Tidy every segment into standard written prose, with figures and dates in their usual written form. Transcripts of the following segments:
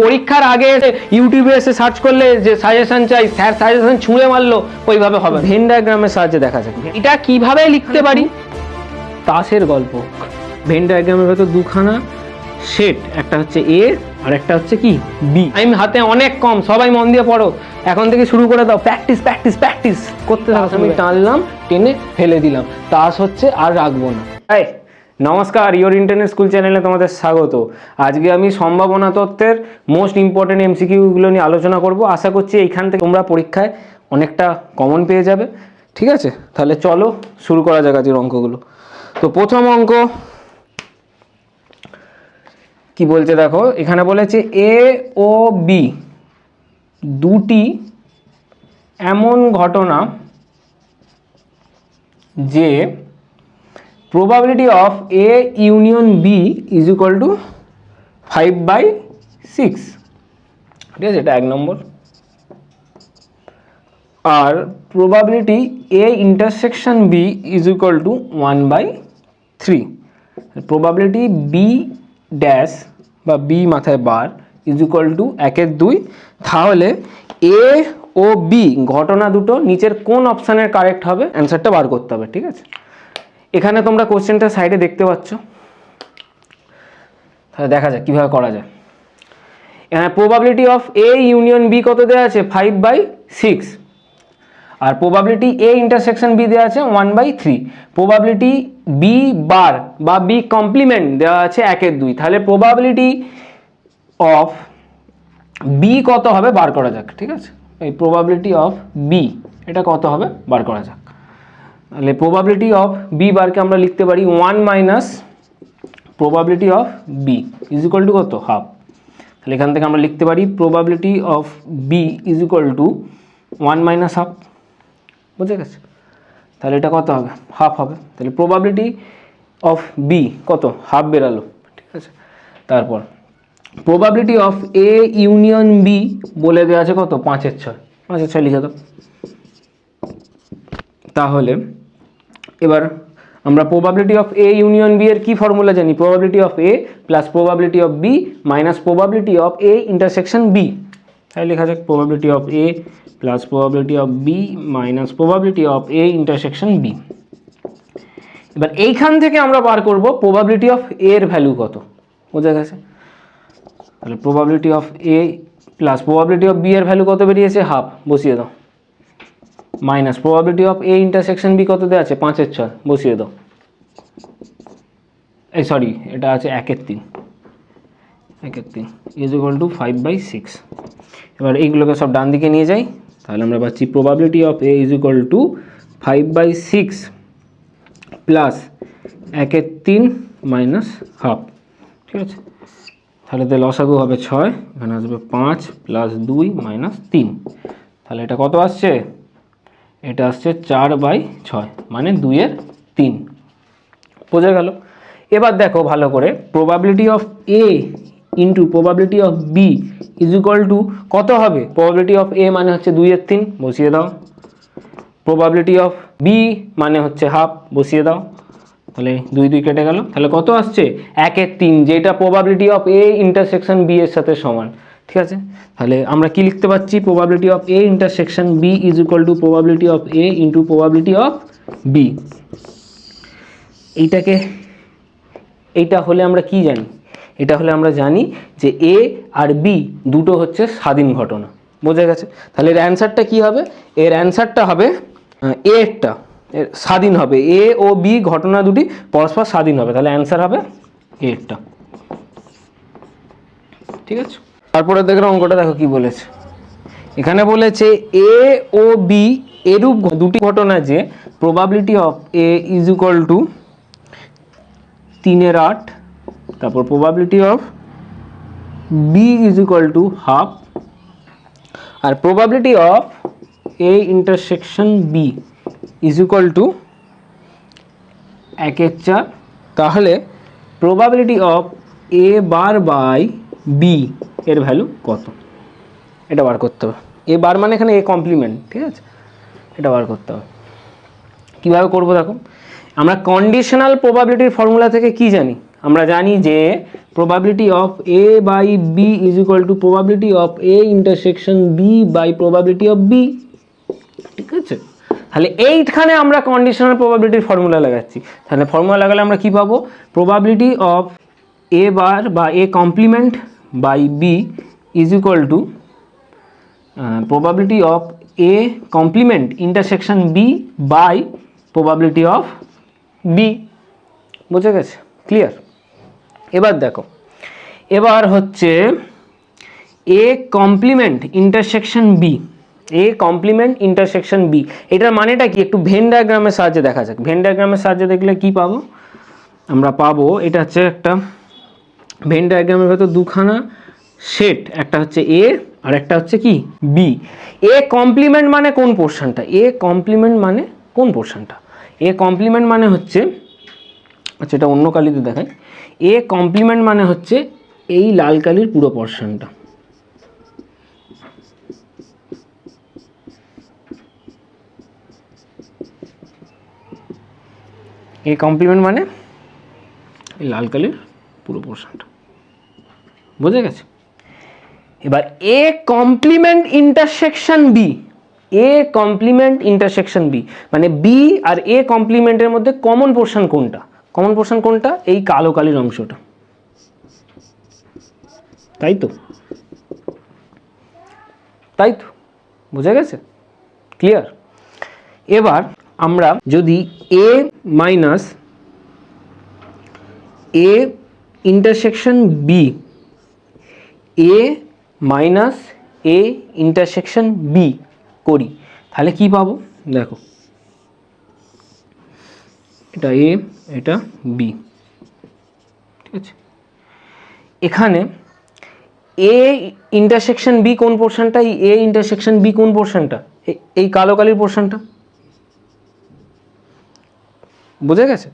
পরীক্ষার আগে ইউটিউবে এসে সার্চ করলে যে সাজেশন চাই, স্যার সাজেশন ছুঁড়ে মারলো, ওইভাবে হবে। ভেন ডায়াগ্রামের সাহায্যে দেখা যাক এটা কিভাবে লিখতে পারি। তাসের গল্প। ভেন ডায়াগ্রামের ভেতর দুখানা সেট, একটা হচ্ছে এ আর একটা হচ্ছে কি বি। আমি হাতে অনেক কম, সবাই মন দিয়ে পড়ো, এখন থেকে শুরু করে দাও। প্র্যাকটিস প্র্যাকটিস প্র্যাকটিস করতে থাকো। আমি টানলাম, টেনে ফেলে দিলাম, তাস হচ্ছে আর রাখবো না। নমস্কার, ইওর ইন্টারনেট স্কুল চ্যানেলে তোমাদের স্বাগত। আজকে আমি সম্ভাবনা তত্ত্বের মোস্ট ইম্পর্টেন্ট এমসিকিউগুলো নিয়ে আলোচনা করব। আশা করছি এইখান থেকে তোমরা পরীক্ষায় অনেকটা কমন পেয়ে যাবে। ঠিক আছে, তাহলে চলো শুরু করা যাক আজকের অঙ্কগুলো। তো প্রথম অঙ্ক কি বলছে দেখো, এখানে বলেছে এ ও বি দুটি এমন ঘটনা যে probability of A union B is equal to 5/6, ঠিক আছে, এটা 1 নম্বর। আর probability A intersection B is equal to 1/3, probability B dash বা B মাথায় বার is equal to 1/2। তাহলে A ও B ঘটনা দুটো নিচের কোন অপশানের কারেক্ট হবে, অ্যান্সারটা বার করতে হবে। ঠিক আছে, এখানে তোমরা কোশ্চেনটা সাইডে দেখতে পাচ্ছ, তাহলে দেখা যাক কীভাবে করা যায়। এখানে probability of A union B কত দেওয়া আছে, 5/6, আর প্রবাবিলিটি এ ইন্টারসেকশন বি দেওয়া আছে 1/3। প্রবাবিলিটি বি বার বা বি কমপ্লিমেন্ট দেওয়া আছে 1/2। তাহলে প্রবাবিলিটি অফ বি কত হবে বার করা যাক। ঠিক আছে, এই প্রবাবিলিটি অফ বি এটা কত হবে বার করা যাক। তাহলে প্রবাবিলিটি অফ বি বারকে আমরা লিখতে পারি 1 minus probability of B is equal to কত, হাফ। তাহলে এখান থেকে আমরা লিখতে পারি probability of B is equal to 1 minus half. বুঝে গেছে? তাহলে এটা কত হবে, হাফ হবে। তাহলে প্রবাবিলিটি অফ বি কত, হাফ বেরালো। ঠিক আছে, তারপর probability of A union B বলে দেওয়া আছে কত, 5/6। 5/6 লিখে দাও। তাহলে এবার আমরা probability of A union B এর কি ফর্মুলা জানি, probability of A plus probability of B minus probability of A intersection B. তাই লেখা যাক probability of A plus probability of B minus probability of A intersection B. এবার এইখান থেকে আমরা বার করব প্রবাবিলিটি অফ এ এর ভ্যালু কত। বোঝা গেছে? তাহলে probability of A plus probability of B এর ভ্যালু কত বেরিয়েছে, হাফ, বসিয়ে দাও, minus probability of A intersection B কত দেওয়া আছে, 5/6, বসিয়ে দাও। এই সরি, এটা আছে 1/3 ইজ ইকুয়াল টু 5/6। এবার এইগুলোকে সব ডান দিকে নিয়ে যাই, তাহলে আমরা পাচ্ছি probability of A is equal two 5/6 plus 1/3 minus half. ঠিক আছে, তাহলে লসাগু হবে 6, এখানে আসবে 5 প্লাস 2 মাইনাস 3। তাহলে এটা কত আসছে, এটা আসছে 4/6, মানে 2/3। বোঝা গেল? এবার দেখো ভালো করে, probability of A into probability of B is equal to কত হবে, প্রবাবিলিটি অফ এ মানে হচ্ছে 2/3, বসিয়ে দাও। প্রবাবিলিটি অফ বি মানে হচ্ছে হাফ, বসিয়ে দাও। তাহলে 2 2 কেটে গেল। তাহলে কত আসছে, 1/3, যেটা probability of A intersection B এর সাথে সমান। ঠিক আছে, তাহলে আমরা কি লিখতে পাচ্ছি, probability of A intersection B is equal to probability of A into probability of B. এইটা হলে আমরা কি জানি, এটা হলে আমরা জানি যে এ আর বি দুটো হচ্ছে স্বাধীন ঘটনা। বোঝা গেছে? তাহলে এর অ্যান্সারটা কি হবে, এর অ্যান্সারটা হবে এরটা স্বাধীন হবে, এ ও বি ঘটনা দুটি পরস্পর স্বাধীন হবে। তাহলে অ্যান্সার হবে এরটা। ঠিক আছে, তারপরে দেখো অঙ্কটা দেখো কি বলেছে। এখানে বলেছে এ ও বি এরূপ দুটি ঘটনা যে probability of A is equal to 3/8, তারপর probability of B is equal to half, আর probability of A intersection B is equal to 1/4। তাহলে probability of A bar by B এর ভ্যালু কত, এটা বার করতে হবে। এ বার মানে এখানে এ কমপ্লিমেন্ট। ঠিক আছে, এটা বার করতে হবে। কীভাবে করবো দেখো, আমরা কন্ডিশনাল প্রবাবিলিটির ফর্মুলা থেকে কি জানি, আমরা জানি যে probability of A by B is equal to probability of A intersection B by probability of B. ঠিক আছে, তাহলে এইখানে আমরা কন্ডিশনাল প্রবাবিলিটির ফর্মুলা লাগাচ্ছি। তাহলে ফর্মুলা লাগালে আমরা কি পাবো? প্রবাবিলিটি অফ এ বার বা A complement by B is equal to probability of A complement intersection B by probability of B। বুঝে গেছে? ক্লিয়ার? এবার দেখো, এবার হচ্ছে A complement intersection B, A complement intersection B, এটার মানেটা কি একটু ভেন ডায়াগ্রামের সাহায্যে দেখা যাক। ভেন ডায়াগ্রামের সাহায্যে দেখলে কি পাবো? আমরা পাবো এটা হচ্ছে একটা ভেন ডায়াগ্রামের ভেতর দুখানা সেট, একটা হচ্ছে এ আর একটা হচ্ছে কি বি। এ কমপ্লিমেন্ট মানে কোন পোর্শনটা? এ কমপ্লিমেন্ট মানে কোন পোর্শনটা? এ কমপ্লিমেন্ট মানে হচ্ছে, আচ্ছা এটা অন্য কালিতে দেখায়, এ কমপ্লিমেন্ট মানে হচ্ছে এই লাল কালির পুরো পোর্শনটা। এ কমপ্লিমেন্ট মানে এই লাল কালির পুরো পোর্শনটা। বুঝে গেছে? এবার A complement intersection B, A complement intersection B মানে বি আর এ কমপ্লিমেন্টের মধ্যে কমন পোর্শন কোনটা? কমন পোর্শন কোনটা? এই কালো কালির অংশটা, তাই তো? তাই তো, বুঝে গেছে? ক্লিয়ার? এবার আমরা যদি A minus A intersection B, A minus A intersection B করি, তাহলে কি পাবো? দেখো এটা এ, এটা বি, ঠিক আছে। এখানে এ ইন্টারসেকশন বি কোন পোর্শনটা? এ ইন্টারসেকশন বি কোন পোর্শনটা? এই কালো কালির পোর্শনটা। বুঝে গেছে?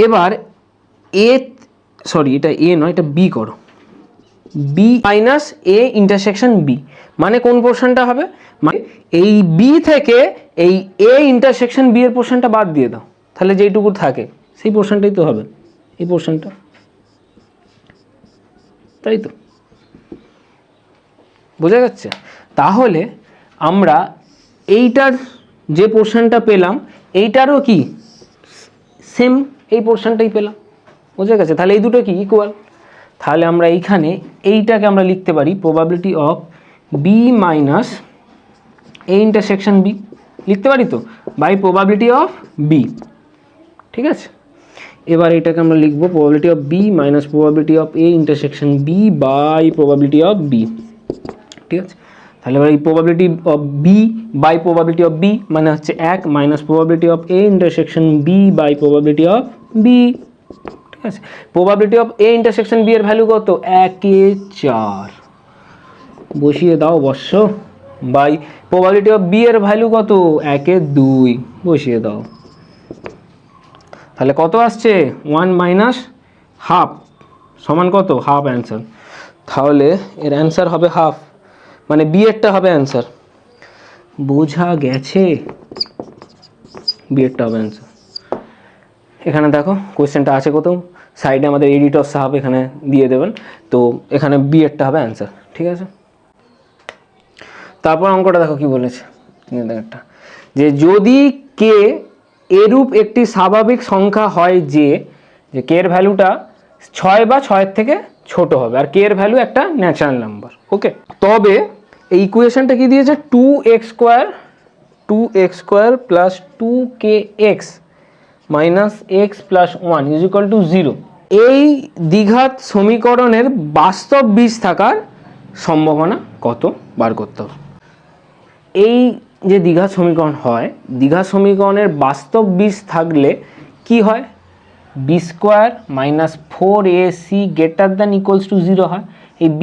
এবার এ, সরি এটা এ নয়, এটা বি করো। B minus A intersection B মানে কোন পোর্শনটা হবে? মানে এই বি থেকে এই এ ইন্টারসেকশন বি এর পোর্শনটা বাদ দিয়ে দাও, তাহলে যেইটুকু থাকে সেই পোর্শনটাই তো হবে এই পোর্শনটা, তাই তো? বোঝা যাচ্ছে? তাহলে আমরা এইটার যে পোর্শনটা পেলাম এইটারও কি সেম এই পোর্শনটাই পেলাম। বোঝা গেছে? তাহলে এই দুটো কি ইকুয়াল। তাহলে আমরা এইখানে এইটাকে আমরা লিখতে পারি probability of B minus A intersection B, লিখতে পারি তো, বাই প্রবাবিলিটি অফ বি। ঠিক আছে, এবার এটাকে আমরা লিখবো probability of B minus probability of A intersection B by probability of B. ঠিক আছে, তাহলে এবার এই probability of B by probability of B মানে হচ্ছে 1 minus probability of A intersection B by probability of B. ঠিক আছে, probability of A intersection B এর ভ্যালু কত? 1/4 বসিয়ে দাও বর্ষ, বাই প্রবাবিলিটি অফ বি এর ভ্যালু কত? 1/2 বসিয়ে দাও। তাহলে কত আসছে? 1 মাইনাস হাফ সমান কত? Half answer. তাহলে এর অ্যান্সার হবে হাফ, মানে বি এরটা হবে অ্যান্সার। বোঝা গেছে? বি এরটা হবে অ্যান্সার। এখানে দেখো কোয়েশ্চেনটা আছে কোথাও সাইডে, আমাদের এডিটর সাহেব এখানে দিয়ে দেবেন, তো এখানে বি এরটা হবে অ্যান্সার। ঠিক আছে, তারপর অঙ্কটা দেখো কি বলেছে, একটা যে যদি কে এরূপ একটি স্বাভাবিক সংখ্যা হয় যে কে এর ভ্যালুটা 6 বা 6 থেকে ছোট হবে আর কে এর ভ্যালু একটা ন্যাচারাল নাম্বার, ওকে, তবে এই ইকুয়েশনটা কি দিয়েছে? 2x² plus 2kx minus x plus 1 is equal two 0। এই দ্বিঘাত সমীকরণের বাস্তব বীজ থাকার সম্ভাবনা কত বার করতে হবে। এই যে দ্বিঘাত সমীকরণ হয়, দ্বিঘাত সমীকরণের বাস্তব বীজ থাকলে কি হয়? b² minus 4ac greater than equals to 0 হয়। এই b²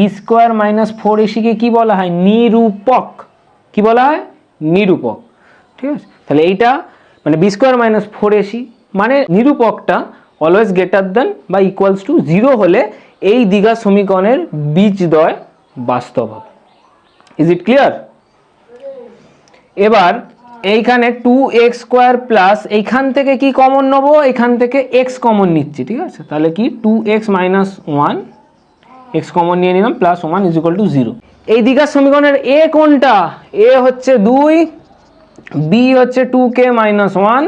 মাইনাস 4ac কে কি বলা হয়? নিরূপক। কি বলা হয়? নিরূপক। ঠিক আছে, তাহলে এইটা মানে b² মাইনাস 4ac মানে নিরূপকটা অলওয়েজ গ্রেটার দ্যান বা ইকুয়ালস টু 0 হলে এই দ্বিঘাত সমীকরণের বীজদ্বয় বাস্তব হবে। Is it clear? এবার এইখানে 2x² প্লাস এইখান থেকে কি কমন নেব, এখান থেকে x কমন নিচ্ছি, ঠিক আছে। তাহলে কি 2x - 1 x কমন নিয়ে নিলাম প্লাস 1 = 0। এই দ্বিঘাত সমীকরণের a কোনটা, a হচ্ছে 2, b হচ্ছে 2k - 1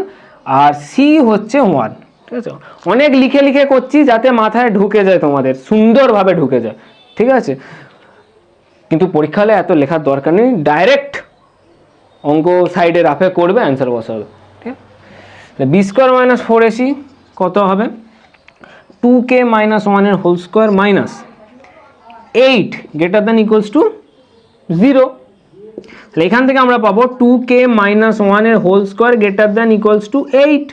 আর c হচ্ছে 1, ঠিক আছে। অনেক লিখে লিখে করছি যাতে মাথায় ঢুকে যায়, তোমাদের সুন্দরভাবে ঢুকে যায়, ঠিক আছে। কিন্তু পরীক্ষা হলে এত লেখার দরকার নেই, ডাইরেক্ট অঙ্ক সাইডে রাফে করবে, অ্যান্সার বসাবে, ঠিক আছে। b² - 4ac কত হবে, 2k - 1 এর হোল স্কোয়ার মাইনাস 8 > 0। তাহলে এখান থেকে আমরা পাবো 2k - 1 এর হোল স্কোয়ার > 8।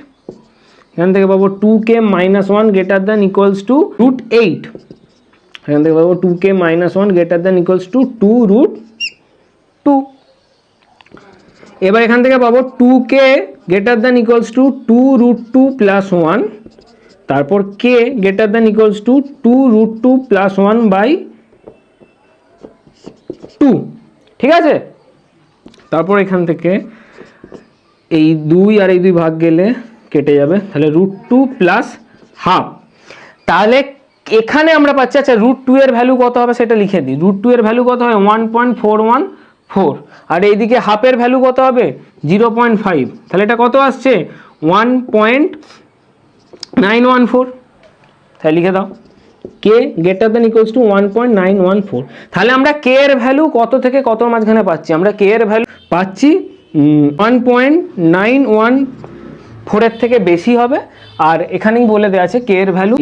এখান থেকে পাবো 2k - 1 > √8। এখান থেকে পাবো 2k - 1 > 2√2। এবার এখান থেকে পাবো 2k > 2√2 প্লাস 1, তারপর k > 2√2 প্লাস 1/2, ঠিক আছে। তারপর এখান থেকে এই 2 আর এই 2 ভাগ গেলে কেটে যাবে, তাহলে √2 প্লাস হাফ। তাহলে এখানে আমরা পাচ্ছি, আচ্ছা √2 এর ভ্যালু কত হবে সেটা লিখে দিই। √2 এর ভ্যালু কত হবে 1.414, আর এইদিকে হাফের ভ্যালু কত হবে 0.5, তাহলে এটা কত আসছে 1.914। তাহলে লিখে দাও k > 1.914। তাহলে আমরা k এর ভ্যালু কত থেকে কত মাঝখানে পাচ্ছি, আমরা k এর ভ্যালু পাচ্ছি 1.914 এর থেকে বেশি হবে, আর এখানেই বলে দেওয়া আছে k এর ভ্যালু <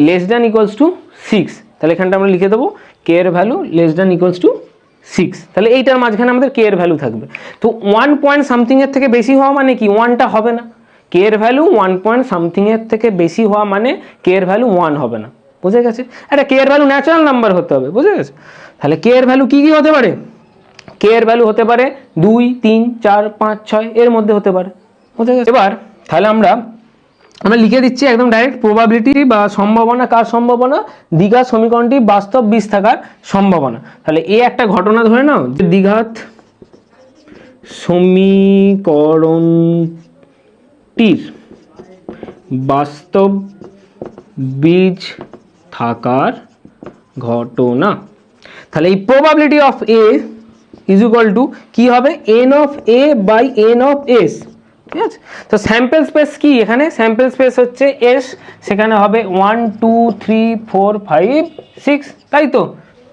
6। তাহলে এখানটা আমরা লিখে দেবো k এর ভ্যালু < 6। তাহলে এইটার মাঝখানে আমাদের k এর ভ্যালু থাকবে। তো 1 পয়েন্ট সামথিং এর থেকে বেশি হওয়া মানে কি 1টা হবে না, k এর ভ্যালু 1 পয়েন্ট সামথিং এর থেকে বেশি হওয়া মানে k এর ভ্যালু 1 হবে না, বুঝে গেছে। একটা k এর ভ্যালু ন্যাচারাল নাম্বার হতে হবে, বুঝে গেছে। তাহলে k এর ভ্যালু কি কি হতে পারে, k এর ভ্যালু হতে পারে 2, 3, 4, 5, 6 এর মধ্যে হতে পারে, বুঝে গেছে। এবার তাহলে আমরা লিখে দিচ্ছি একদম ডাইরেক্ট, প্রবাবিলিটি বা সম্ভাবনা, কার সম্ভাবনা, দ্বিঘাত সমীকরণটি বাস্তব বীজ থাকার সম্ভাবনা। তাহলে এই একটা ঘটনা ধরে নাও যে দ্বিঘাত সমীকরণটির বাস্তব বীজ থাকার ঘটনা। তাহলে এই প্রবাবিলিটি অফ a = কি হবে n/n(s), ঠিক আছে। তো স্যাম্পল স্পেস কি, এখানে স্যাম্পল স্পেস হচ্ছে s, সেখানে হবে 1 2 3 4 5 6, তাই তো।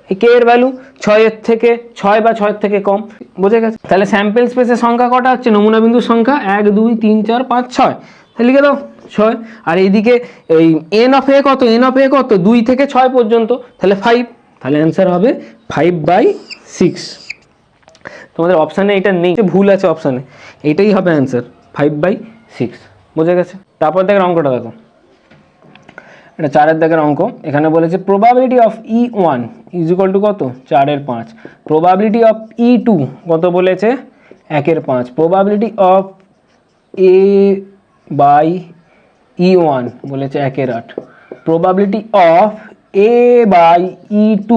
এই k এর ভ্যালু 6 এর থেকে 6 বা 6 এর থেকে কম, বুঝে গেছে। তাহলে স্যাম্পল স্পেসের সংখ্যা কটা হচ্ছে, নমুনা বিন্দুর সংখ্যা 1 2 3 4 5 6, তাহলে লিখে দাও 6। আর এইদিকে এই n(a) কত, n(a) কত 2 থেকে 6 পর্যন্ত, তাহলে 5, তাহলে অ্যান্সার হবে 5/6। তোমাদের অপশানে এটা নেই, ভুল আছে অপশানে, এইটাই হবে অ্যান্সার 5/6, বুঝে গেছে। তারপর দেখেন অঙ্কটা দেখো, এটা 4-এর দাগের অঙ্ক। এখানে বলেছে প্রবাবিলিটি অফ E1 = কত 4/5, প্রবাবিলিটি অফ E2 কত বলেছে 1/5, প্রবাবিলিটি অফ A/E1 বলেছে 1/8, প্রবাবিলিটি অফ A/E2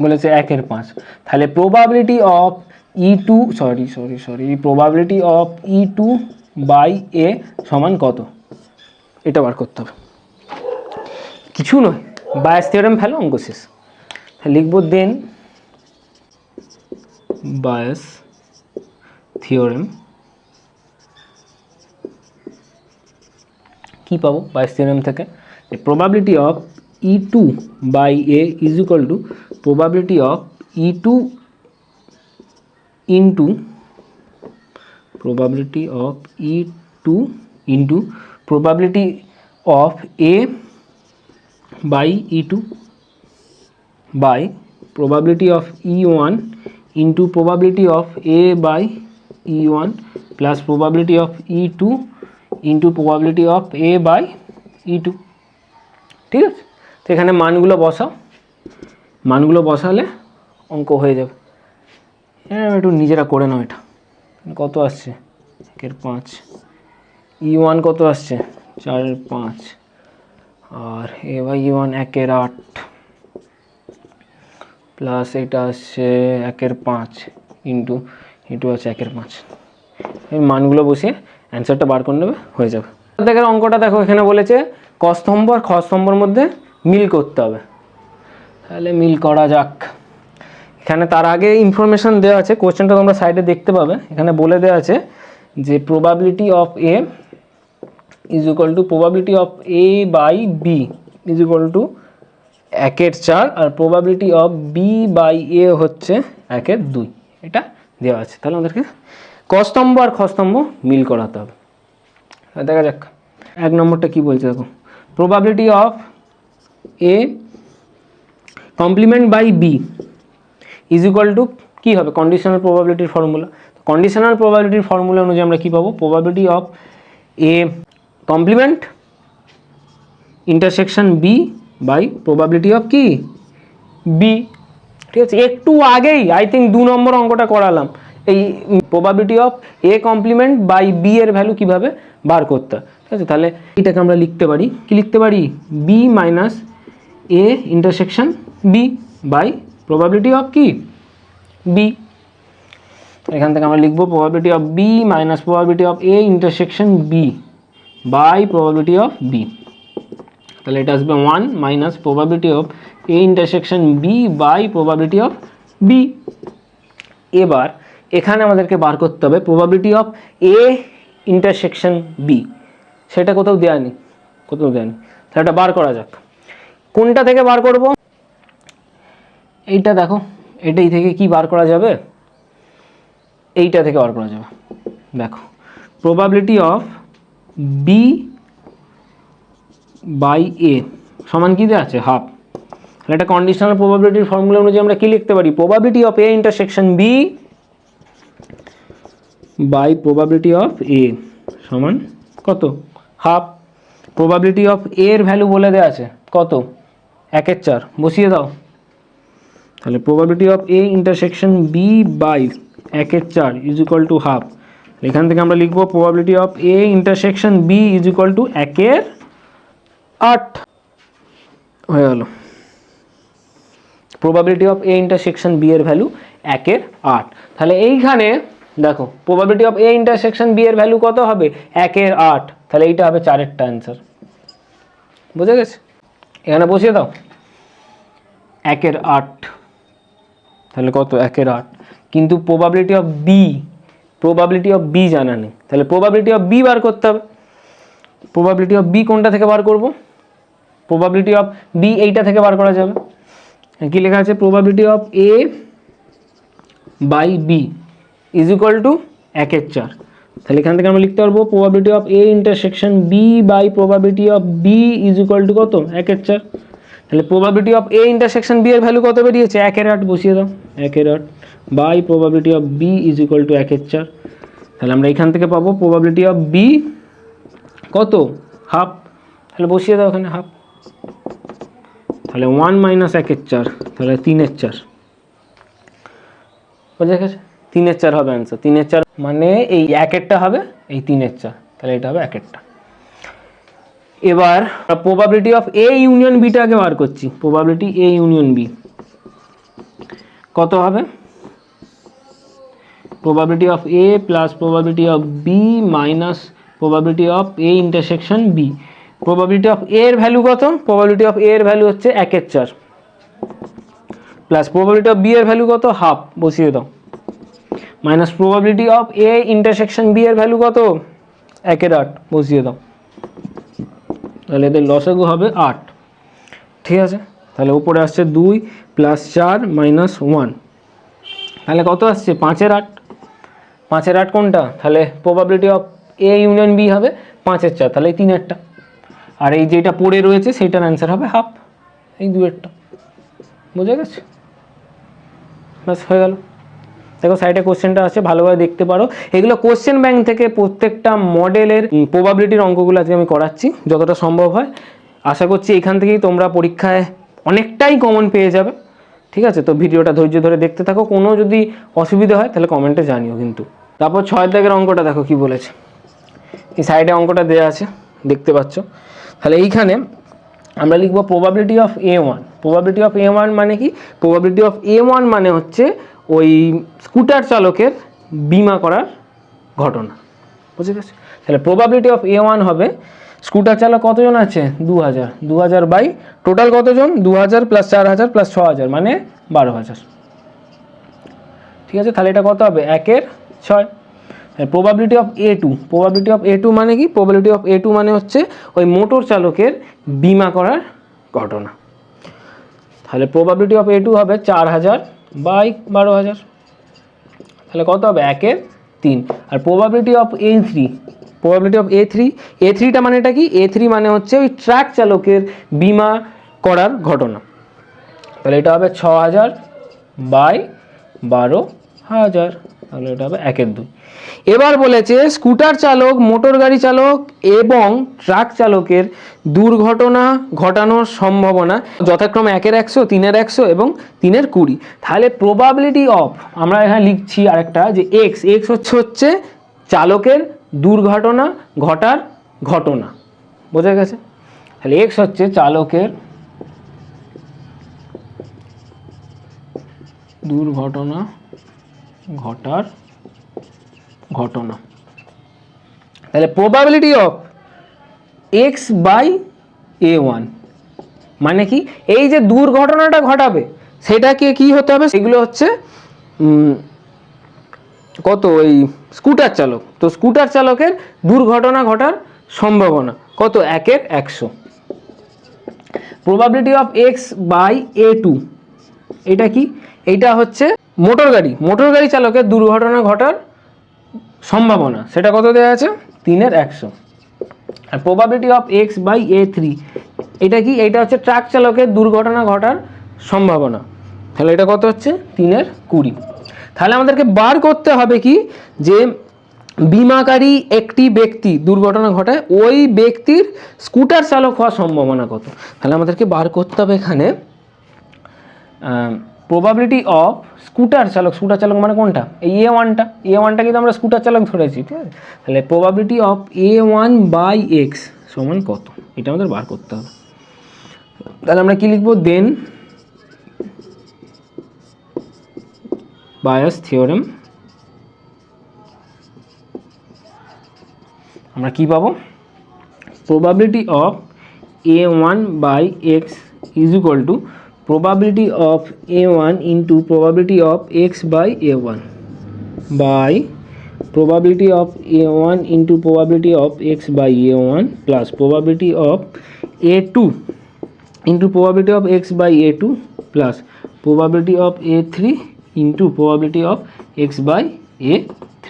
বলেছে 1/5। তাহলে probability of E2 probability of E2/A সমান কত, এটা বার করতে হবে, কিছু নয়, বায়াস থিওরেম ফেলো, অঙ্ক শেষ। লিখবো দেন বায়াস থিওরেম, কি পাবো বায়াস থিওরেম থেকে, probability of E2/A = probability of E2 into probability of E2 into probability of A/E2 by probability of E1 into probability of A/E1 plus probability of E2 into probability of A/E2, ঠিক আছে। তো এখানে মানগুলো বসাও, মানগুলো বসালে অঙ্ক হয়ে যাবে। একটু নিজেরা করে নাও, এটা কত আসছে 1/5, E1 কত আসছে 4/5, আর A/E1 1/8 প্লাস এটা আসছে 1/5 ইন্টু আছে 1/5, এই মানগুলো বসিয়ে অ্যান্সারটা বার করে নেবে, হয়ে যাবে। দেখের অঙ্কটা দেখো, এখানে বলেছে ক স্তম্ভ আর খ স্তম্ভর মধ্যে মিল করতে হবে, তাহলে মিল করা যাক। এখানে তার আগে ইনফরমেশান দেওয়া আছে, কোশ্চেনটা তোমরা সাইডে দেখতে পাবে। এখানে বলে দেওয়া আছে যে probability of A is equal to probability of A by B is equal to 1/4 আর probability of B by A হচ্ছে 1/2, এটা দেওয়া আছে। তাহলে আমাদেরকে ক স্তম্ভ আর খ স্তম্ভ মিল করাতে হবে। দেখা যাক 1 নম্বরটা কি বলছে দেখো, probability of A complement by B is equal to কী হবে, কন্ডিশনাল প্রবাবিলিটির ফর্মুলা। কন্ডিশনাল প্রবাবিলিটির ফর্মুলা অনুযায়ী আমরা কী পাবো, probability of A complement intersection B by probability of কি বি। ঠিক আছে, একটু আগেই আই থিঙ্ক 2 নম্বর অঙ্কটা করালাম, এই probability of A complement by B এর ভ্যালু কীভাবে বার করতে হয়। ঠিক আছে, তাহলে এটাকে আমরা লিখতে পারি, কি লিখতে পারি, B minus A intersection B by probability of কি বি। এখান থেকে আমরা লিখবো probability of B minus probability of A intersection B by probability of B. তাহলে এটা আসবে 1 minus probability of A intersection B by probability of B. এবার এখানে আমাদেরকে বার করতে হবে probability of A intersection B, সেটা কোথাও দেওয়া নেই, তাহলে এটা বার করা যাক। কোনটা থেকে বার করব, এইটা দেখো, এটাই থেকে কি বার করা যাবে, এইটা থেকে বার করা যাবে। দেখো প্রবাবিলিটি অফ বি বাই এ সমান কি দেওয়া আছে, হাফ। তাহলে এটা কন্ডিশনাল প্রবাবিলিটির ফর্মুলা অনুযায়ী আমরা কি লিখতে পারি, probability of A intersection B by probability of A সমান কত, হাফ। প্রবাবিলিটি অফ এ এর ভ্যালু বলে দেওয়া আছে কত, 1/4, বসিয়ে দাও। তাহলে probability of A intersection B by 1/4 is equal to half. এখান থেকে আমরা লিখবো probability of A intersection B is equal to 1/8 হয়ে গেল। Probability of A intersection B এর ভ্যালু 1/8। তাহলে এইখানে দেখো probability of A intersection B এর ভ্যালু কত হবে, 1/8, তাহলে এইটা হবে 4টা অ্যান্সার। বুঝে গেছে, এখানে বসিয়ে দাও 1/8, তাহলে কত 1/8, কিন্তু প্রবাবিলিটি অফ বি জানা নেই, তাহলে প্রবাবিলিটি অফ বি বার করতে হবে। প্রবাবিলিটি অফ বি কোনটা থেকে বার করব, প্রবাবিলিটি অফ বি এইটা থেকে বার করা যাবে। কি লেখা আছে, probability of A by B is equal to 1/4। তাহলে এখান থেকে আমরা লিখতে পারবো probability of A intersection B by probability of B is equal to কত, 1/4। তাহলে probability of A intersection B এর ভ্যালু কত বেরিয়েছে, 1/8, বসিয়ে দাও 1/8 by probability of B is equal to 1/4। তাহলে আমরা এখান থেকে পাবো প্রবাবিলিটি অফ বি কত, হাফ, তাহলে বসিয়ে দাও এখানে হাফ। তাহলে 1 মাইনাস 1/4, তাহলে 3/4, বুঝে গেছে, 3/4 হবে অ্যান্সার। 3/4 মানে এই 1/8টা হবে এই 3/4, তাহলে এটা হবে 1/8। এবার প্রবাবিলিটি অফ এ ইউনিয়ন বিটাকে বার করছি, প্রবাবিলিটি এ ইউনিয়ন বি কত হবে, probability of A plus probability of B minus probability of A intersection B. probability of A এর ভ্যালু কত, probability of A এর ভ্যালু হচ্ছে 1/4 প্লাস probability of B এর value কত, half, বসিয়ে দাও, minus probability of A intersection B এর value কত, 1/8, বসিয়ে দাও। তাহলে এদের লসাগু হবে 8। ঠিক আছে, তাহলে উপরে আসছে 2 প্লাস 4 মাইনাস 1, তাহলে কত আসছে 5/8। 5/8 কোনটা, তাহলে probability of A union B হবে 5/4, তাহলে এই 3/8টা, আর এই যেটা পড়ে রয়েছে সেইটার অ্যান্সার হবে হাফ, এই 2/8টা। বুঝে গেছে, ব্যাস হয়ে গেল। দেখো সাইডে কোশ্চেনটা আছে, ভালোভাবে দেখতে পারো। এগুলো কোশ্চেন ব্যাংক থেকে প্রত্যেকটা মডেলের প্রবাবিলিটির অঙ্কগুলো আজকে আমি করাচ্ছি যতটা সম্ভব হয়। আশা করছি এখান থেকেই তোমরা পরীক্ষায় অনেকটাই কমন পেয়ে যাবে। ঠিক আছে, তো ভিডিওটা ধৈর্য ধরে দেখতে থাকো, কোনো যদি অসুবিধা হয় তাহলে কমেন্টে জানিও কিন্তু। তারপর 6 দাগের অঙ্কটা দেখো কি বলেছে, এই সাইডে অঙ্কটা দেওয়া আছে দেখতে পাচ্ছ। তাহলে এইখানে আমরা লিখব probability of A1। Probability of A1 মানে কি, প্রবাবিলিটি অফ A1 মানে হচ্ছে ওই স্কুটার চালকের বিমা করার ঘটনা। বুঝে গেছে? তাহলে প্রবাবিলিটি অফ A1 হবে, স্কুটার চালক কতজন আছে 2000, 2000 বাই টোটাল কতজন 2000 প্লাস 4000 প্লাস 6000 মানে 12000। ঠিক আছে, তাহলে এটা কত হবে 1/6। Probability of A2, probability of A2 মানে কি? প্রবাবিলিটি অফ A2 মানে হচ্ছে ওই মোটর চালকের বিমা করার ঘটনা। তাহলে প্রবাবিলিটি অফ A2 হবে 4000 বাই 12000, তাহলে কত হবে 1/3। আর probability of A3, probability of A3টা মানে এটা কি? A3 মানে হচ্ছে ওই ট্রাক চালকের বিমা করার ঘটনা, তাহলে এটা হবে 6000 বাই 12000, তাহলে এটা হবে 1/2। এবার বলেছে স্কুটার চালক, মোটর গাড়ি চালক এবং ট্রাক চালকের দুর্ঘটনা ঘটানোর সম্ভাবনা যথাক্রমে 1/100, 3/100 এবং 3/20। তাহলে প্রবাবিলিটি অফ, আমরা এখানে লিখছি আরেকটা যে এক্স হচ্ছে চালকের দুর্ঘটনা ঘটার ঘটনা, বোঝা গেছে? তাহলে এক্স হচ্ছে চালকের দুর্ঘটনা ঘটার ঘটনা। তাহলে probability of X by A1 মানে কি? এই যে দুর্ঘটনাটা ঘটাবে সেটাকে কি হতে হবে? সেগুলো হচ্ছে কত? ওই স্কুটার চালক, তো স্কুটার চালকের দুর্ঘটনা ঘটার সম্ভাবনা কত? 1/100। Probability of X by A2 এটা কি? এইটা হচ্ছে মোটর গাড়ি চালকের দুর্ঘটনা ঘটার সম্ভাবনা, সেটা কত দেওয়া আছে? 3/100। আর probability of X by A3 এটা কি? এইটা হচ্ছে ট্রাক চালকের দুর্ঘটনা ঘটার সম্ভাবনা, তাহলে এটা কত হচ্ছে? 3/20। তাহলে আমাদেরকে বার করতে হবে কি? যে বিমাকারী একটি ব্যক্তি দুর্ঘটনা ঘটায়, ওই ব্যক্তির স্কুটার চালক হওয়ার সম্ভাবনা কত। তাহলে আমাদেরকে বার করতে হবে এখানে প্রবাবিলিটি অফ স্কুটার চালক মানে কোনটা? এই A1টা কিন্তু আমরা স্কুটার চালক ধরেছি, ঠিক আছে? তাহলে probability of A1 by X সমান কত, এটা আমাদের বার করতে হবে। তাহলে আমরা কি লিখবো? দেন বায়াস থিওরেম, আমরা কি পাবো? Probability of A1 by X is equal to probability of A1 into probability of x by A1 by probability of A1 into probability of x by A1 plus probability of A2 into probability of x by A2 plus probability of A3 into probability of x by A3।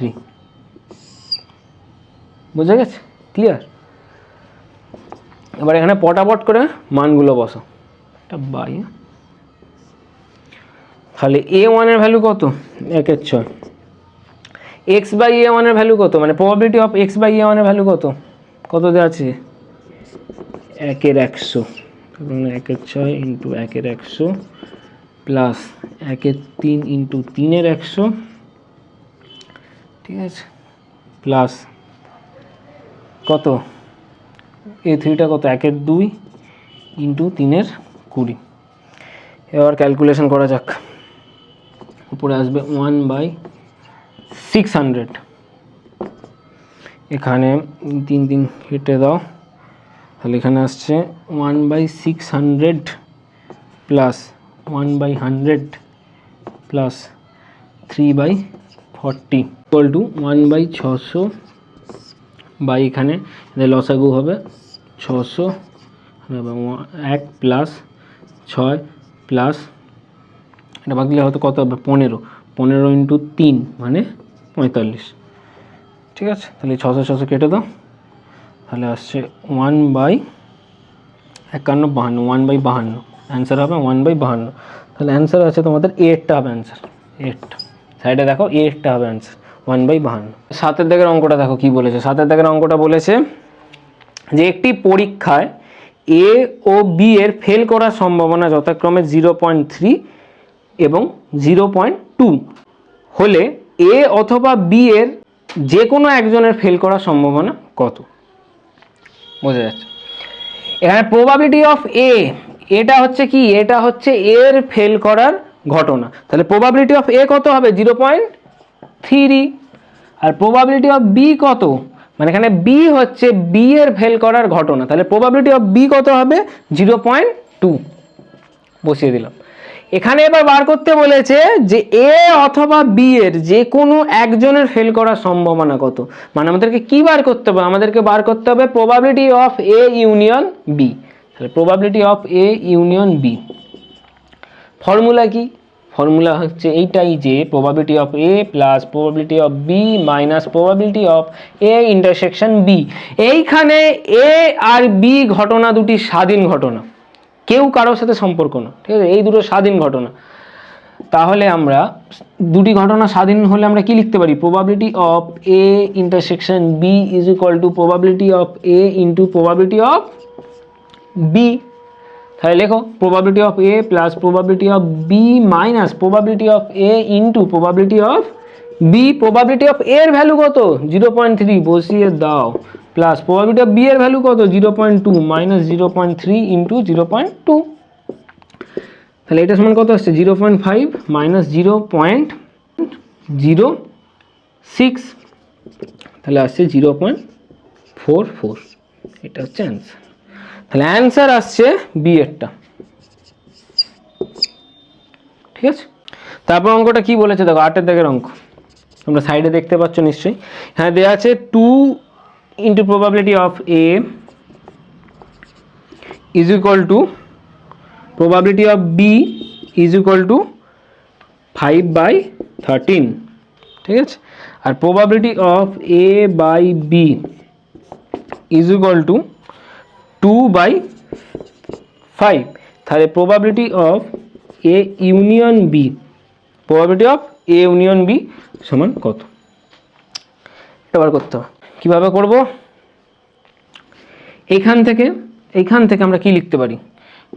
বুঝা গেছে? Clear? এবার এখানে পটাপট করে মানগুলো বসো, এটা by. তাহলে A1 এর ভ্যালু কত? 1/6। x বাই A1 এর ভ্যালু কত? মানে probability of x by A1 এর ভ্যালু কত? কত দেওয়া আছে? 1/100, মানে 1/6 ইন্টু 1/100 প্লাস 1/3 ইন্টু 3/100, ঠিক আছে, প্লাস কত? A3টা কত? 1/2 ইন্টু 3/20। এবার ক্যালকুলেশন করা যাক। উপরে আসবে 1/600, এখানে 3 কেটে দাও, তাহলে এখানে আসছে 1/600 plus 1/100 plus 3/40 equal to 1/600 by এখানে লসাগু হবে 600 এবং 1 প্লাস 6 প্লাস এটা ভাগ দিলে হয়তো কত হবে? 15 ইন্টু 3 মানে 45, ঠিক আছে? তাহলে 600 কেটে দাও, তাহলে আসছে 1/51 1/52, অ্যান্সার হবে 1/52। তাহলে অ্যান্সার আছে তোমাদের 8টা হবে অ্যান্সার, 8 সাইডে দেখো 8টা হবে অ্যান্সার 1/52। 7 দাগের অঙ্কটা দেখো কি বলেছে। 7 দাগের অঙ্কটা বলেছে যে একটি পরীক্ষায় এ ও বি এর ফেল করার সম্ভাবনা যথাক্রমে 0.3 এবং 0.2 হলে এ অথবা বি এর যে কোনো একজনের ফেল করার সম্ভাবনা কত? বোঝা যাচ্ছে? এখানে প্রবাবিলিটি অফ এটা হচ্ছে কি? এটা হচ্ছে এর ফেল করার ঘটনা, তাহলে প্রবাবিলিটি অফ এ কত হবে? 0.3। আর প্রবাবিলিটি অফ বি কত? মানে এখানে বি হচ্ছে বি এর ফেল করার ঘটনা, তাহলে প্রবাবিলিটি অফ বি কত হবে 0.2 বসিয়ে দিলাম। এখানে এবার বার করতে বলেছে যে এ অথবা বি এর যে কোনো একজনের ফেল করার সম্ভাবনা কত, মানে আমাদেরকে কি বার করতে হবে, আমাদেরকে বার করতে হবে probability of A union B. তাহলে probability of A union B formula কি, ফর্মুলা হচ্ছে এইটাই যে probability of A plus probability of B minus probability of A intersection B. এইখানে এ আর বি ঘটনা দুটি স্বাধীন ঘটনা, কেউ কারোর সাথে সম্পর্ক না, ঠিক আছে, এই দুটো স্বাধীন ঘটনা। তাহলে আমরা দুটি ঘটনা স্বাধীন হলে আমরা কি লিখতে পারি, probability of A intersection B is equal to probability of A into probability of B. তাহলে লেখো probability of A plus probability of B minus probability of A into probability of B. Probability of এর value কত 0.3 বসিয়ে দাও, plus probability of B এর value কত 0.2 minus 0.3 into 0.2। তাহলে এটা সমান কত আসছে 0.5 মাইনাস 0.06, তাহলে আসছে 0.44। এটা হচ্ছে অ্যান্সার। তাহলে অ্যান্সার আসছে বি এরটা, ঠিক আছে। তারপর অঙ্কটা কি বলেছে দেখো, 8 দাগের অঙ্ক, তোমরা সাইডে দেখতে পাচ্ছ নিশ্চয়ই। হ্যাঁ দেওয়া আছে 2 into probability of A is equal to probability of B is equal to 5/13, ঠিক আছে। আর probability of A by B is equal to 2/5। তাহলে probability of A union B, probability of A union B সমান কত, এটা বার করতে হবে। কীভাবে করব, এইখান থেকে আমরা কি লিখতে পারি,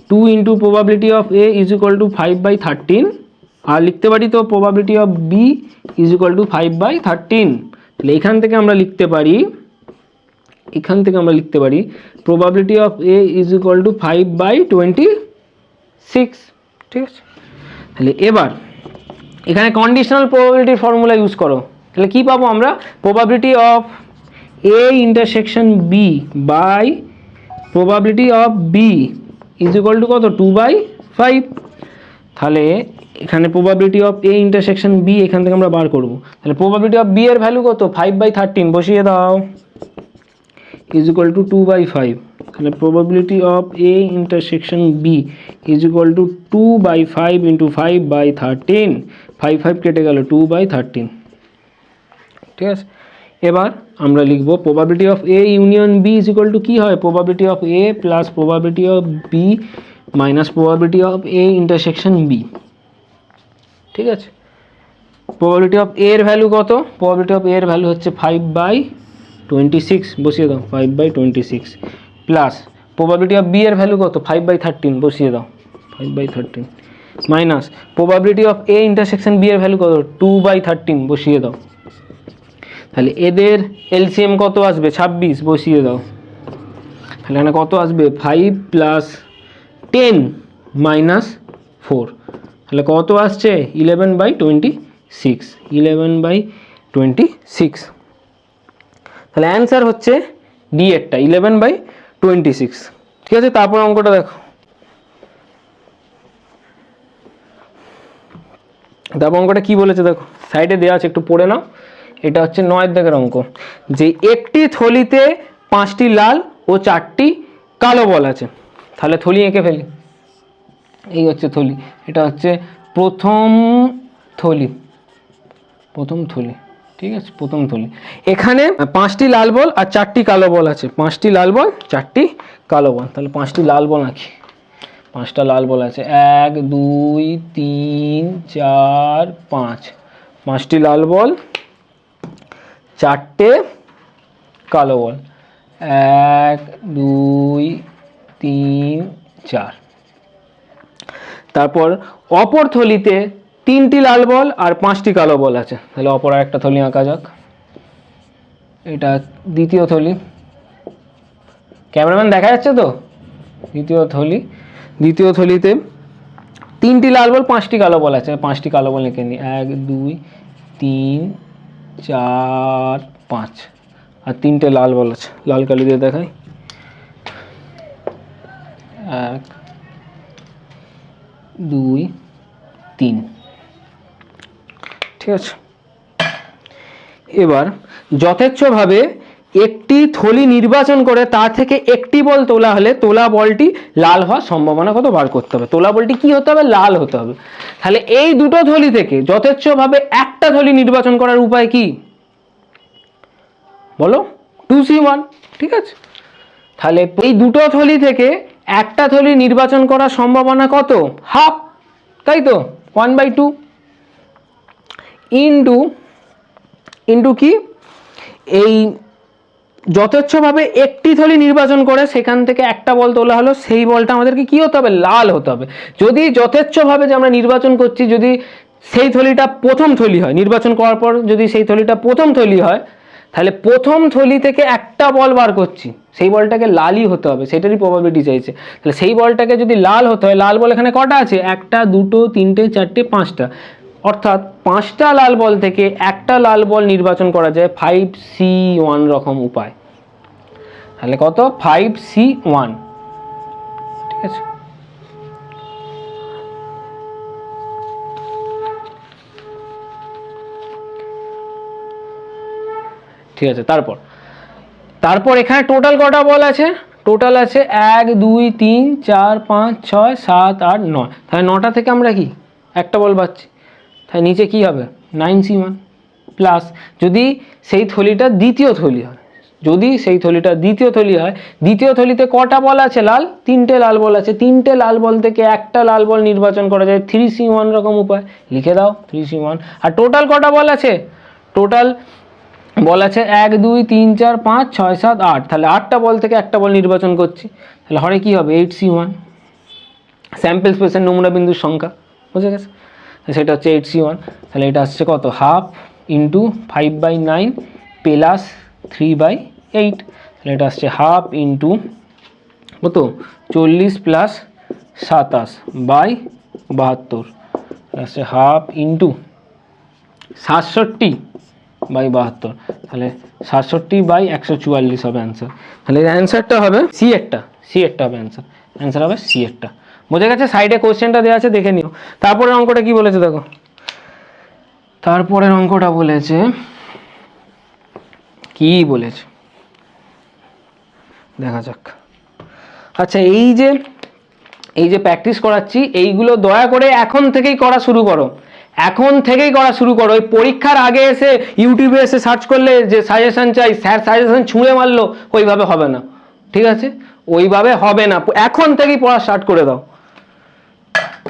2 into probability of A is equal to 5/13, আর লিখতে পারি তো probability of B is equal to 5/13। তাহলে এখান থেকে আমরা লিখতে পারি probability of A is equal to 5/26, ঠিক আছে। তাহলে এবার এখানে কন্ডিশনাল প্রবাবিলিটির ফর্মুলা ইউজ করো, তাহলে কি পাবো আমরা, probability of A intersection B by probability of B is equal to কত 2/5। তাহলে এখানে probability of A intersection B এখান থেকে আমরা বার করব। তাহলে প্রবাবিলিটি অফ বি এর ভ্যালু কত 5/13 বসিয়ে দাও ইজ ইকুয়াল টু 2/5। তাহলে probability of A intersection B is equal to 2/5 into 5/13, 5 কেটে গেল 2/13, ঠিক আছে। এবার আমরা লিখব probability of A union B is equal to কী হয়, probability of A plus probability of B minus probability of A intersection B, ঠিক আছে। প্রবাবিলিটি অফ এর ভ্যালু কত, প্রবাবিলিটি অফ এর ভ্যালু হচ্ছে 5/26 বসিয়ে দাও 5/26, প্লাস প্রবাবিলিটি অফ বি এর ভ্যালু কত 5/13 বসিয়ে দাও 5/13, minus probability of A intersection B এর ভ্যালু কত 2/13 বসিয়ে দাও। তাহলে এদের এলসিএম কত আসবে 26 বসিয়ে দাও। তাহলে এখানে কত আসবে 5 + 10 - 4, তাহলে কত আসছে 11/26, 11/26। তাহলে অ্যান্সার হচ্ছে ডি এরটা 11/26, ঠিক আছে। তারপর অঙ্কটা দেখো, তারপর অঙ্কটা কি বলেছে দেখো, সাইডে দেওয়া আছে একটু পড়ে নাও। এটা হচ্ছে 9 দাগের অঙ্ক, যে একটি থলিতে 5টি লাল ও 4টি কালো বল আছে। তাহলে থলি এঁকে ফেলি, এই হচ্ছে থলি, এটা হচ্ছে প্রথম থলি, ঠিক আছে, প্রথম থলি। এখানে 5টি লাল বল আর 4টি কালো বল আছে, 5টি লাল বল 4টি কালো বল। তাহলে 5টি লাল বল আঁকি, 5টা লাল বল আছে 1 2 3 4 5, 5টি লাল বল 4টে কালো বল 1 2 3 4। তারপর অপর থলিতে 3টি লাল বল আর 5টি কালো বল আছে। তাহলে অপর আরেকটা থলি আঁকা যাক, এটা দ্বিতীয় থলি, ক্যামেরাম্যান দেখা যাচ্ছে তো, দ্বিতীয় থলিতে 3টি লাল বল 5টি কালো বল আছে, 5টি কালো বল এঁকে নিই 1 2 3 4 5, আর 3টে লাল বল আছে, লাল কালি দিয়ে দেখাই। 1 2 3, ঠিক আছে। এবার যথেচ্ছভাবে একটি থলি নির্বাচন করে তা থেকে একটি বল তোলা হলে তোলা বলটি লাল হওয়ার সম্ভাবনা কত বার করতে হবে। তোলা বলটি কি হতে হবে? লাল হতে হবে। তাহলে এই দুটো থলি থেকে যথেচ্ছভাবে একটা থলি নির্বাচন করার উপায় কি বলো? 2C1, ঠিক আছে। তাহলে এই দুটো থলি থেকে একটা থলি নির্বাচন করার সম্ভাবনা কত? হাফ, তাই তো, 1/2 ইন্টু কি, এই যথেচ্ছভাবে একটি থলি নির্বাচন করে সেখান থেকে একটা বল তোলা হলো, সেই বলটা আমাদেরকে কি হতে হবে? লাল হতে হবে। যদি যথেচ্ছভাবে যে আমরা নির্বাচন করছি যদি সেই থলিটা প্রথম থলি হয়, নির্বাচন করার পর যদি সেই থলিটা প্রথম থলি হয়, তাহলে প্রথম থলি থেকে একটা বল বার করছি, সেই বলটাকে লালই হতে হবে, সেটারই প্রবাবিলিটি চাইছে। তাহলে সেই বলটাকে যদি লাল হতে হয়, লাল বল এখানে কটা আছে? 1 2 3 4 5টা, অর্থাৎ 5টা লাল বল থেকে একটা লাল বল নির্বাচন করা যায় 5C1 রকম উপায়। তাহলে কত? 5C1, ঠিক আছে। ঠিক আছে, তারপর এখানে টোটাল কটা বল আছে? টোটাল আছে 1 2 3 4 5 6 7 8 9। তাহলে 9টা থেকে আমরা কি একটা বল পাচ্ছি, তাহলে নিচে কি হবে? 9C1 প্লাস যদি সেই থলিটা দ্বিতীয় থলি হয়, যদি সেই থলিটা দ্বিতীয় থলি হয়, দ্বিতীয় থলিতে কটা বল আছে? লাল 3টে লাল বল আছে, 3টে লাল বল থেকে একটা লাল বল নির্বাচন করা যায় 3C1 রকম উপায়। লিখে দাও 3C1। আর টোটাল কটা বল আছে? টোটাল বল আছে 1 2 3 4 5 6 7 8, তাহলে 8টা বল থেকে একটা বল নির্বাচন করছি, তাহলে হরে কি হবে? 8C1। স্যাম্পল স্পেসের নমুনা বিন্দুর সংখ্যা বুঝে গেছে, সেটা হচ্ছে 8C1। তাহলে এটা আসছে কত? হাফ ইন্টু 5/9 প্লাস 3/8, তাহলে এটা আসছে হাফ ইন্টু কত? 40 প্লাস 27/72, আসছে হাফ ইন্টু 67/72, তাহলে 67/144 হবে অ্যান্সার। তাহলে এর অ্যান্সারটা হবে সি একটা হবে অ্যান্সার হবে সি একটা। বোঝা গেছে? সাইডে কোশ্চেনটা দেওয়া আছে, দেখে নিও। তারপরের অঙ্কটা কি বলেছে দেখো, তারপরের অঙ্কটা বলেছে কি বলেছে দেখা যাক। আচ্ছা, এই যে প্র্যাকটিস করাচ্ছি, এইগুলো দয়া করে এখন থেকেই করা শুরু করো, এখন থেকেই করা শুরু করো। ওই পরীক্ষার আগে এসে ইউটিউবে এসে সার্চ করলে যে সাজেশন চাই, স্যার সাজেশন ছুঁড়ে মারলো, ওইভাবে হবে না, ঠিক আছে? ওইভাবে হবে না, এখন থেকেই পড়া স্টার্ট করে দাও।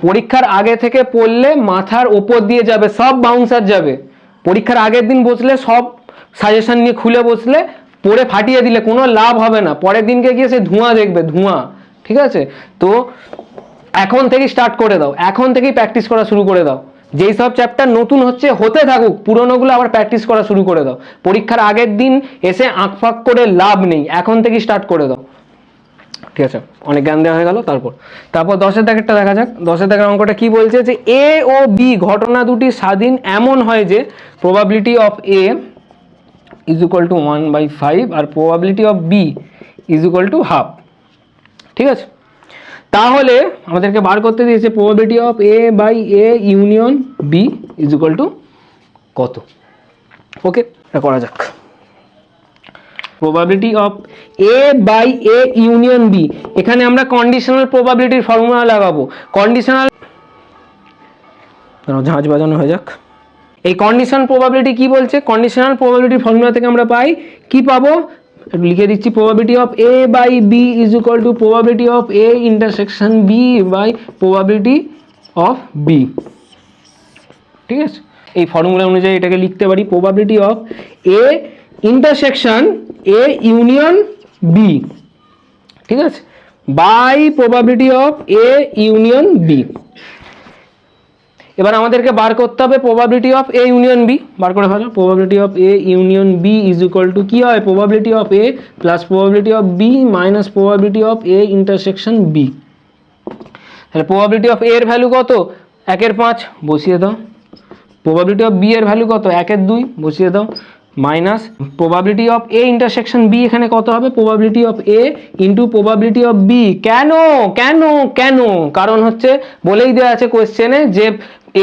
পরীক্ষার আগে থেকে পড়লে মাথার ওপর দিয়ে যাবে, সব বাউন্সার যাবে। পরীক্ষার আগের দিন বসলে সব সাজেশন নিয়ে খুলে বসলে পড়ে ফাটিয়ে দিলে কোনো লাভ হবে না, পরের দিনকে গিয়ে সে ধোঁয়া দেখবে, ধোঁয়া, ঠিক আছে? তো এখন থেকেই স্টার্ট করে দাও, এখন থেকেই প্র্যাকটিস করা শুরু করে দাও। যেই সব চ্যাপ্টার নতুন হচ্ছে হতে থাকুক, পুরোনোগুলো আবার প্র্যাকটিস করা শুরু করে দাও। পরীক্ষার আগের দিন এসে আঁকফাঁক করে লাভ নেই, এখন থেকেই স্টার্ট করে দাও, ঠিক আছে? অনেক জ্ঞান দেওয়া হয়ে গেল। তারপর 10-এর দাগেরটা দেখা যাক। 10-এর দাগের অঙ্কটা কি বলছে যে এ ও বি ঘটনা দুটি স্বাধীন এমন হয় যে probability of A is equal to 1/5 আর probability of B is equal to half, ঠিক আছে? তাহলে আমাদেরকে বার করতে দিয়েছে probability of A by A union B is equal to কত। ওকে, এটা করা যাক। Probability of A by A union B, এখানে আমরা কন্ডিশনাল প্রবাবিলিটির ফর্মুলা লাগাবো। কন্ডিশনাল ঝাঁঝ বাজানো হয়ে যাক। এই কন্ডিশনাল প্রবাবিলিটি কি বলছে? কন্ডিশনাল প্রবাবিলিটির ফর্মুলা থেকে আমরা পাই কি পাবো, একটু লিখে দিচ্ছি। Probability of A by B is equal to probability of A intersection B by probability of B, ঠিক আছে? এই ফর্মুলা অনুযায়ী এটাকে লিখতে পারি probability of A intersection A union B, ঠিক আছে, by probability of A union B. এবার আমাদেরকে বার করতে হবে probability of A union B, বার করে ফেলো। Probability of A union B is equal to কি হয়? Probability of A plus probability of B minus probability of A intersection B. তাহলে প্রবাবিলিটি অফ এ এর ভ্যালু কত? 1/5, বসিয়ে দাও। প্রবাবিলিটি অফ বি এর ভ্যালু কত? 1/2, বসিয়ে দাও। Minus probability of A intersection B, এখানে কত হবে probability of A into probability of B. কেন কেন কেন? কারণ হচ্ছে বলেই দেওয়া আছে কোয়েশ্চেনে যে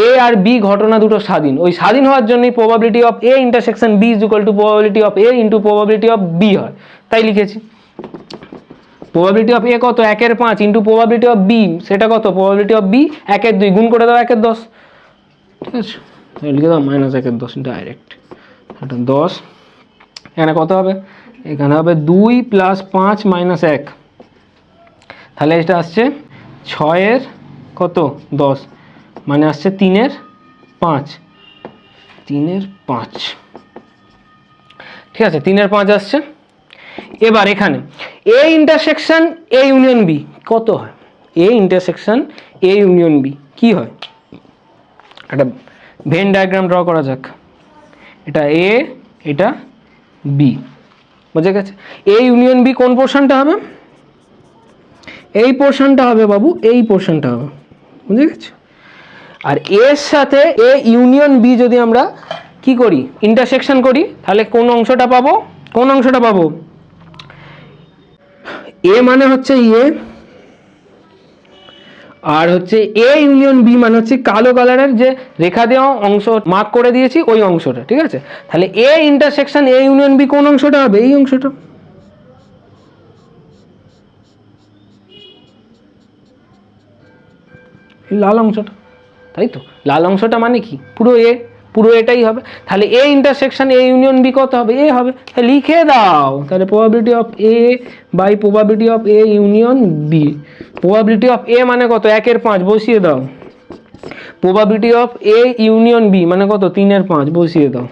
এ আর বি ঘটনা দুটো স্বাধীন, ওই স্বাধীন হওয়ার জন্যই probability of A intersection B is equal to probability of A into probability of B হয়, তাই লিখেছি। প্রবাবিলিটি অফ এ কত 1/5 ইন্টু প্রবাবিলিটি অফ বি, সেটা কত প্রবাবিলিটি অফ বি 1/2, গুণ করে দাও 1/10, ঠিক আছে, লিখে দাও -1/10 ডাইরেক্ট, এটা 10। এখানে কত হবে, এখানে হবে 2 + 5 - 1, তাহলে এটা আসছে 6 কত 10, মানে আসছে 3/5, 3/5, ঠিক আছে, 3/5 আসছে। এবার এখানে A intersection A union B কত হয়, A intersection A union B কি হয়, একটা ভেন ডায়াগ্রাম ড্র করা যাক। এটা এ, এটা বি, বুঝে গেছে। এ ইউনিয়ন বি কোন পোর্শনটা হবে, এই পোর্শনটা হবে বাবু, এই পোর্শনটা হবে, বুঝে গেছে। আর এর সাথে এ ইউনিয়ন বি যদি আমরা কি করি ইন্টারসেকশন করি, তাহলে কোন অংশটা পাবো, কোন অংশটা পাবো, এ মানে হচ্ছে এ, আর হচ্ছে এ ইউনিয়ন বি মানে হচ্ছে কালো কালারের যে রেখা দেওয়া অংশ মার্ক করে দিয়েছি ওই অংশটা, ঠিক আছে। তাহলে A intersection A union B কোন অংশটা হবে, এই অংশটা, লাল অংশটা, তাই তো, লাল অংশটা মানে কি পুরো এ, পুরো এটাই হবে। তাহলে A intersection A union B কত হবে, এ হবে, তাহলে লিখে দাও, তাহলে probability of A by probability of A union B. Probability of A মানে কত 1/5, বসিয়ে দাও। Probability of A union B মানে কত 3/5, বসিয়ে দাও।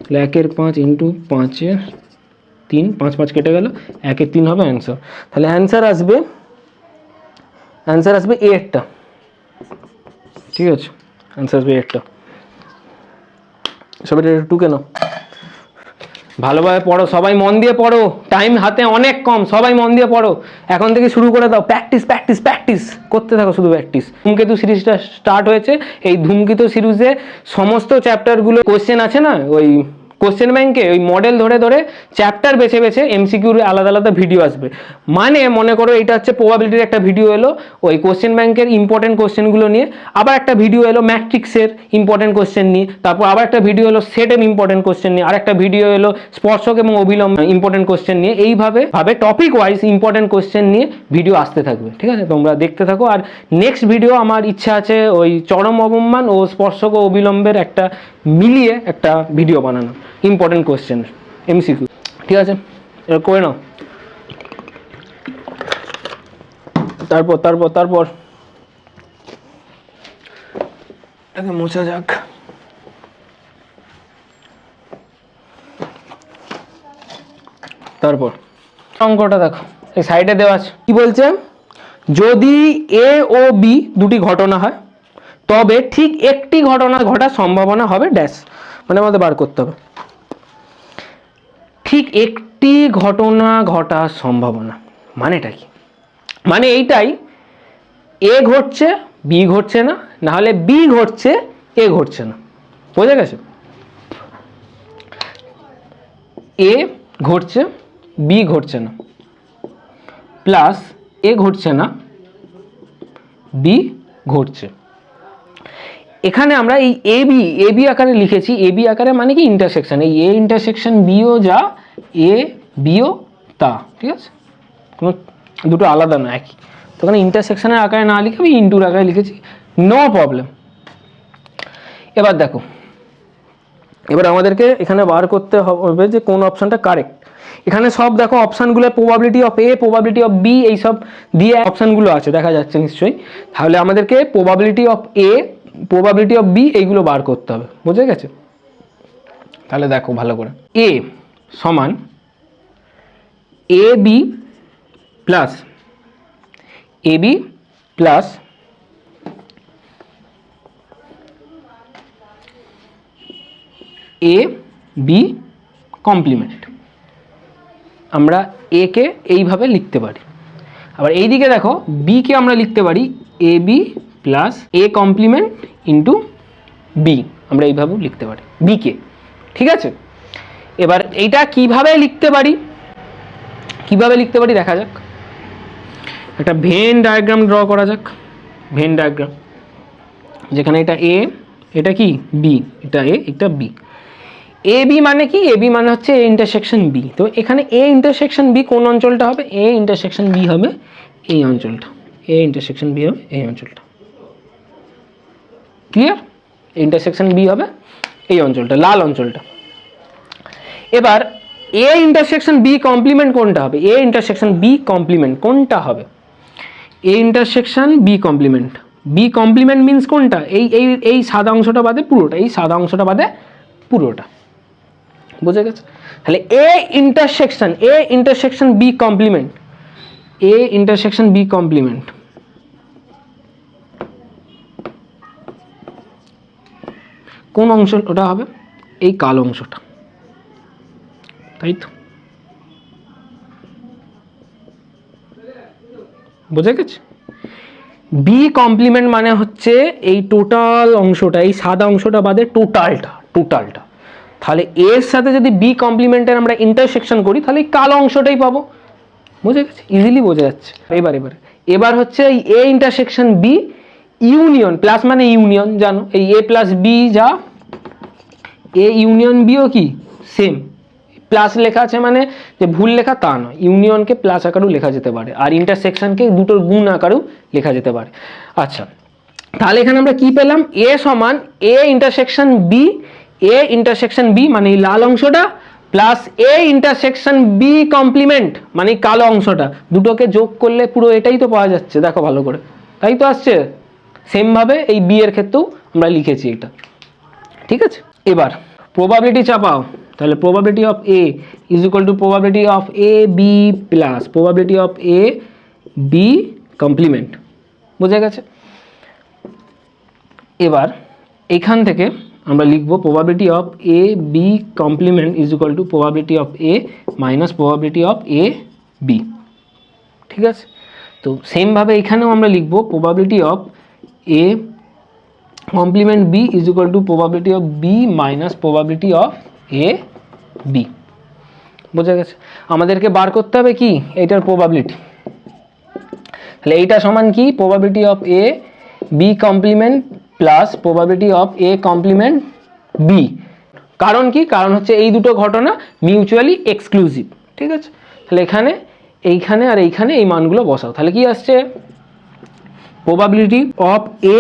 তাহলে 1/5 ইন্টু 5/3, 5 কেটে গেল, 1/3 হবে অ্যান্সার। তাহলে অ্যান্সার আসবে, অ্যান্সার আসবে এরটা, ঠিক আছে, অ্যান্সার আসবে এরটা। সবাই এটা টুকে নাও, ভালোভাবে পড়ো, সবাই মন দিয়ে পড়ো, টাইম হাতে অনেক কম, সবাই মন দিয়ে পড়ো, এখন থেকে শুরু করে দাও, প্র্যাকটিস প্র্যাকটিস প্র্যাকটিস করতে থাকো, শুধু প্র্যাকটিস। ধূমকেতু সিরিজটা স্টার্ট হয়েছে, এই ধূমকেতু সিরিজে সমস্ত চ্যাপ্টারগুলো কোশ্চেন আছে না, ওই কোশ্চেন ব্যাংকে ওই মডেল ধরে ধরে চ্যাপ্টার বেছে বেছে এমসিকিউর আলাদা আলাদা ভিডিও আসবে। মানে মনে করো এটা হচ্ছে প্রবাবিলিটির একটা ভিডিও এলো ওই কোশ্চেন ব্যাংকের ইম্পর্টেন্ট কোশ্চেনগুলো নিয়ে, আবার একটা ভিডিও এলো ম্যাট্রিক্সের ইম্পর্টেন্ট কোশ্চেন নিয়ে, তারপর আবার একটা ভিডিও এলো সেটের ইম্পর্টেন্ট কোশ্চেন নিয়ে, আর একটা ভিডিও এলো স্পর্শক এবং অবিলম্ব ইম্পর্টেন্ট কোশ্চেন নিয়ে, এইভাবে টপিক ওয়াইজ ইম্পর্টেন্ট কোশ্চেন নিয়ে ভিডিও আসতে থাকবে, ঠিক আছে, তোমরা দেখতে থাকো। আর নেক্সট ভিডিও আমার ইচ্ছা আছে ওই চরম অবমান ও স্পর্শক ও অবিলম্বের একটা মিলিয়ে একটা ভিডিও বানানো, ইম্পর্টেন্ট কোশ্চেন এমসিকিউ, ঠিক আছে, এটা করে নাও। তারপর তারপর তারপর এটাকে মোছা যাক। তারপর অঙ্কটা দেখো, এই সাইডে দেওয়া আছে, কি বলছে, যদি এ ও বি দুটি ঘটনা হয় তবে ঠিক একটি ঘটনা ঘটার সম্ভাবনা হবে ড্যাশ, মানে আমাদের বার করতে হবে ঠিক একটি ঘটনা ঘটার সম্ভাবনা, মানেটা কি, মানে এইটাই এ ঘটছে বি ঘটছে না, না হলে বি ঘটছে এ ঘটছে না, বোঝা গেছে, এ ঘটছে বি ঘটছে না, প্লাস এ ঘটছে না বি ঘটছে। এখানে আমরা এই এ বি আকারে লিখেছি, এ বি আকারে মানে কি ইন্টারসেকশন, এই এ ইন্টারসেকশন বিও যা এ বিও তা, ঠিক আছে, কোনো দুটো আলাদা না, একই, তো ওখানে ইন্টারসেকশনের আকারে না লিখে আমি ইন্টুর আকারে লিখেছি, নো প্রবলেম। এবার দেখো, এবার আমাদেরকে এখানে বার করতে হবে যে কোন অপশনটা কারেক্ট। এখানে সব দেখো অপশানগুলো probability of A probability of B এইসব দিয়ে অপশানগুলো আছে, দেখা যাচ্ছে নিশ্চয়ই। তাহলে আমাদেরকে probability of A probability of B এইগুলো বার করতে হবে, বুঝে গেছে। তাহলে দেখো ভালো করে, এ সমান এ বি প্লাস এ বি প্লাস এ বি কমপ্লিমেন্ট, আমরা এ কে এইভাবে লিখতে পারি। আবার এইদিকে দেখো বি কে আমরা লিখতে পারি A B plus A complement into B, আমরা এইভাবেও লিখতে পারি বি কে, ঠিক আছে। এবার এইটা কিভাবে লিখতে পারি দেখা যাক। একটা ভেন ডায়াগ্রাম ড্র করা যাক। ভেন ডায়াগ্রাম যেখানে এটা এ, এটা কি বি, এটা এ, এটা বি। এ বি মানে কি? এ বি মানে হচ্ছে এ ইন্টারসেকশন বি। তো এখানে এ ইন্টারসেকশন বি কোন অঞ্চলটা হবে? এ ইন্টারসেকশন বি হবে এই অঞ্চলটা। এ ইন্টারসেকশন বি হবে এই অঞ্চলটা। ক্লিয়ার? ইন্টারসেকশন বি হবে এই অঞ্চলটা, লাল অঞ্চলটা। এবার এ ইন্টারসেকশন বি কমপ্লিমেন্ট কোনটা হবে? এ ইন্টারসেকশন বি কমপ্লিমেন্ট কোনটা হবে? A intersection B complement. B complement means কোনটা? এই এই এই সাদা অংশটা বাদে পুরোটা, এই সাদা অংশটা বাদে পুরোটা। বুঝে গেছে? তাহলে A intersection B complement, A intersection B complement কোন অংশ ওটা হবে? এই কালো অংশটা, তাই তো? বুঝে গেছে? বি কমপ্লিমেন্ট মানে হচ্ছে এই টোটাল অংশটা, এই সাদা অংশটা বাদে টোটালটা। তাহলে এর সাথে যদি বি কমপ্লিমেন্টের আমরা ইন্টারসেকশন করি তাহলে এই কালো অংশটাই পাবো। বুঝে গেছে? ইজিলি বোঝা যাচ্ছে। এবার হচ্ছে এই A intersection B union, plus মানে ইউনিয়ন, জানো এই এ প্লাস বি যা, এ ইউনিয়ন বিও কি সেম। প্লাস লেখা আছে মানে যে ভুল লেখা তা নয়, ইউনিয়নকে প্লাস আকারেও লেখা যেতে পারে, আর ইন্টারসেকশনকে দুটোর গুণ আকারেও লেখা যেতে পারে। আচ্ছা, তাহলে এখানে আমরা কি পেলাম? এ সমান A intersection B, A intersection B মানে এই লাল অংশটা, plus A intersection B complement মানে কালো অংশটা। দুটোকে যোগ করলে পুরো এটাই তো পাওয়া যাচ্ছে, দেখো ভালো করে, তাই তো আসছে। সেম ভাবে এই বি এর ক্ষেত্রেও আমরা লিখেছি এটা। ঠিক আছে, এবার প্রবাবিলিটি চাপাও। তাহলে probability of A is equal to probability of A B plus probability of A B complement. বোঝা গেছে? এবার এখান থেকে আমরা লিখব probability of A B complement is equal to probability of A minus probability of A B. ঠিক আছে, তো সেমভাবে এখানেও আমরা লিখব probability of A complement B is equal to probability of B minus probability of A B. বোঝা গেছে? আমাদেরকে বার করতে হবে কি এইটার প্রবাবিলিটি। তাহলে এইটা সমান কি? Probability of A B complement plus probability of A complement B. কারণ কি? কারণ হচ্ছে এই দুটো ঘটনা মিউচুয়ালি এক্সক্লুসিভ। ঠিক আছে, তাহলে এখানে এইখানে আর এইখানে এই মানগুলো বসাও। তাহলে কি আসছে? Probability of A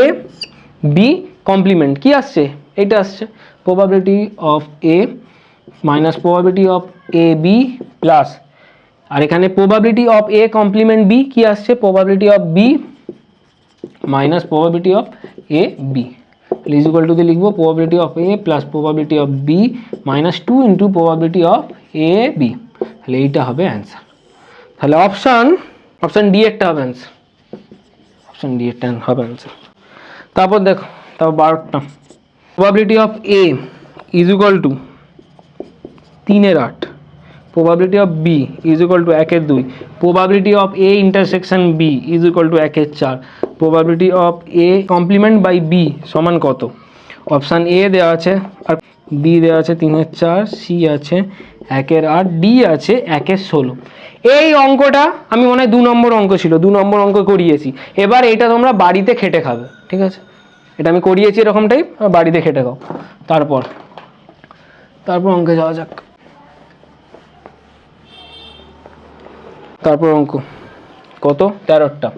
B complement কি আসছে? এইটা আসছে probability of A minus probability of A B plus, আর এখানে probability of A complement B কি আসছে? Probability of B minus probability of A B. Is equal to দিয়ে লিখবো probability of A plus probability of B minus 2 into probability of A B. তাহলে এইটা হবে answer. তাহলে অপশান ডি এরটা হবে answer. Option D এরটা হবে অ্যান্সার। তারপর দেখো, তারপর 12টা probability of A is equal to 3/8, probability of B is equal to 1/2, probability of A intersection B is equal to 1/4, probability of A complement by B সমান কত? Option A দেওয়া আছে আর B দেওয়া আছে 3/4, সি আছে 1/8, ডি আছে 1/16। এই অঙ্কটা আমি মনে হয় 2 নম্বর অঙ্ক ছিল, 2 নম্বর অঙ্ক করিয়েছি। এবার এটা তোমরা বাড়িতে খেটে খাবে। ঠিক আছে, এটা আমি করিয়েছি এরকম টাইপ, বাড়িতে খেটে খাও। তারপর অঙ্কে যাওয়া যাক। তারপর অঙ্ক কত? 13টা।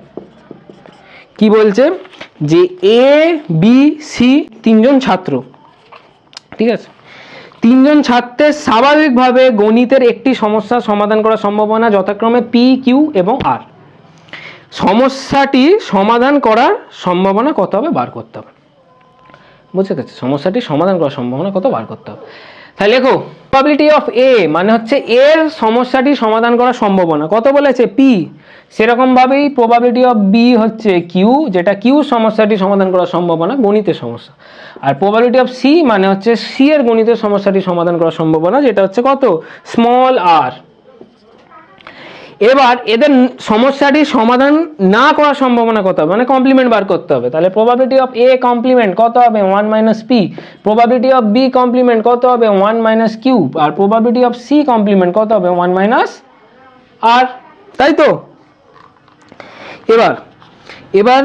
কি বলছে? যে এ বি সি 3জন ছাত্র, ঠিক আছে, 3জন ছাত্রের স্বাভাবিকভাবে গণিতের একটি সমস্যার সমাধান করার সম্ভাবনা যথাক্রমে পি, কিউ এবং আর। সমস্যাটি সমাধান করার সম্ভাবনা কত হবে বার করতে হবে। বুঝতে গেছে? সমস্যাটি সমাধান করার সম্ভাবনা কত বার করতে হবে। তাহলে লেখো প্রবাবিলিটি অফ এ মানে হচ্ছে এর সমস্যাটি সমাধান করার সম্ভাবনা কত বলেছে? পি। সেরকম ভাবেই প্রবাবিলিটি অফ বি হচ্ছে কিউ, যেটা কিউ সমস্যাটি সমাধান করার সম্ভাবনা, গণিতের সমস্যা। আর প্রবাবিলিটি অফ সি মানে হচ্ছে সি এর গণিতের সমস্যাটি সমাধান করার সম্ভাবনা, যেটা হচ্ছে কত? স্মল আর। এবার এদের সমস্যাটির সমাধান না করার সম্ভাবনা কত হবে, মানে কমপ্লিমেন্ট বার করতে হবে। তাহলে প্রবাবিলিটি অফ এ কমপ্লিমেন্ট কত হবে 1 minus P, probability of B complement কত হবে 1 মাইনাস কিউ, আর প্রবাবিলিটি অফ সি কমপ্লিমেন্ট কত হবে 1 মাইনাস আর, তাই তো? এবার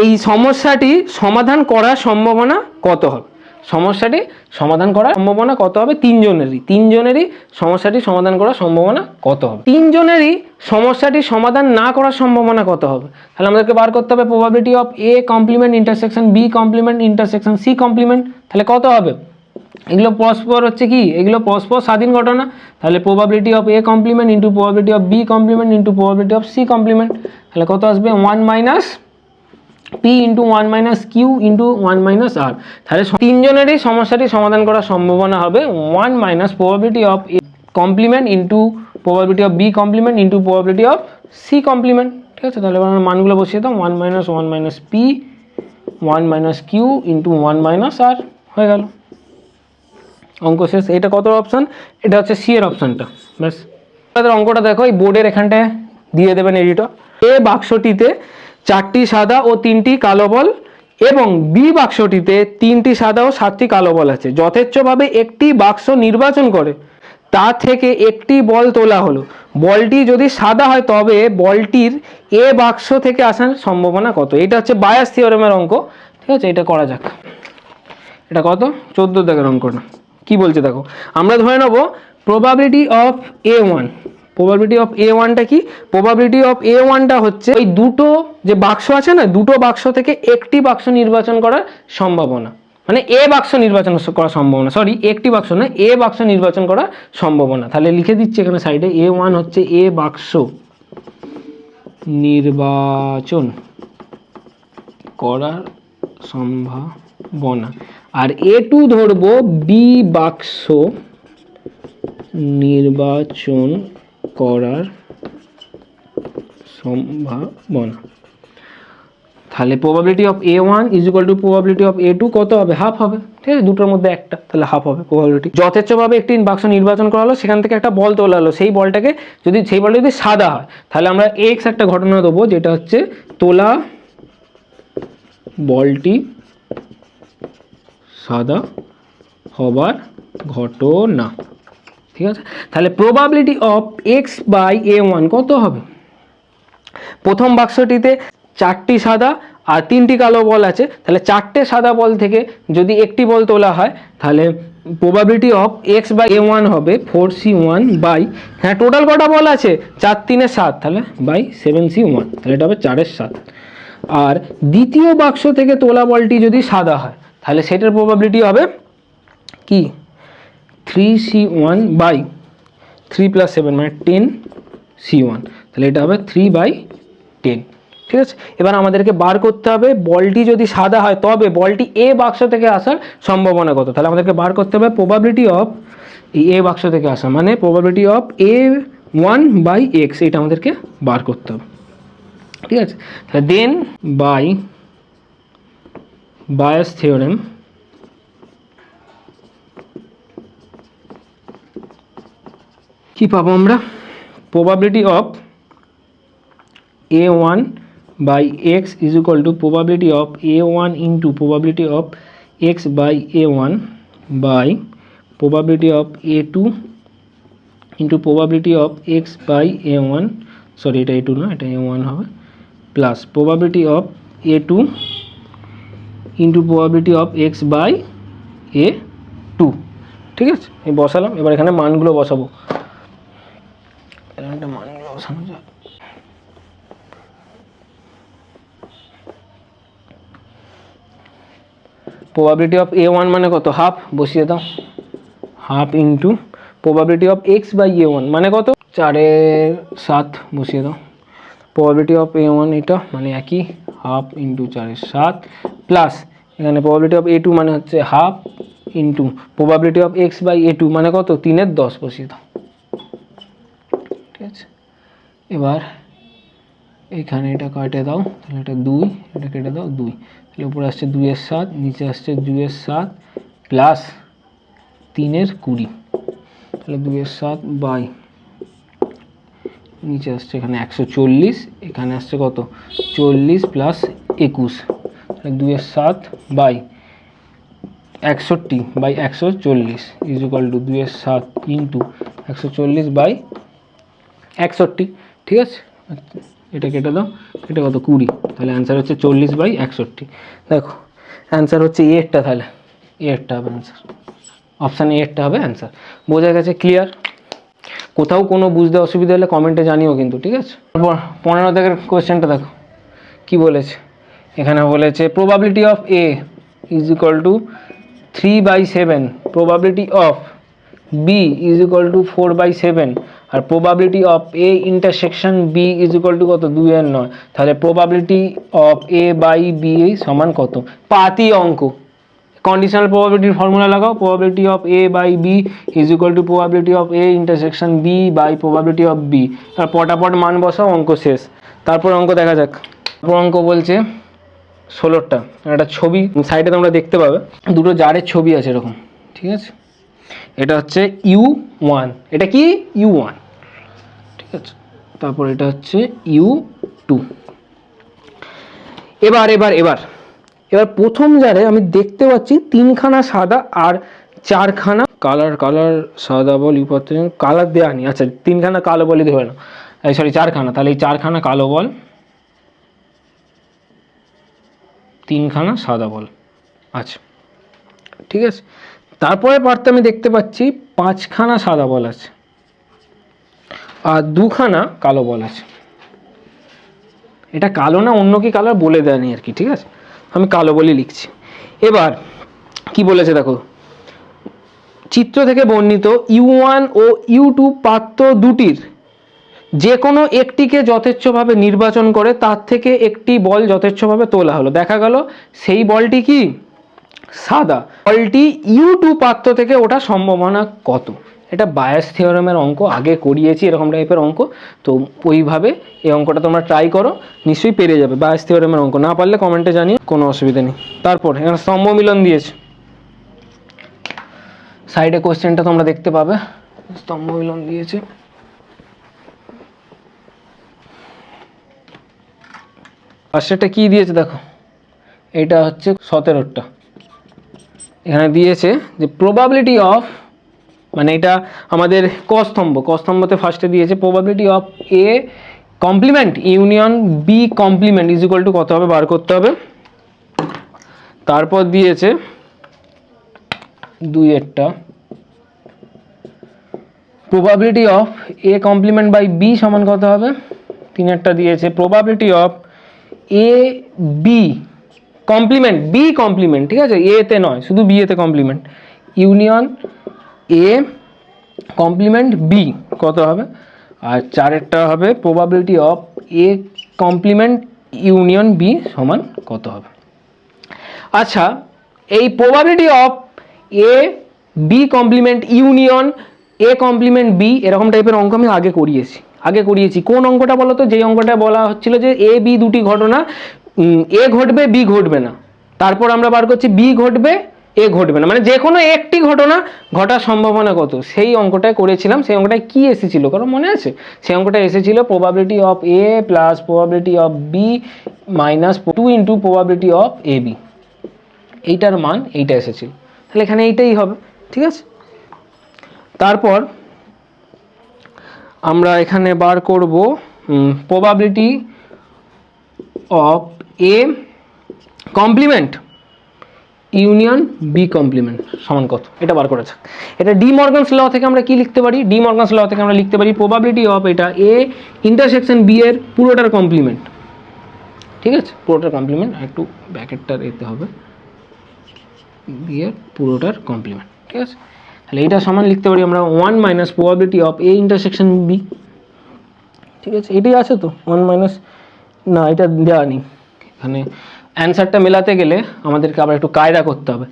এই সমস্যাটি সমাধান করার সম্ভাবনা কত হবে, সমস্যাটি সমাধান করার সম্ভাবনা কত হবে, তিনজনেরই সমস্যাটি সমাধান করার সম্ভাবনা কত হবে, তিনজনেরই সমস্যাটি সমাধান না করার সম্ভাবনা কত হবে। তাহলে আমাদেরকে বার করতে হবে probability of A complement intersection B complement intersection C complement. তাহলে কত হবে, এগুলো পরস্পর হচ্ছে কি, এগুলো পরস্পর স্বাধীন ঘটনা। তাহলে probability of A complement into probability of B complement into probability of C complement. তাহলে কত আসবে 1 minus P into 1 minus Q into 1 minus R. তাহলে তিনজনেরই সমস্যাটি সমাধান করার সম্ভাবনা হবে 1 minus probability of A complement into probability of B complement into probability of C complement. ঠিক আছে, তাহলে এবার আমরা মানগুলো বসিয়ে দাও, 1 minus P 1 minus Q into 1 minus আর, হয়ে গেল অঙ্ক শেষ। এটা কত অপশান, এটা হচ্ছে সি এর অপশানটা। ব্যাস, তাদের অঙ্কটা দেখো, এই বোর্ডের এখানটায় দিয়ে দেবেন এডিটর। এ বাক্সটিতে 4টি সাদা ও 3টি কালো বল এবং বি বাক্সটিতে 3টি সাদা ও 7টি কালো বল আছে। যথেচ্ছভাবে একটি বাক্স নির্বাচন করে তা থেকে একটি বল তোলা হলো। বলটি যদি সাদা হয় তবে বলটির এ বাক্স থেকে আসার সম্ভাবনা কত। এটা হচ্ছে বায়াস থিওরেমের অঙ্ক। ঠিক আছে, এটা করা যাক। এটা কত 14 দাগের অঙ্কটা কি বলছে দেখো, আমরা ধরে নেব probability of A1। Probability of A1টা কি, প্রবাবিলিটি অফ A1টা হচ্ছে ওই দুটো যে বাক্স আছে না, দুটো বাক্স থেকে একটি বাক্স নির্বাচন করার সম্ভাবনা, মানে এ বাক্স নির্বাচন করার সম্ভাবনা, সরি একটি বাক্স না, এ বাক্স নির্বাচন করার সম্ভাবনা। তাহলে লিখে দিচ্ছি এখানে সাইডে, A1 হচ্ছে এ বাক্স নির্বাচন করার সম্ভাবনা, আর A2 ধরবো বি বাক্স নির্বাচন করার সম্ভাবনা। তাহলে probability of A1 is equal to probability of A2 কত হবে, হাফ হবে। ঠিক আছে, দুটোর মধ্যে একটা, তাহলে হাফ হবে প্রবাবিলিটি। যথেচ্ছভাবে একটি বাক্স নির্বাচন করা হলো, সেখান থেকে একটা বল তোলা হলো, সেই বলটা যদি সাদা হয় তাহলে আমরা এক্স একটা ঘটনা দেবো, যেটা হচ্ছে তোলা বলটি সাদা হবার ঘটনা। ঠিক আছে, তাহলে probability of X by A1 কত হবে, প্রথম বাক্সটিতে 4টি সাদা আর 3টি কালো বল আছে, তাহলে 4টে সাদা বল থেকে যদি একটি বল তোলা হয় তাহলে probability of X by A1 হবে 4C1 বাই, হ্যাঁ টোটাল কটা বল আছে 4 3 7, তাহলে বাই 7C1, তাহলে এটা হবে 4/7। আর দ্বিতীয় বাক্স থেকে তোলা বলটি যদি সাদা হয় তাহলে সেটার প্রবাবিলিটি হবে কি 3C1 বাই 3 + 7 মানে 10C1, তাহলে এটা হবে 3/10। ঠিক আছে, এবার আমাদেরকে বার করতে হবে বলটি যদি সাদা হয় তবে বলটি এ বাক্স থেকে আসার সম্ভাবনা কত। তাহলে আমাদেরকে বার করতে হবে প্রবাবিলিটি অফ এ বাক্স থেকে আসা, মানে probability of A1 by x, এটা আমাদেরকে বার করতে হবে। ঠিক আছে, তাহলে দেন বাই বায়াস থিওরেম কি পাবো আমরা, probability of A1 by x is equal to probability of A1 into probability of x by A1 by probability of A2 into probability of x by A1, sorry এটা A2 না, এটা A1 হবে, plus probability of A2 into probability of x by A2। ঠিক আছে, এই বসালাম, এবার এখানে মানগুলো বসাবো, মানগুলো বসানো যায়। প্রবাবিলিটি অফ A1 মানে কত, হাফ, বসিয়ে দাও, half into probability of X by A1 মানে কত 4/7, বসিয়ে দাও। প্রবাবিলিটি অফ A1 এটা মানে একই, হাফ ইন্টু 4/7 প্লাস এখানে প্রবাবিলিটি অফ A2 মানে হচ্ছে half into probability of X by A2 মানে কত 3/10, বসিয়ে দাও। ঠিক আছে, এবার এখানে এটা কাটে দাও, তাহলে এটা 2, এটা কেটে দাও 2, তাহলে উপরে আসছে 2/7, নিচে আসছে 2/7 প্লাস 3/20, তাহলে 2/7 বাই নিচে আসছে এখানে 140, এখানে আসছে কত 40 plus 21, 2/7 by 61 by 140 is equal to 2/7 into 140 by 61, ঠিক আছে। এটা কেটে দাও, এটা কত 20, তাহলে অ্যান্সার হচ্ছে 40 বাই 61। দেখো অ্যান্সার হচ্ছে এরটা, তাহলে এরটা হবে অ্যান্সার, অপশান এরটা হবে অ্যান্সার। বোঝা গেছে? ক্লিয়ার? কোথাও কোনো বুঝতে অসুবিধা হলে কমেন্টে জানিও কিন্তু, ঠিক আছে। তারপর 15 থেকে কোয়েশ্চেনটা দেখো কি বলেছে। এখানে বলেছে probability of A is equal to 3/7, probability of B is equal to 4/7, আর probability of A intersection B is equal to কত 2/9। তাহলে probability of A by B সমান কত? পাতি অঙ্ক। কন্ডিশনাল প্রবাবিলিটির ফর্মুলা লাগাও, probability of A by B is equal to probability of A intersection B by probability of B. আর পটাপট মান বসাও, অঙ্ক শেষ। তারপর অঙ্ক দেখা যাক। তারপর অঙ্ক বলছে 16টা, একটা ছবি সাইডে তোমরা দেখতে পাবে, দুটো জারের ছবি আছে এরকম, ঠিক আছে। এটা হচ্ছে U1, এটা কি U1, ঠিক আছে। তারপর এটা হচ্ছে U2। এবার প্রথম জারে আমি দেখতে পাচ্ছি 3খানা সাদা আর 4খানা কালার সাদা বল ইউপাত্র কালার দেওয়া নেই। আচ্ছা 3খানা কালো বলই ধরে না, সরি 4খানা, তাহলে এই 4খানা কালো বল, 3খানা সাদা বল, আচ্ছা ঠিক আছে। তারপরে পার্টে আমি দেখতে পাচ্ছি 5খানা সাদা বল আছে আর 2খানা কালো বল আছে। এটা কালো না অন্য কি কালার বলে দেয়নি আর কি, ঠিক আছে, আমি কালো বলে লিখছি। এবার কি বলেছে দেখো, চিত্র থেকে বর্ণিত U1 ও U2 পাত্র দুটির যে কোনো একটিকে যথেচ্ছভাবে নির্বাচন করে তার থেকে একটি বল যথেচ্ছভাবে তোলা হলো। দেখা গেল সেই বলটি কি সাদা, বলটি U2 পাত্র থেকে ওটা সম্ভাবনা কত? এটা বায়াস থিওরেমের অঙ্ক, আগে করিয়েছি এরকম টাইপের অঙ্ক, তো ওইভাবে এই অঙ্কটা তোমরা ট্রাই করো, নিশ্চয়ই পেরে যাবে। বায়াস থিওরেমের অঙ্ক, না পারলে কমেন্টে জানিও, কোনো অসুবিধা নেই। তারপর এখানে স্তম্ভ মিলন দিয়েছে, সাইডে কোশ্চেনটা তোমরা দেখতে পাবে, স্তম্ভ মিলন দিয়েছে। আর সেটা কি দিয়েছে দেখো, এটা হচ্ছে 17টা। এখানে দিয়েছে যে প্রবাবিলিটি অফ, মানে এটা আমাদের কস্তম্ভতে ফার্স্টে দিয়েছে probability of A complement union B complement is equal to কত হবে বার করতে হবে। তারপর দিয়েছে 2-এরটা probability of A complement by B সমান কত হবে। 3-এরটা দিয়েছে probability of A B complement B complement, ঠিক আছে, এ তে নয়, শুধু বি এতে complement, union A complement B কত হবে। আর 4-এরটা হবে probability of A complement union B সমান কত হবে। আচ্ছা এই probability of A B complement union A complement B এরকম টাইপের অঙ্ক আমি আগে করিয়েছি। কোন অঙ্কটা বলো তো? যেই অঙ্কটা বলা হচ্ছিল যে এ বি দুটি ঘটনা, এ ঘটবে বি ঘটবে না, তারপর আমরা বার করছি বি ঘটবে এ ঘটবে না, মানে যে কোনো একটি ঘটনা ঘটার সম্ভাবনা কত, সেই অঙ্কটাই করেছিলাম। সেই অঙ্কটায় কি এসেছিল কারো মনে আছে? সেই অঙ্কটা এসেছিল probability of A plus probability of B minus 2 into probability of A B, এইটার মান এইটা এসেছিল, তাহলে এখানে এইটাই হবে, ঠিক আছে। তারপর আমরা এখানে বার করব probability of A complement union B complement সমান কত, এটা বার করা যাক। এটা ডি মর্গানস ল থেকে আমরা কি লিখতে পারি? ডি মর্গানস ল থেকে আমরা লিখতে পারি প্রবাবিলিটি অফ এটা এ ইন্টারসেকশন বি এর পুরোটার কমপ্লিমেন্ট, ঠিক আছে, পুরোটার কমপ্লিমেন্ট, একটু ব্র্যাকেটটার এতে হবে বি এর পুরোটার কমপ্লিমেন্ট, ঠিক আছে। তাহলে এইটা সমান লিখতে পারি আমরা 1 minus probability of A intersection B, ঠিক আছে। এটাই আছে তো 1 মাইনাস, না এটা দেওয়া নেই এখানে। অ্যান্সারটা মেলাতে গেলে আমাদেরকে আবার একটু কায়দা করতে হবে।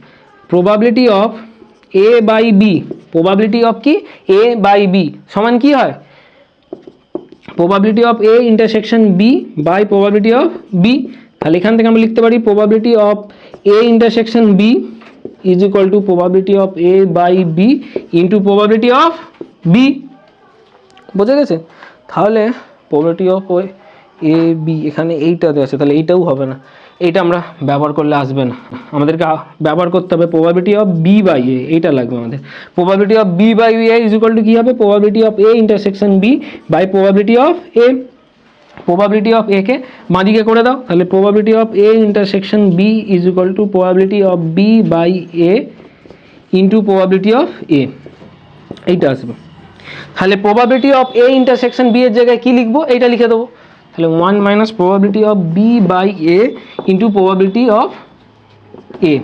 Probability of A by B, probability of কি এ বাই বি সমান কি হয় probability of A intersection B by probability of B. তাহলে এখান থেকে আমরা লিখতে পারি probability of A intersection B is equal to probability of A by B into probability of B. বোঝা গেছে? তাহলে প্রবাবিলিটি অফ এ বি এখানে এইটা দেওয়া আছে, তাহলে এইটাও হবে না, এইটা আমরা ব্যবহার করলে আসবে না, আমাদেরকে ব্যবহার করতে হবে probability of B by A, এইটা লাগবে আমাদের। Probability of B by A is equal to কী হবে, probability of A intersection B by probability of A. Probability of A কে বাঁদিকে করে দাও, তাহলে probability of A intersection B is equal to probability of B by A into probability of A, এইটা আসবে। তাহলে probability of A intersection B এর জায়গায় কী লিখবো, এইটা লিখে দেবো, তাহলে 1 minus probability of B by A into probability of A.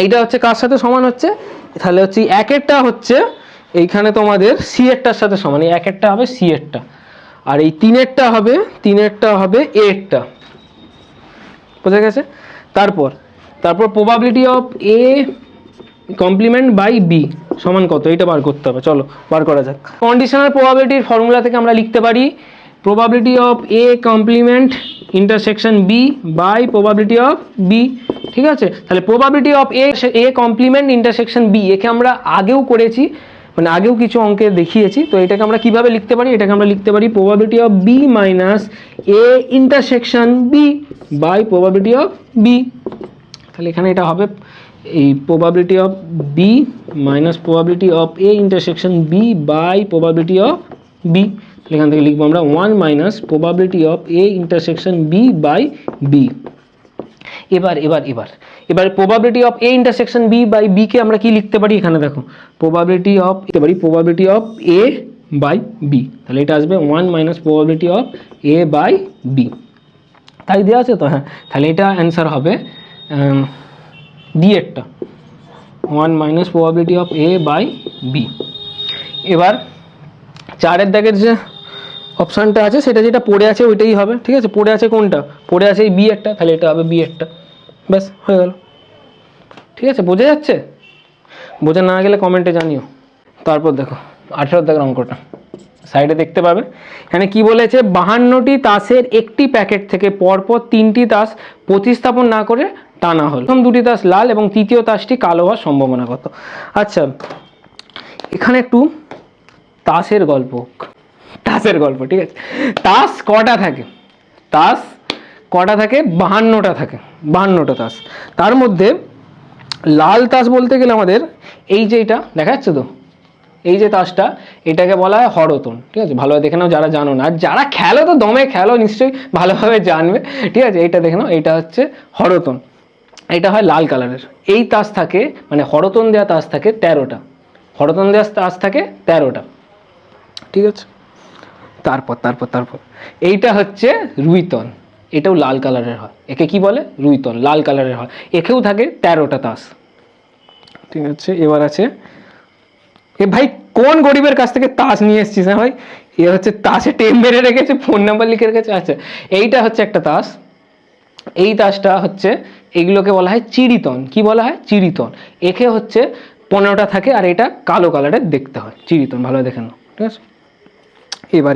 এইটা হচ্ছে কার সাথে সমান হচ্ছে, তাহলে হচ্ছে একেরটা হচ্ছে এইখানে তোমাদের সি এরটার সাথে সমান, এই একেরটা হবে সি এরটা, আর এই তিনেরটা হবে এ এরটা, বোঝা গেছে। তারপর probability of A complement by B সমান কত, এটা বার করতে হবে, চলো বার করা যাক। কন্ডিশনাল প্রবাবিলিটির ফর্মুলা থেকে আমরা লিখতে পারি probability of A complement intersection B by probability of B, ঠিক আছে। তাহলে probability of A complement intersection B, একে আমরা আগেও করেছি, মানে আগেও কিছু অঙ্কে দেখিয়েছি, তো এটাকে আমরা কিভাবে লিখতে পারি, এটাকে আমরা লিখতে পারি probability of B minus A intersection B by probability of B. তাহলে এখানে এটা হবে এই probability of B minus probability of A intersection B by probability of B, এখান থেকে লিখবো আমরা 1 minus probability of A intersection B by B. এবার probability of A intersection B by B কে আমরা কি লিখতে পারি, এখানে দেখো probability of A by B, তাহলে এটা আসবে 1 minus probability of A by B, তাই দেওয়া আছে তো, হ্যাঁ, তাহলে এটা অ্যান্সার হবে ডি এরটা 1 minus probability of A by B. এবার 4 দাগের যে অপশানটা আছে সেটা যেটা পড়ে আছে ওইটাই হবে, ঠিক আছে। পড়ে আছে কোনটা, পড়ে আছে এই বি এরটা, তাহলে এটা হবে বি এরটা, ব্যাস হয়ে গেল, ঠিক আছে। বোঝা যাচ্ছে, বোঝা না গেলে কমেন্টে জানিও। তারপর দেখো 18 দাগের অঙ্কটা সাইডে দেখতে পাবে, এখানে কি বলেছে 52টি তাসের একটি প্যাকেট থেকে পরপর 3টি তাস প্রতিস্থাপন না করে টানা হল, প্রথম 2টি তাস লাল এবং তৃতীয় তাসটি কালো হওয়ার সম্ভাবনা কত। আচ্ছা, এখানে একটু তাসের গল্প, ঠিক আছে। তাস কটা থাকে, 52টা থাকে, 52টা তাস। তার মধ্যে লাল তাস বলতে গেলে আমাদের এই যে এটা দেখা যাচ্ছে তো, এই যে তাসটা, এটাকে বলা হয় হরতন, ঠিক আছে। ভালোভাবে দেখে নাও যারা জানো না, আর যারা খেলো তো দমে খেলো নিশ্চয়ই ভালোভাবে জানবে, ঠিক আছে। এইটা দেখে নাও, এইটা হচ্ছে হরতন, এটা হয় লাল কালারের। এই তাস থাকে, মানে হরতন দেওয়া তাস থাকে 13টা, হরতন দেওয়া তাস থাকে 13টা, ঠিক আছে। তারপর এইটা হচ্ছে রুইতন, এটাও লাল কালারের হয়, একে কি বলে রুইতন, লাল কালারের হয়, একেও থাকে 13টা তাস, ঠিক আছে। এবার আছে এ ভাই কোন গরিবের কাছ থেকে তাস নিয়ে এসেছিস, হ্যাঁ ভাই, এ হচ্ছে তাসে টেম মেরে রেখেছে, ফোন নাম্বার লিখে রেখেছে। আচ্ছা, এইটা হচ্ছে একটা তাস, এই তাসটা হচ্ছে, এইগুলোকে বলা হয় চিড়িতন, কি বলা হয় চিড়িতন, একে হচ্ছে 15টা থাকে, আর এটা কালো কালারের দেখতে হয়, চিড়িতন, ভালো দেখে নাও, ঠিক আছে। এবার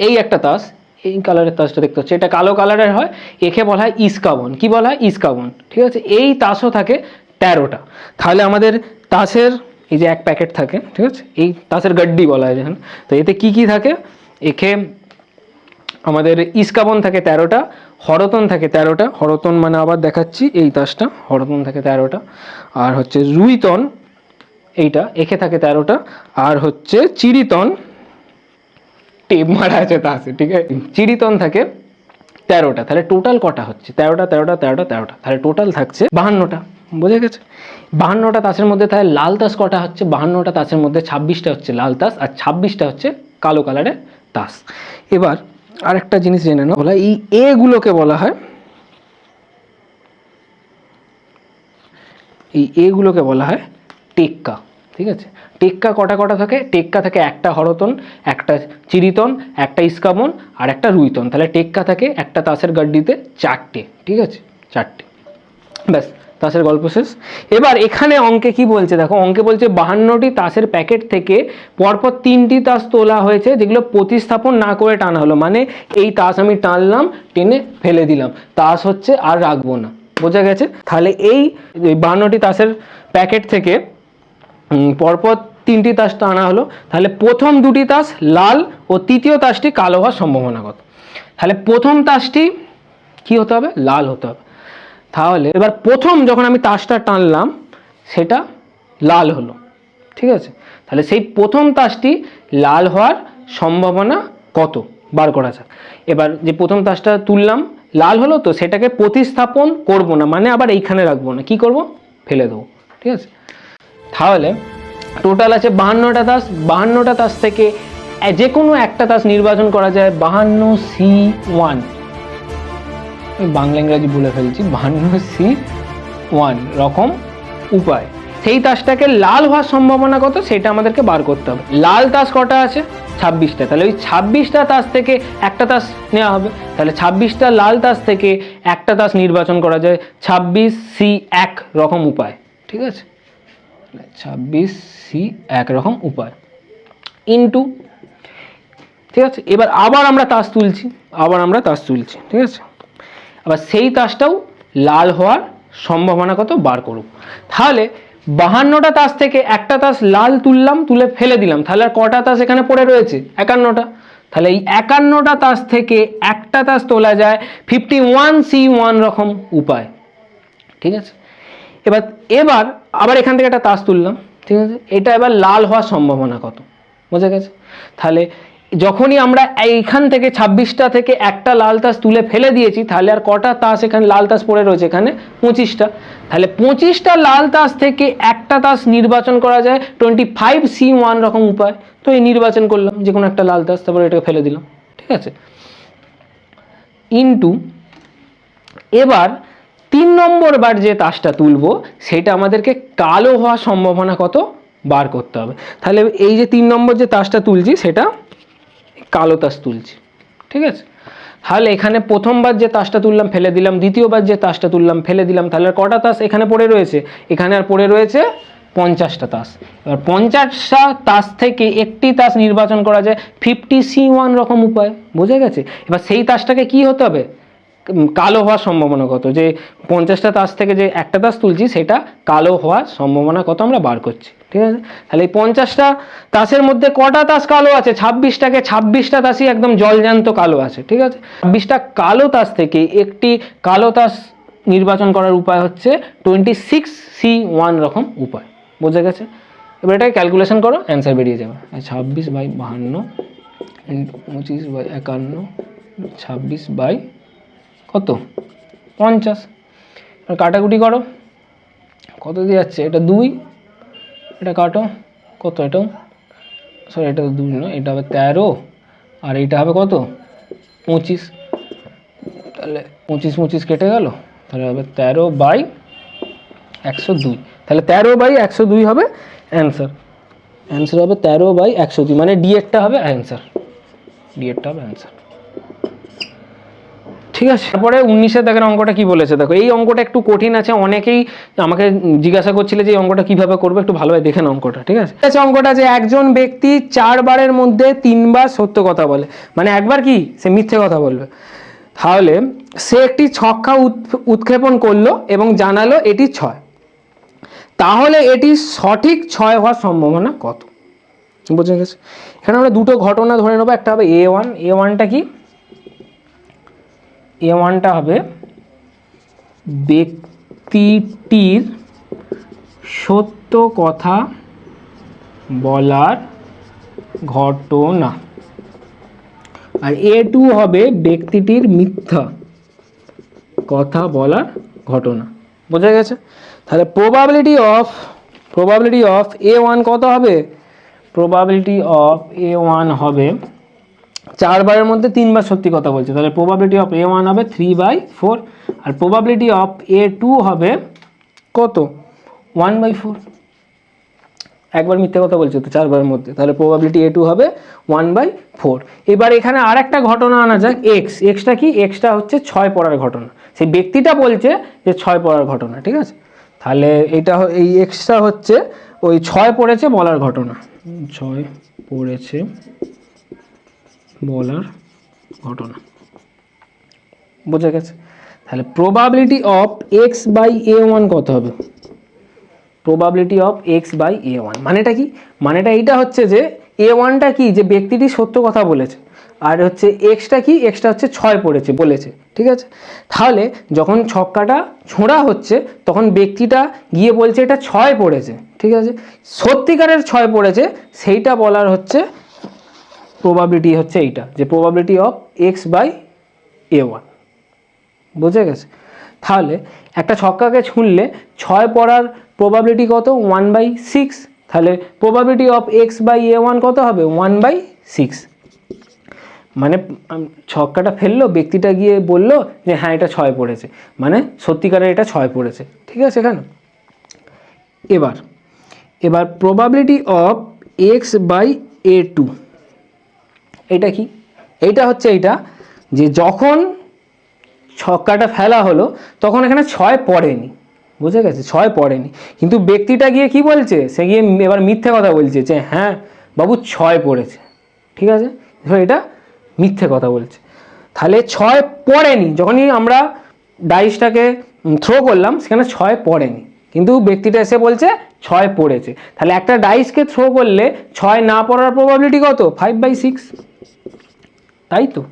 এই একটা তাস, এই কালারের তাসটা দেখতে হচ্ছে, এটা কালো কালারের হয়, একে বলা হয় ইস্কাবন, কি বলা হয় ইস্কাবন, ঠিক আছে। এই তাসও থাকে 13টা। তাহলে আমাদের তাসের এই যে এক প্যাকেট থাকে, ঠিক আছে, এই তাসের গাড্ডি বলা হয় যেখানে, তো এতে কি কি থাকে, একে আমাদের ইস্কাবন থাকে 13টা, হরতন থাকে 13টা, হরতন মানে আবার দেখাচ্ছি এই তাসটা, হরতন থাকে 13টা, আর হচ্ছে রুইতন এইটা, একে থাকে 13টা, আর হচ্ছে চিড়িতন, টেপ মারা আছে তাসে, ঠিক আছে, চিড়িতন থাকে 13টা। তাহলে টোটাল কটা হচ্ছে 13টা, তাহলে টোটাল থাকছে 52টা, বোঝা গেছে। 52টা তাসের মধ্যে তাহলে লাল তাস কটা হচ্ছে, 52টা তাসের মধ্যে 26টা হচ্ছে লাল তাস, আর 26টা হচ্ছে কালো কালারের তাস। এবার আরেকটা জিনিস জেনে নাও, এই এ গুলোকে বলা হয়, এই এ গুলোকে বলা হয় টেক্কা, ঠিক আছে। টেক্কা কটা থাকে, টেক্কা থাকে একটা হরতন, একটা চিড়িতন, একটা ইস্কাবন, আর একটা রুইতন। তাহলে টেক্কা থাকে একটা তাসের গাড্ডিতে 4টে, ঠিক আছে, 4টে, ব্যাস তাসের গল্প শেষ। এবার এখানে অঙ্কে কি বলছে দেখো, অঙ্কে বলছে 52টি তাসের প্যাকেট থেকে পরপর 3টি তাস তোলা হয়েছে যেগুলো প্রতিস্থাপন না করে টানা হলো, মানে এই তাস আমি টানলাম, টেনে ফেলে দিলাম, তাস হচ্ছে আর রাখবো না, বোঝা গেছে। তাহলে এই 52টি তাসের প্যাকেট থেকে পরপর তিনটি তাসটা আনা হলো, তাহলে প্রথম দুটি তাস লাল ও তৃতীয় তাসটি কালো হওয়ার সম্ভাবনা কত? তাহলে প্রথম তাসটি কি হতে হবে? লাল হতে হবে। তাহলে এবার প্রথম যখন আমি তাসটা টানলাম সেটা লাল হলো, ঠিক আছে? তাহলে সেই প্রথম তাসটি লাল হওয়ার সম্ভাবনা কত বার করা যাক। এবার যে প্রথম তাসটা তুললাম লাল হলো, তো সেটাকে প্রতিস্থাপন করব না, মানে আবার এইখানে রাখবো না, কি করব? ফেলে দেবো, ঠিক আছে? তাহলে টোটাল আছে 52টা তাস। 52টা তাস থেকে যে কোনো একটা তাস নির্বাচন করা যায় 52C1, বাংলা ইংরাজি বলে ফেলছি, 52C1 রকম উপায়। সেই তাসটাকে লাল হওয়ার সম্ভাবনা কত সেটা আমাদেরকে বার করতে হবে। লাল তাস কটা আছে? 26টা। তাহলে ওই 26টা তাস থেকে একটা তাস নেওয়া হবে। তাহলে 26টা লাল তাস থেকে একটা তাস নির্বাচন করা যায় 26C1 রকম উপায়, ঠিক আছে? 26C1 রকম উপায় ইন্টু, ঠিক আছে? এবার আবার আমরা তাস তুলছি, ঠিক আছে? আবার সেই তাসটাও লাল হওয়ার সম্ভাবনা কত বার করব। তাহলে 52টা তাস থেকে একটা তাস লাল তুললাম, তুলে ফেলে দিলাম, তাহলে আর কটা তাস এখানে পড়ে রয়েছে? 51টা। তাহলে এই 51টা তাস থেকে একটা তাস তোলা যায় 51C1 রকম উপায়, ঠিক আছে? এবার আবার এখান থেকে একটা তাস তুললাম, ঠিক আছে? এটা এবার লাল হওয়ার সম্ভাবনা কত, বোঝা গেছে? তাহলে যখনই আমরা এইখান থেকে 26টা থেকে একটা লাল তাস তুলে ফেলে দিয়েছি, তাহলে আর কটা তাস এখানে লাল তাস পড়ে রয়েছে? এখানে 25টা। তাহলে 25টা লাল তাস থেকে একটা তাস নির্বাচন করা যায় 25C1 রকম উপায়। তো এই নির্বাচন করলাম যে কোনো একটা লাল তাস, তারপরে এটাকে ফেলে দিলাম, ঠিক আছে? ইন্টু এবার 3 নম্বর বার যে তাসটা তুলবো সেটা আমাদেরকে কালো হওয়ার সম্ভাবনা কত বার করতে হবে। তাহলে এই যে 3 নম্বর যে তাসটা তুলছি সেটা কালো তাস তুলছি, ঠিক আছে? তাহলে এখানে প্রথমবার যে তাসটা তুললাম ফেলে দিলাম, দ্বিতীয়বার যে তাসটা তুললাম ফেলে দিলাম, তাহলে কটা তাস এখানে পড়ে রয়েছে? এখানে আর পড়ে রয়েছে 50টা তাস। এবার 50টা তাস থেকে একটি তাস নির্বাচন করা যায় 50C1 রকম উপায়, বোঝা গেছে? এবার সেই তাসটাকে কি হতে হবে? কালো হওয়ার সম্ভাবনা কত, যে 50টা তাস থেকে যে একটা তাস তুলছি সেটা কালো হওয়ার সম্ভাবনা কত আমরা বার করছি, ঠিক আছে? তাহলে এই 50টা তাসের মধ্যে কটা তাস কালো আছে? 26টা তাসই একদম জলজ্যান্ত কালো আছে, ঠিক আছে? 26টা কালো তাস থেকে একটি কালো তাস নির্বাচন করার উপায় হচ্ছে 26C1 রকম উপায়, বোঝা গেছে? এবার এটাকে ক্যালকুলেশন করো, অ্যান্সার বেরিয়ে যাবে। 26/52 25/51 26 কত 50। কাটাকুটি করো, কত দিয়ে যাচ্ছে? এটা 2, এটা কাটো, কত? এটাও সরি, এটা তো 2 নয়, এটা হবে 13, আর এইটা হবে কত? 25। তাহলে 25 কেটে গেল, তাহলে হবে 13/102। তাহলে 13/102 হবে অ্যান্সার। অ্যান্সার হবে 13/102, মানে ডি এরটা হবে অ্যান্সার, ঠিক আছে? তারপরে 19 দাগের অঙ্কটা কি বলেছে দেখো। এই অঙ্কটা একটু কঠিন আছে, অনেকেই আমাকে জিজ্ঞাসা করছিল যে এই অঙ্কটা কিভাবে করবে, একটু ভালোভাবে দেখে নাও অঙ্কটা, ঠিক আছে? অঙ্কটা যে একজন ব্যক্তি 4 বারের মধ্যে 3 বার সত্য কথা বলে, মানে একবার কি সে মিথ্যে কথা বলবে। তাহলে সে একটি ছক্কা উৎক্ষেপণ করলো এবং জানালো এটি 6, তাহলে এটি সঠিক 6 হওয়ার সম্ভাবনা কত? বোঝা গেছে? এখানে আমরা দুটো ঘটনা ধরে নেবো, একটা হবে A1। A1টা কি? A1টা হবে ব্যক্তিটির সত্য কথা বলার ঘটনা, আর A2 হবে ব্যক্তিটির মিথ্যা কথা বলার ঘটনা, বোঝা গেছে? তাহলে প্রবাবিলিটি অফ A1 কত হবে? প্রবাবিলিটি অফ A1 হবে 4 বারের মধ্যে 3 বার সত্যি কথা বলছে, তাহলে প্রবাবিলিটি অফ A1 হবে 3/4, আর প্রবাবিলিটি অফ A2 হবে কত? 1/4। একবার মিথ্যে কথা বলছে তো 4 বারের মধ্যে, তাহলে প্রবাবিলিটি A2 হবে 1/4। এবার এখানে আর একটা ঘটনা আনা যাক, এক্সটা কি? এক্সটা হচ্ছে 6 পড়ার ঘটনা, সেই ব্যক্তিটা বলছে যে 6 পড়ার ঘটনা, ঠিক আছে? তাহলে এটা এই এক্সটা হচ্ছে ওই 6 পড়েছে বলার ঘটনা, 6 পড়েছে বলার ঘটনা, বোঝা গেছে? তাহলে প্রবাবিলিটি অফ x/A1 কত হবে? Probability of X by A one. মানেটা কি? মানেটা এইটা হচ্ছে যে এ ওয়ানটা কি, যে ব্যক্তিটি সত্য কথা বলেছে, আর হচ্ছে এক্সটা কি, এক্সটা হচ্ছে 6 পড়েছে বলেছে, ঠিক আছে। তাহলে যখন ছক্কাটা ছোঁড়া হচ্ছে তখন ব্যক্তিটা গিয়ে বলছে এটা 6 পড়েছে, ঠিক আছে, সত্যিকারের 6 পড়েছে, সেইটা বলার হচ্ছে প্রবাবিলিটি হচ্ছে এইটা, যে probability of X by A one. বুঝে গেছে? তাহলে একটা ছক্কাকে ছুঁড়লে 6 পড়ার প্রবাবিলিটি কত? 1/6। তাহলে probability of X by A one কত হবে? 1/6। মানে ছক্কাটা ফেললো, ব্যক্তিটা গিয়ে বললো যে হ্যাঁ এটা 6 পড়েছে, মানে সত্যিকারের এটা 6 পড়েছে, ঠিক আছে। এখানে এবার probability of X by A two, এটা কি? এইটা হচ্ছে এইটা যে যখন ছক্কাটা ফেলা হলো তখন এখানে 6 পড়েনি, বুঝে গেছে, 6 পড়েনি, কিন্তু ব্যক্তিটা গিয়ে কি বলছে, সে গিয়ে এবার মিথ্যে কথা বলছে যে হ্যাঁ বাবু 6 পড়েছে, ঠিক আছে, এটা মিথ্যে কথা বলছে। তাহলে 6 পড়েনি, যখনই আমরা ডাইসটাকে থ্রো করলাম সেখানে 6 পড়েনি, কিন্তু ব্যক্তিটা এসে বলছে 6 পড়েছে। তাহলে একটা ডাইসকে থ্রো করলে 6 না পড়ার প্রবাবিলিটি কত? 5/6, তাই তো।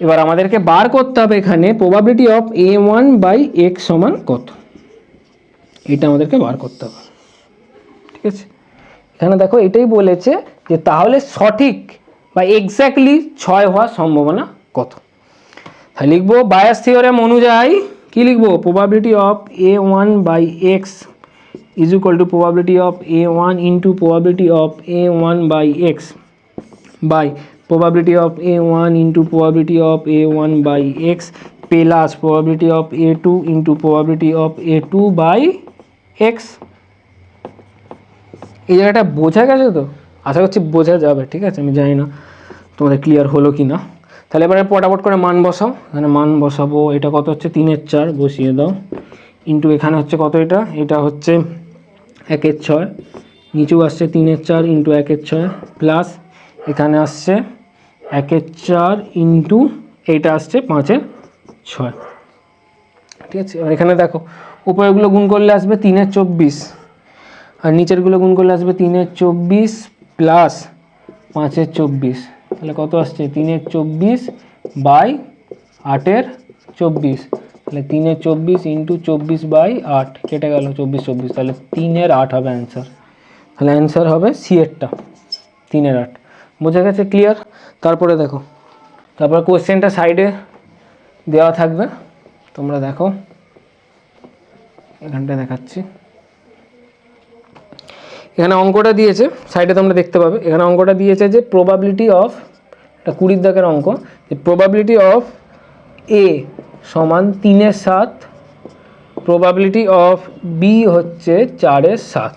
এবার আমাদেরকে বার করতে হবে এখানে probability of A one by X সমান কত, এটা আমাদেরকে বার করতে হবে, ঠিক আছে। এখানে দেখো এটাই বলেছে যে তাহলে সঠিক বা এক্স্যাক্টলি 6 হওয়ার সম্ভাবনা কত। তাহলে লিখবো বায়াস থিওরেম অনুযায়ী, কি লিখবো? Probability of A one by X is equal to probability of A one into probability of A one by X by probability of a1 into probability of a1 by x plus probability of a2 into probability of a2 by x। এই জায়গাটা বোঝা গেছে তো? আশা করছি বোঝা যাবে, ঠিক আছে। আমি জানি না তোমাদের ক্লিয়ার হলো কি না। তাহলে এবারে পটাপট করে মান বসাও। এখানে মান বসাবো, এটা কত হচ্ছে 3/4 বসিয়ে দাও, ইন্টু এখানে হচ্ছে কত, এটা হচ্ছে 1/6, নিচেও আসছে 3/4 ইন্টু 1/6 প্লাস এখানে আসছে 1/4 ইন্টু এইটা আসছে 5/6, ঠিক আছে। আর এখানে দেখো উপরেরগুলো গুণ করলে আসবে 3/24 আর নিচেরগুলো গুণ করলে আসবে 3/24 প্লাস 5/24, তাহলে কত আসছে 3/24 বাই 8/24, তাহলে 3/24 ইন্টু 24/8 কেটে গেল 24, তাহলে 3/8 হবে অ্যান্সার। তাহলে অ্যান্সার হবে সি এরটা, 3/8। বোঝা গেছে? ক্লিয়ার? তারপরে দেখো, তারপরে কোশ্চেনটা সাইডে দেওয়া থাকবে, তোমরা দেখো, এখানটা দেখাচ্ছি। এখানে অঙ্কটা দিয়েছে সাইডে, তোমরা দেখতে পাবে এখানে অঙ্কটা দিয়েছে যে প্রবাবিলিটি অফ, এটা 20 দাগের অঙ্ক, যে প্রবাবিলিটি অফ এ সমান 3/7, প্রবাবিলিটি অফ বি হচ্ছে 4/7,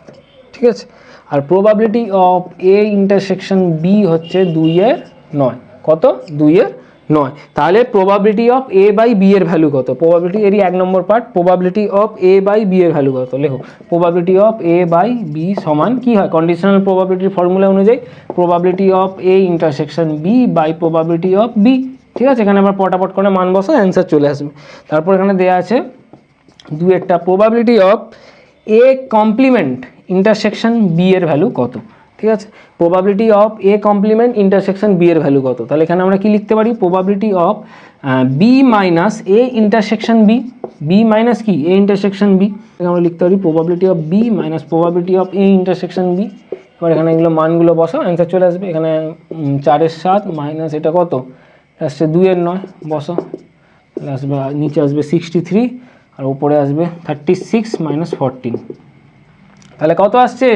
ঠিক আছে। আর probability of A intersection B হচ্ছে 2/9, কত? 2/9। তাহলে probability of A by B এর ভ্যালু কত? প্রবাবিলিটি এরই 1 নম্বর part, probability of A by B এর ভ্যালু কত লেখো। Probability of A by B সমান কি হয়? কন্ডিশনাল প্রবাবিলিটির ফর্মুলা অনুযায়ী probability of A intersection B by probability of B, ঠিক আছে। এখানে আবার পটাপট করে মান বসো, অ্যান্সার চলে আসবে। তারপর এখানে দেওয়া আছে 2-এরটা probability of A complement intersection B এর ভ্যালু কত, ঠিক আছে। Probability of A complement intersection B এর ভ্যালু কত, তাহলে এখানে আমরা কি লিখতে পারি? Probability of B minus A intersection B, B minus কি এ ইন্টারসেকশন বি, আমরা লিখতে পারি probability of B minus probability of A intersection B. এবার এখানে এগুলো মানগুলো বসাও, অ্যান্সার চলে আসবে। এখানে 4/7 মাইনাস এটা কত আসছে 2/9 বসাও, তাহলে আসবে নিচে আসবে 63 আর উপরে আসবে 36 মাইনাস 14, তাহলে কত আসছে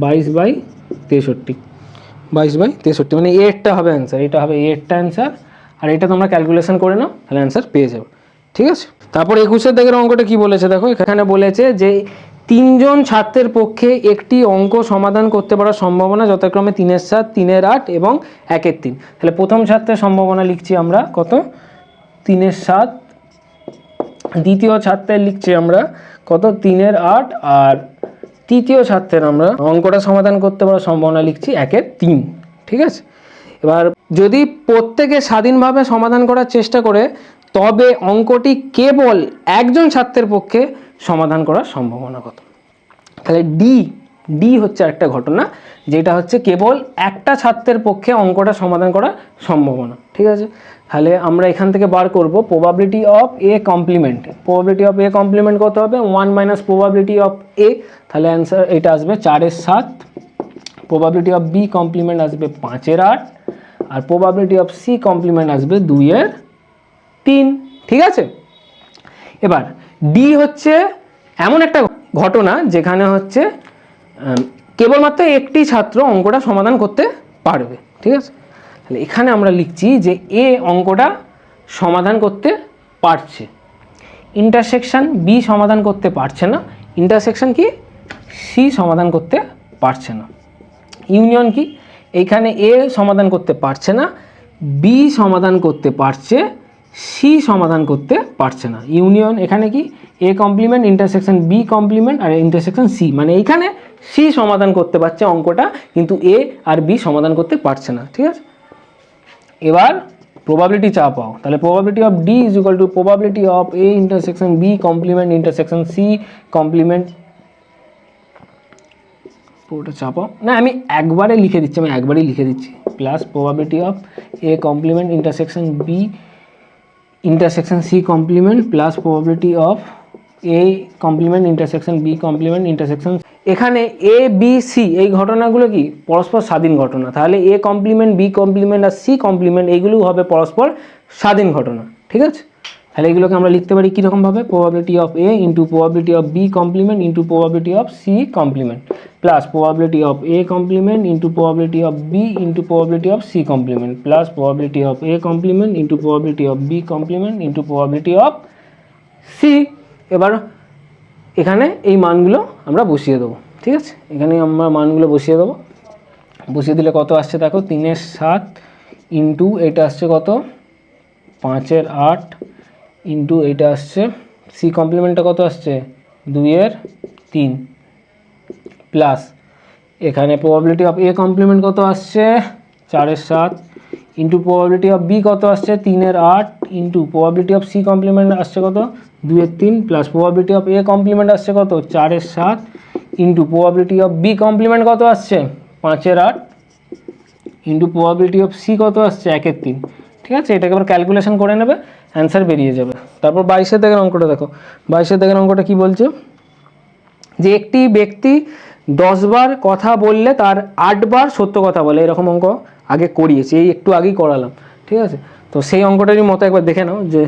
22/63, 22/63, মানে এরটা হবে অ্যান্সার, এটা হবে এরটা অ্যান্সার। আর এটা তোমরা ক্যালকুলেশন করে নাও, তাহলে অ্যান্সার পেয়ে যাবে, ঠিক আছে। তারপর 21-এর দাগের অঙ্কটা কি বলেছে দেখো, এখানে বলেছে যে 3 জন ছাত্রের পক্ষে একটি অঙ্ক সমাধান করতে পারার সম্ভাবনা যথাক্রমে 3/7, 3/8 এবং 1/3। তাহলে প্রথম ছাত্রের সম্ভাবনা লিখছি আমরা কত? 3/7, দ্বিতীয় ছাত্রের লিখছি আমরা কত? 3/8, আর তৃতীয় ছাত্রের আমরা অঙ্কটা সমাধান করতে পারার সম্ভাবনা লিখছি 1/3, ঠিক আছে। এবার যদি প্রত্যেকে স্বাধীনভাবে সমাধান করার চেষ্টা করে তবে অঙ্কটি কেবল একজন ছাত্রের পক্ষে সমাধান করার সম্ভাবনা কত? তাহলে ডি হচ্ছে একটা ঘটনা যেটা হচ্ছে কেবল একটা ছাত্রের পক্ষে অঙ্কটা সমাধান করা সম্ভাবনা। ঠিক আছে, তাহলে আমরা এখান থেকে বার করব probability of A complement. Probability of A complement কত হবে? 1 মাইনাস প্রবাবিলিটি অফ এ, তাহলে অ্যান্সার এটা আসবে 4/7। প্রবাবিলিটি অফ বি কমপ্লিমেন্ট আসবে 5/8, আর প্রবাবিলিটি অফ সি কমপ্লিমেন্ট আসবে 2/3। ঠিক আছে, এবার ডি হচ্ছে এমন একটা ঘটনা যেখানে হচ্ছে কেবলমাত্র একটি ছাত্র অঙ্কটা সমাধান করতে পারবে। ঠিক আছে, তাহলে এখানে আমরা লিখছি যে এ অঙ্কটা সমাধান করতে পারছে, ইন্টারসেকশন বি সমাধান করতে পারছে না, ইন্টারসেকশন কি সি সমাধান করতে পারছে না। ইউনিয়ন কি? এইখানে এ সমাধান করতে পারছে না, বি সমাধান করতে পারছে, সি সমাধান করতে পারছে না। ইউনিয়ন এখানে কি? A complement intersection B complement আর ইন্টারসেকশন সি, মানে এইখানে সি সমাধান করতে পারছে অঙ্কটা, কিন্তু এ আর বি সমাধান করতে পারছে না। ঠিক আছে, এবার প্রবাবিলিটি চা পাও, তাহলে probability of D is equal to probability of A intersection B complement intersection C complement, পুরোটা চাপাও না, আমি একবারই লিখে দিচ্ছি, plus probability of A complement intersection B intersection C complement plus probability of A complement intersection B complement intersection. এখানে A B C এই ঘটনাগুলো কি পরস্পর স্বাধীন ঘটনা, তাহলে এ কমপ্লিমেন্ট বি কমপ্লিমেন্ট আর সি কমপ্লিমেন্ট এইগুলো হবে পরস্পর স্বাধীন ঘটনা। ঠিক আছে, তাহলে এগুলোকে আমরা লিখতে পারি কীরকমভাবে? Probability of A into probability of B complement into probability of C complement plus probability of A complement into probability of B into probability of C complement plus probability of A complement into probability of B complement into probability of C. এবার এখানে এই মানগুলো আমরা বসিয়ে দেবো। ঠিক আছে, এখানে আমরা মানগুলো বসিয়ে দেবো, বসিয়ে দিলে কত আসছে দেখো, 3/7 ইন্টু এটা আসছে কত 5/8 ইন্টু এটা আসছে সি কমপ্লিমেন্টটা কত আসছে 2/3 প্লাস এখানে প্রবাবিলিটি অফ এ কমপ্লিমেন্ট কত আসছে 4/7 ইন্টু প্রবাবিলিটি অফ বি কত আসছে 3/8 into probability of C complement আসছে কত 2/3 plus probability of A complement আসছে কত 4/7 into probability of B complement কত আসছে 5/8 ইন্টু প্রবাবিলিটি অফ সি কত আসছে 1/3। ঠিক আছে, এটাকে এবার ক্যালকুলেশন করে নেবে, অ্যান্সার বেরিয়ে যাবে। তারপর 22 দাগের অঙ্কটা দেখো, 22 দাগের অঙ্কটা কি বলছে? যে একটি ব্যক্তি 10 বার কথা বললে তার 8 বার সত্য কথা বলে, এরকম অঙ্ক আগে করিয়েছি, এই একটু আগেই করালাম। ঠিক আছে, তো সেই অঙ্কটারই মতো একবার দেখে নাও যে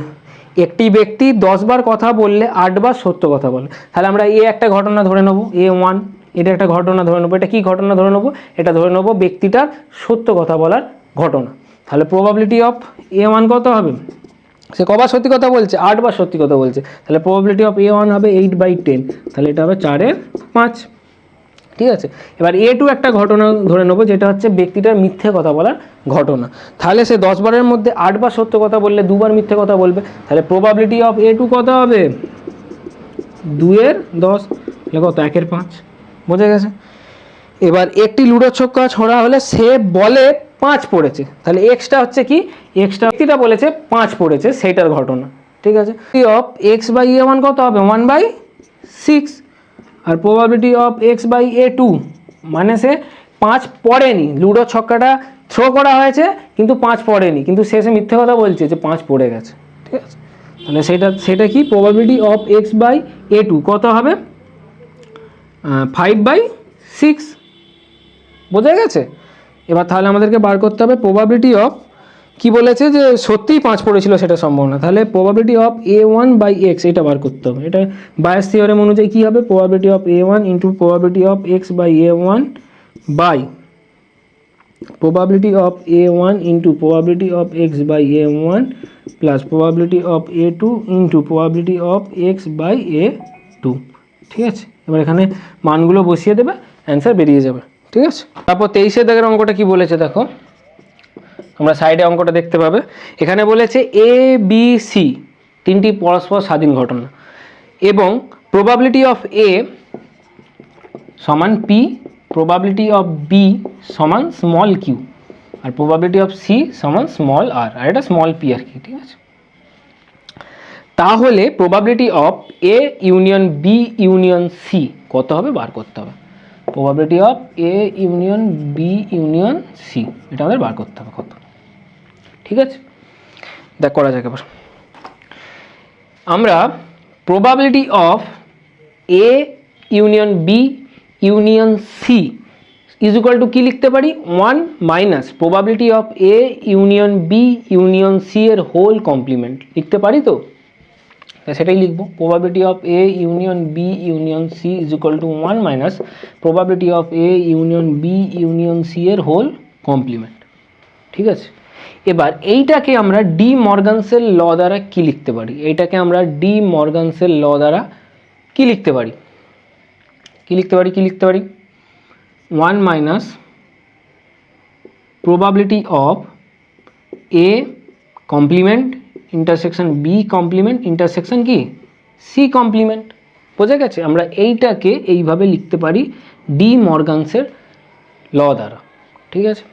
একটি ব্যক্তি 10 বার কথা বললে 8 বার সত্য কথা বলে। তাহলে আমরা একটা ঘটনা ধরে নেবো A1, এটা একটা ঘটনা ধরে নেবো। এটা কি ঘটনা ধরে নেবো? এটা ধরে নেবো ব্যক্তিটার সত্য কথা বলার ঘটনা। তাহলে প্রবাবিলিটি অফ A1 কত হবে? সে কবার সত্যি কথা বলছে? 8 বার সত্যি কথা বলছে, তাহলে প্রবাবিলিটি অফ A1 হবে 8/10, তাহলে এটা হবে 4/5। ঠিক আছে, এবার A2 একটা ঘটনা ধরে নেবো যেটা হচ্ছে ব্যক্তিটার মিথ্যে কথা বলার ঘটনা। তাহলে সে 10 বারের মধ্যে 8 বার সত্য কথা বললে 2 বার মিথ্যে কথা বলবে, তাহলে প্রবাবিলিটি অফ A2 কত হবে 2/10, কত 1/5। বোঝা গেছে? এবার একটি লুডো ছক্কা ছড়া হলে সে বলে 5 পড়েছে, তাহলে এক্সটা হচ্ছে কি, এক্সটা ব্যক্তিটা বলেছে 5 পড়েছে, সেইটার ঘটনা। ঠিক আছে, অফ x/A1 কত হবে 1/6, আর প্রবাবিলিটি অফ x/A2 মানে সে 5 পড়েনি, লুডো ছক্কাটা থ্রো করা হয়েছে কিন্তু 5 পড়েনি, কিন্তু শেষে মিথ্যে কথা বলছে যে 5 পড়ে গেছে। ঠিক আছে, তাহলে সেটা কি প্রবাবিলিটি অফ x/A2 কত হবে 5/6। বোঝা গেছে? এবার তাহলে আমাদেরকে বার করতে হবে প্রবাবিলিটি অফ, কি বলেছে যে সত্যিই 5 পড়েছিল সেটা সম্ভাবনা, তাহলে প্রবাবিলিটি অফ A1/x এটা বার করতে হবে। এটা বায়াস থিওরেম অনুযায়ী কী হবে, probability of A1 into probability of x/A1 by probability of A1 into probability of x/A1 plus probability of A2 into probability of x/A2। ঠিক আছে, এবার এখানে মানগুলো বসিয়ে দেবে, অ্যান্সার বেরিয়ে যাবে। ঠিক আছে, তারপর 23 দাগের অঙ্কটা কি বলেছে দেখো, আমরা সাইডে অঙ্কটা দেখতে পাবে। এখানে বলেছে এ বি সি তিনটি পরস্পর স্বাধীন ঘটনা এবং প্রবাবিলিটি অফ এ সমান পি, প্রবাবিলিটি অফ বি সমান স্মল কিউ, আর প্রবাবিলিটি অফ সি সমান স্মল আর এটা স্মল পি আর কি। ঠিক আছে, তাহলে probability of A union B union C কত হবে বার করতে হবে, probability of A union B union C, এটা আমাদের বার করতে হবে কত। ঠিক আছে, দেখ করা যাক এবার। আমরা probability of A union B union C is equal to কী লিখতে পারি, 1 minus probability of A union B union C এর হোল কমপ্লিমেন্ট লিখতে পারি তো, সেটাই লিখবো। Probability of A union B union C is equal to 1 minus probability of A union B union C এর হোল কমপ্লিমেন্ট। ঠিক আছে, এবার এইটাকে আমরা ডি মর্গানসের ল দ্বারা কি লিখতে পারি, এইটাকে আমরা ডি মর্গানসের ল দ্বারা কি লিখতে পারি, কি লিখতে পারি, কি লিখতে পারি, 1 minus probability of A complement intersection B complement intersection কি সি কমপ্লিমেন্ট। বোঝা গেছে, আমরা এইটাকে এইভাবে লিখতে পারি ডি মর্গানসের ল দ্বারা। ঠিক আছে,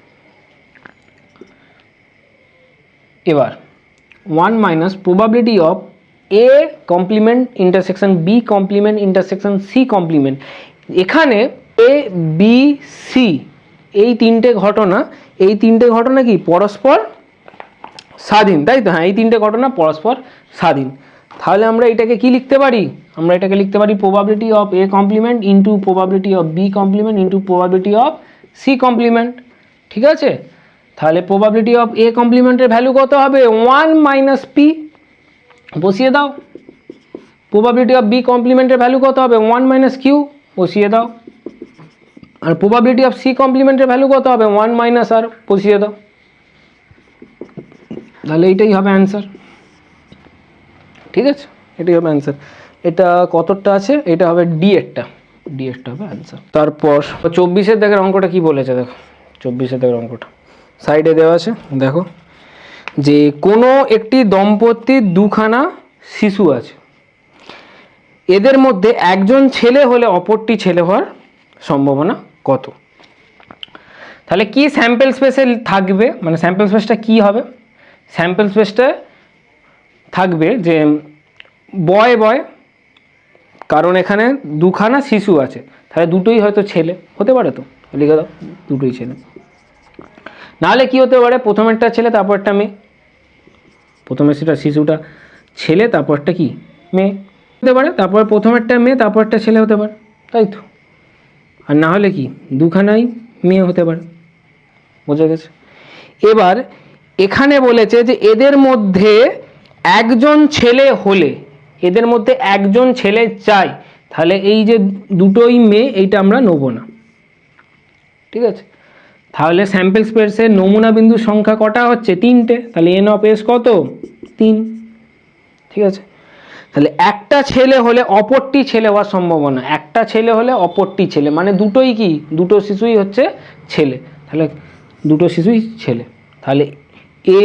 এবার 1 minus probability of A complement intersection B complement intersection C complement, এখানে এ বি সি এই তিনটে ঘটনা কি পরস্পর স্বাধীন, তাই তো, হ্যাঁ এই তিনটে ঘটনা পরস্পর স্বাধীন। তাহলে আমরা এটাকে কি লিখতে পারি, আমরা এটাকে লিখতে পারি probability of A complement into probability of B complement into probability of C complement. ঠিক আছে, তাহলে প্রবাবিলিটি অফ এ কমপ্লিমেন্টের ভ্যালু কত হবে, 1 মাইনাস পি, বসিয়ে দাও। প্রবাবিলিটি অফ বি কমপ্লিমেন্টের ভ্যালু কত হবে, 1 মাইনাস কিউ, বসিয়ে দাও। আর প্রবাবিলিটি অফ সি কমপ্লিমেন্টের ভ্যালু কত হবে, 1 মাইনাস আর, বসিয়ে দাও। তাহলে এইটাই হবে অ্যান্সার। ঠিক আছে, এটাই হবে অ্যান্সার। এটা কতটা আছে, এটা হবে ডি এরটা, ডি এরটা হবে অ্যান্সার। তারপর 24-এর দেখের অঙ্কটা কি বলেছে দেখো, 24-এর দেখের অঙ্কটা সাইডে দেওয়া আছে, দেখো যে কোনো একটি দম্পতির দুখানা শিশু আছে, এদের মধ্যে একজন ছেলে হলে অপরটি ছেলে হওয়ার সম্ভাবনা কত। তাহলে কি স্যাম্পল স্পেসে থাকবে, মানে স্যাম্পল স্পেসটা কি হবে, স্যাম্পল স্পেসটা থাকবে যে বয় বয়, কারণ এখানে দুখানা শিশু আছে, তাহলে দুটোই হয়তো ছেলে হতে পারে, তো লিখে দাও দুটোই ছেলে। নাহলে কি হতে পারে, প্রথমেরটা ছেলে তারপরটা মেয়ে, প্রথমের সেটা শিশুটা ছেলে তারপরটা কি মেয়ে হতে পারে, তারপর প্রথমেরটা মেয়ে তারপরটা ছেলে হতে পারে, তাই তো। আর না হলে কি দুখানাই মেয়ে হতে পারে। বোঝা গেছে, এবার এখানে বলেছে যে এদের মধ্যে একজন ছেলে হলে, এদের মধ্যে একজন ছেলে চাই, তাহলে এই যে দুটোই মেয়ে এইটা আমরা নেব না। ঠিক আছে, তাহলে স্যাম্পল স্পেসের নমুনা বিন্দুর সংখ্যা কটা হচ্ছে, 3টে, তাহলে এন অফ এস কত 3। ঠিক আছে, তাহলে একটা ছেলে হলে অপরটি ছেলে হওয়ার সম্ভাবনা, একটা ছেলে হলে অপরটি ছেলে, মানে দুটোই কি দুটো শিশুই হচ্ছে ছেলে, তাহলে দুটো শিশুই ছেলে। তাহলে এ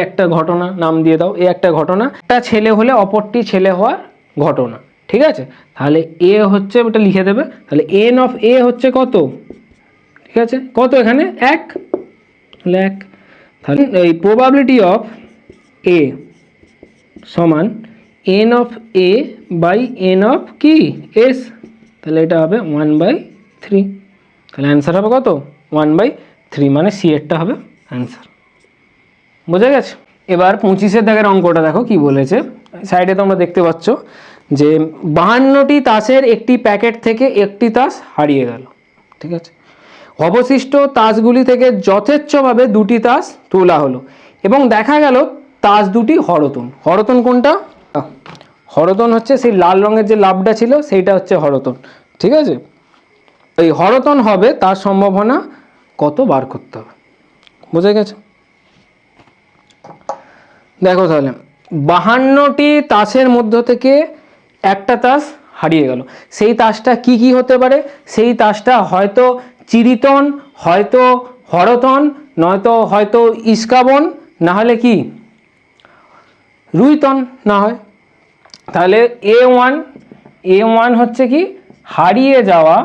একটা ঘটনা নাম দিয়ে দাও, এ একটা ঘটনা, একটা ছেলে হলে অপরটি ছেলে হওয়ার ঘটনা। ঠিক আছে, তাহলে এ হচ্ছে, ওটা লিখে দেবে, তাহলে এন অফ এ হচ্ছে কত, ঠিক আছে কত এখানে 1, তাহলে 1, তাহলে এই প্রবাবিলিটি অফ এ সমান N of A by N of কি এস, তাহলে এটা হবে 1/3, তাহলে অ্যান্সার হবে কত 1/3, মানে সি এরটা হবে অ্যান্সার। বোঝা গেছে, এবার 25-এর দাগের অঙ্কটা দেখো কি বলেছে, সাইডে তোমরা দেখতে পাচ্ছ যে 52টি তাসের একটি প্যাকেট থেকে একটি তাস হারিয়ে গেল। ঠিক আছে, অবশিষ্ট তাসগুলি থেকে যথেচ্ছভাবে 2টি তাস তোলা হলো এবং দেখা গেল তাস দুটি হরতন। হরতন কোনটা, হরতন হচ্ছে সেই লাল রঙের যে লাভটা ছিল সেইটা হচ্ছে হরতন। ঠিক আছে, এই হরতন হবে তার সম্ভাবনা কত বার করতে হবে। বোঝা গেছে, দেখো তাহলে 52টি তাসের মধ্য থেকে একটা তাস হারিয়ে গেল, সেই তাসটা কি কি হতে পারে, সেই তাসটা হয়তো চিরিতন, হয়তো হরতন, নয়তো হয়তো ইস্কাবন, না হলে কি রুইতন না হয়। তাহলে A1 হচ্ছে কি হারিয়ে যাওয়া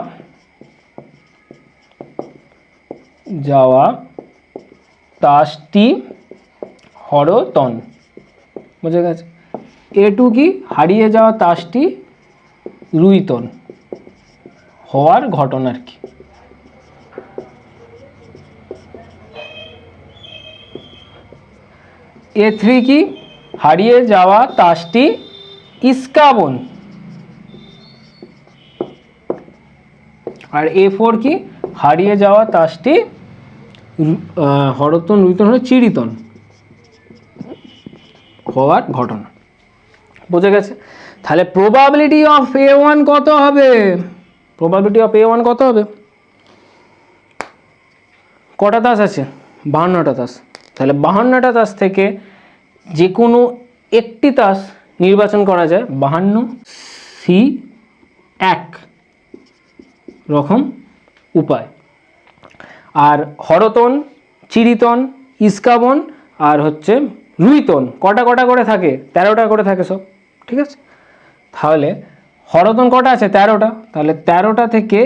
তাসটি হরতন। বুঝে গেছে, A2 কি হারিয়ে যাওয়া তাসটি রুইতন হওয়ার ঘটনা আর কি। A3 কি হারিয়ে যাওয়া তাসটি ইস্কাবন, আর A4 কি হারিয়ে যাওয়া তাসটি হরতন রুইতন হলো চিড়িতন হওয়ার ঘটনা। বোঝা গেছে? তাহলে প্রবাবিলিটি অফ A1 কত হবে? প্রবাবিলিটি অফ A1 কত হবে? কটা তাস আছে? 52টা তাস। তাহলে 52টা তাস থেকে যে কোনো একটি তাস নির্বাচন করা যায় 52C1 রকম উপায়। আর হরতন, চিড়িতন, ইস্কাবন আর হচ্ছে রুইতন কটা কটা করে থাকে? 13টা করে থাকে সব। ঠিক আছে, তাহলে হরতন কটা আছে? 13টা। তাহলে 13টা থেকে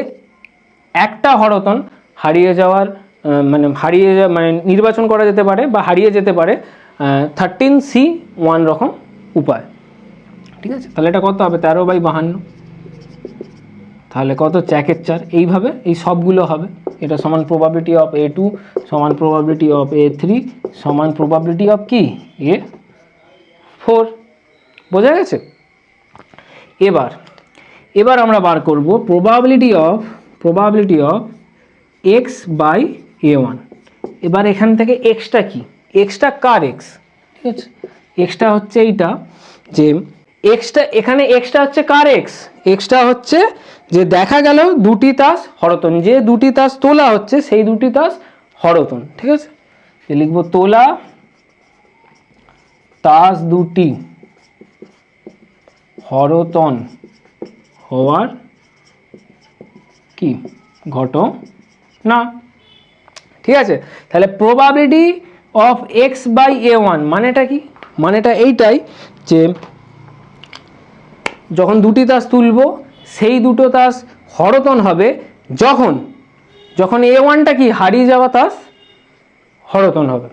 একটা হরতন হারিয়ে যাওয়ার মানে নির্বাচন করা যেতে পারে বা হারিয়ে যেতে পারে 13C1 রকম উপায়। ঠিক আছে, তাহলে এটা কত হবে? 13/52। তাহলে কত? 4 এইভাবে এই সবগুলো হবে। এটা সমান প্রবাবিলিটি অফ A2 সমান প্রবাবিলিটি অফ A3 সমান প্রবাবিলিটি অফ কি? A4। বোঝা গেছে? এবার আমরা বার করব প্রবাবিলিটি অফ x/A1। এবার এখান থেকে এক্সটা কি? এক্সটা কার এক্স? ঠিক আছে, এক্সটা হচ্ছে এইটা, যে এক্সটা এখানে এক্সটা হচ্ছে কার এক্স? এক্সটা হচ্ছে যে দেখা গেল দুটি তাস হরতন, যে দুটি তাস তোলা হচ্ছে সেই দুটি তাস হরতন। ঠিক আছে, লিখবো তোলা তাস দুটি হরতন হওয়ার কি ঘটনা। ঠিক আছে, তাহলে প্রবাবিলিটি অফ x/A1 মানেটা কি? মানেটা এইটাই যে যখন দুটি তাস তুলব সেই দুটো তাস হরতন হবে যখন A1টা কি হারিয়ে যাওয়া তাস হরতন হবে।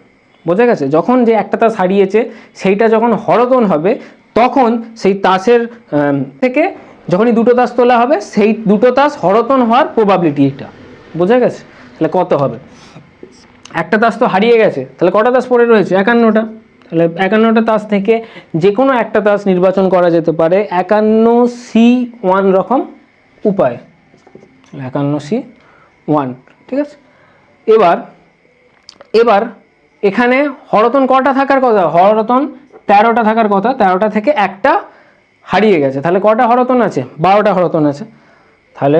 বোঝা গেছে? যখন যে একটা তাস হারিয়েছে সেইটা যখন হরতন হবে তখন সেই তাসের থেকে যখনই দুটো তাস তোলা হবে সেই দুটো তাস হরতন হওয়ার প্রবাবিলিটি এটা। বোঝা গেছে? তাহলে কত হবে? একটা তাস তো হারিয়ে গেছে, তাহলে কটা তাস পড়ে রয়েছে? 51টা। তাহলে 51টা তাস থেকে যে কোনো একটা তাস নির্বাচন করা যেতে পারে 51C1 রকম উপায়। 51C1। ঠিক আছে, এবার এখানে হরতন কটা থাকার কথা? হরতন 13টা থাকার কথা। 13টা থেকে একটা হারিয়ে গেছে, তাহলে কটা হরতন আছে? 12টা হরতন আছে। তাহলে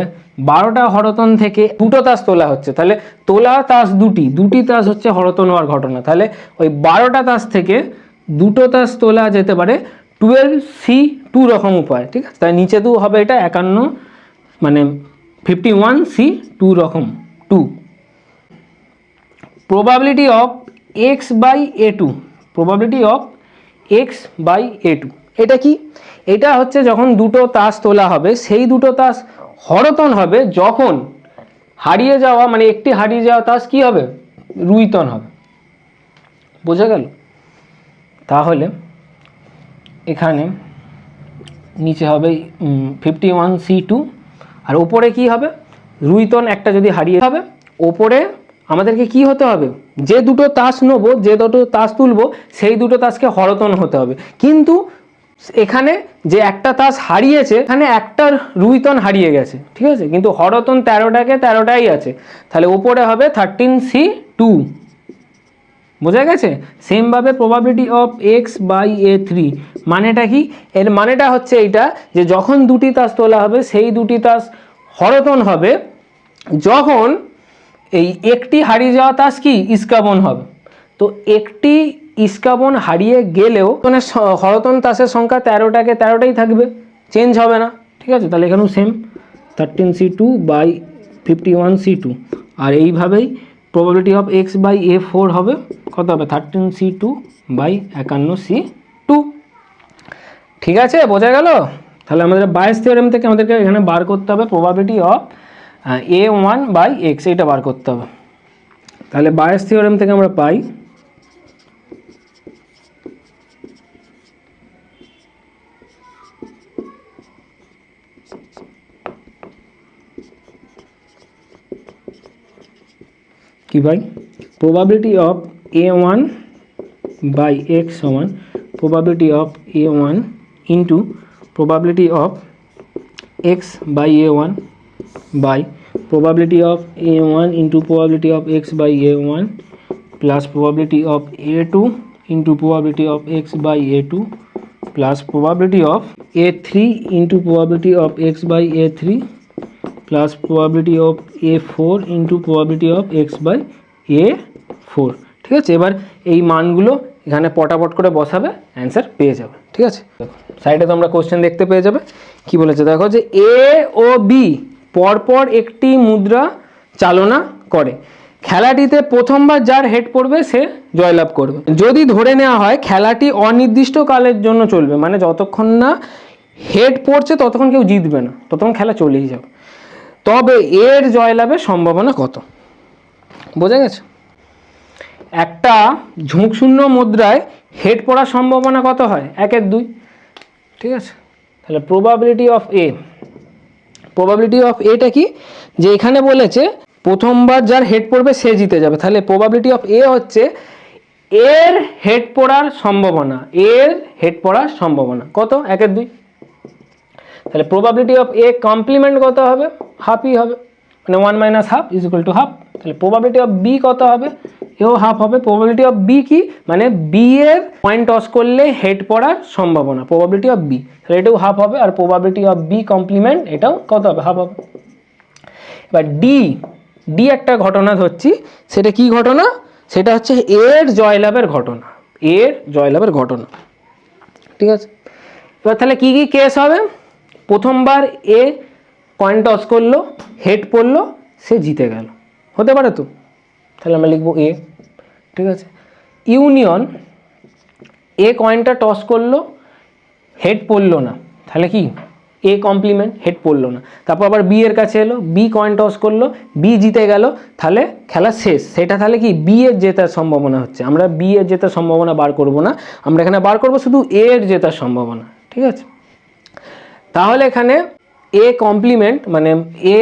12টা হরতন থেকে দুটো তাস তোলা হচ্ছে, তাহলে তোলা তাস দুটি তাস হচ্ছে হরতন হওয়ার ঘটনা। তাহলে ওই 12টা তাস থেকে দুটো তাস তোলা যেতে পারে 12C2 রকম উপায়। ঠিক আছে, তাই নিচে দু হবে এটা 51 মানে 51C2 রকম 2। Probability of x/A2 probability of x/A2 এটা কি? এটা হচ্ছে যখন দুটো তাস তোলা হবে সেই দুটো তাস হরতন হবে যখন হারিয়ে যাওয়া মানে একটি হারিয়ে যাওয়া তাস কি হবে? রুইতন হবে। বোঝা গেল? তাহলে এখানে নিচে হবে 51C2 আর ওপরে কি হবে? রুইতন একটা যদি হারিয়ে হবে ওপরে আমাদেরকে কি হতে হবে? যে দুটো তাস নেবো, যে দুটো তাস তুলবো সেই দুটো তাসকে হরতন হতে হবে। কিন্তু এখানে যে একটা তাস হারিয়েছে এখানে একটা রুইতন হারিয়ে গেছে। ঠিক আছে, কিন্তু হরতন 13টাই আছে, তাহলে ওপরে হবে 13C2। বোঝা গেছে? সেমভাবে প্রবাবিলিটি অফ x/A3 মানেটা কি? এর মানেটা হচ্ছে এইটা যে যখন দুটি তাস তোলা হবে সেই দুটি তাস হরতন হবে যখন এই একটি হারিয়ে যাওয়া তাস কি? ইস্কাবন হবে। তো একটি ইস্কাবন হারিয়ে গেলেও মানে হরতন তাসের সংখ্যা 13টাকে 13টাই থাকবে, চেঞ্জ হবে না। ঠিক আছে, তাহলে এখানেও সেম 13C2/51C2। আর এইভাবেই প্রবাবিলিটি অফ x/A4 হবে কত হবে? 13C2/51C2। ঠিক আছে, বোঝা গেল? তাহলে আমাদের বায়েস থিওরেম থেকে আমাদেরকে এখানে বার করতে হবে প্রবাবিলিটি অফ A1/x, এটা বার করতে হবে। তাহলে বায়েস থিওরেম থেকে আমরা পাই কি ভাই probability of a1 by x সমান probability of a1 into probability of x by a1 by probability of a1 into probability of x by a1 plus probability of a2 into probability of x by a2 plus probability of a3 into probability of x by a3 plus probability of a4 into probability of x by a4 ঠিক আছে। এবার এই মানগুলো এখানে পটাপট করে বসাবে, answer পেয়ে যাবে। ঠিক আছে, সাইডে তোমরা কোশ্চেন দেখতে পেয়ে যাবে। কি বলেছে দেখো, যে এ ও বি পরপর একটি মুদ্রা চালনা করে, খেলাটিতে প্রথমবার যার হেড পড়বে সে জয়লাভ করবে। যদি ধরে নেওয়া হয় খেলাটি অনির্দিষ্টকালের জন্য চলবে, মানে যতক্ষণ না হেড পড়ছে ততক্ষণ কেউ জিতবে না, ততক্ষণ খেলা চলেই যাবে, তবে এর জয়লাভের সম্ভাবনা কত? বোঝা গেছে? একটা ঝুঁকশূন্য মুদ্রায় হেড পড়ার সম্ভাবনা কত হয়? 1/2। ঠিক আছে, তাহলে probability of A, probability of এটা কি, যে এখানে বলেছে প্রথমবার যার হেড পড়বে সে জিতে যাবে, তাহলে প্রবাবিলিটি অফ এ হচ্ছে এর হেড পড়ার সম্ভাবনা, এর হেড পড়ার সম্ভাবনা কত? 1/2। তাহলে প্রবাবিলিটি অফ এ কমপ্লিমেন্ট কত হবে? হাফই হবে, মানে 1 - half is equal to half. তাহলে প্রবাবিলিটি অফ বি কত হবে? এও হাফ হবে। প্রবাবিলিটি অফ বি কি, মানে বি এর পয়েন্ট টস করলে হেড পড়ার সম্ভাবনা, প্রবাবিলিটি অফ বি, তাহলে এটাও হাফ হবে। আর প্রবাবিলিটি অফ বি কমপ্লিমেন্ট এটাও কত হবে? হাফ হবে। এবার ডি, ডি একটা ঘটনা ধরছি, সেটা কি ঘটনা? সেটা হচ্ছে এর জয়লাভের ঘটনা, এর জয়লাভের ঘটনা। ঠিক আছে, এবার তাহলে কি কি কেস হবে? প্রথমবার এ কয়েন টস করলো, হেড পড়লো, সে জিতে গেল, হতে পারে তো, তাহলে আমরা লিখবো এ। ঠিক আছে, ইউনিয়ন, এ কয়েনটা টস করলো, হেড পড়লো না, তাহলে কি এ কমপ্লিমেন্ট, হেড পড়লো না। তারপর আবার বি এর কাছে এলো, বি কয়েন টস করলো, বি জিতে গেল, তাহলে খেলা শেষ। সেটা তাহলে কি বি এর জেতার সম্ভাবনা হচ্ছে। আমরা বি এর জেতার সম্ভাবনা বার করব না, আমরা এখানে বার করব শুধু এ এর জেতার সম্ভাবনা। ঠিক আছে, তাহলে এখানে এ কমপ্লিমেন্ট মানে এ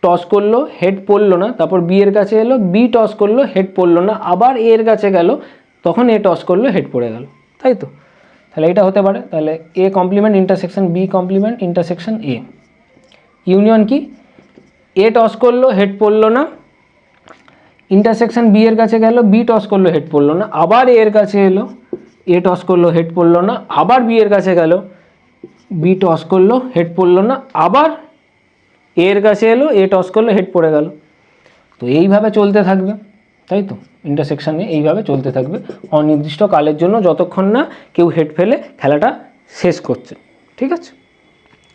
টস করলো, হেড পড়লো না, তারপর বি এর কাছে এলো, বি টস করলো, হেড পড়লো না, আবার এ এর কাছে গেল, তখন এ টস করলো, হেড পড়ে গেল, তাই তো? তাহলে এটা হতে পারে। তাহলে A complement intersection B complement intersection A. Union কি, এ টস করলো, হেড পড়লো না, ইন্টারসেকশন বি এর কাছে গেল, বি টস করলো, হেড পড়লো না, আবার এ এর কাছে এলো, এ টস করলো, হেড পড়লো না, আবার বি এর কাছে গেল, বি টস করলো, হেড পড়লো না, আবার এর কাছে এলো, এ টস করলো, হেড পড়ে গেল। তো এইভাবে চলতে থাকবে, তাই তো? ইন্টারসেকশনে এইভাবে চলতে থাকবে অনির্দিষ্ট কালের জন্য, যতক্ষণ না কেউ হেড ফেলে খেলাটা শেষ করছে। ঠিক আছে,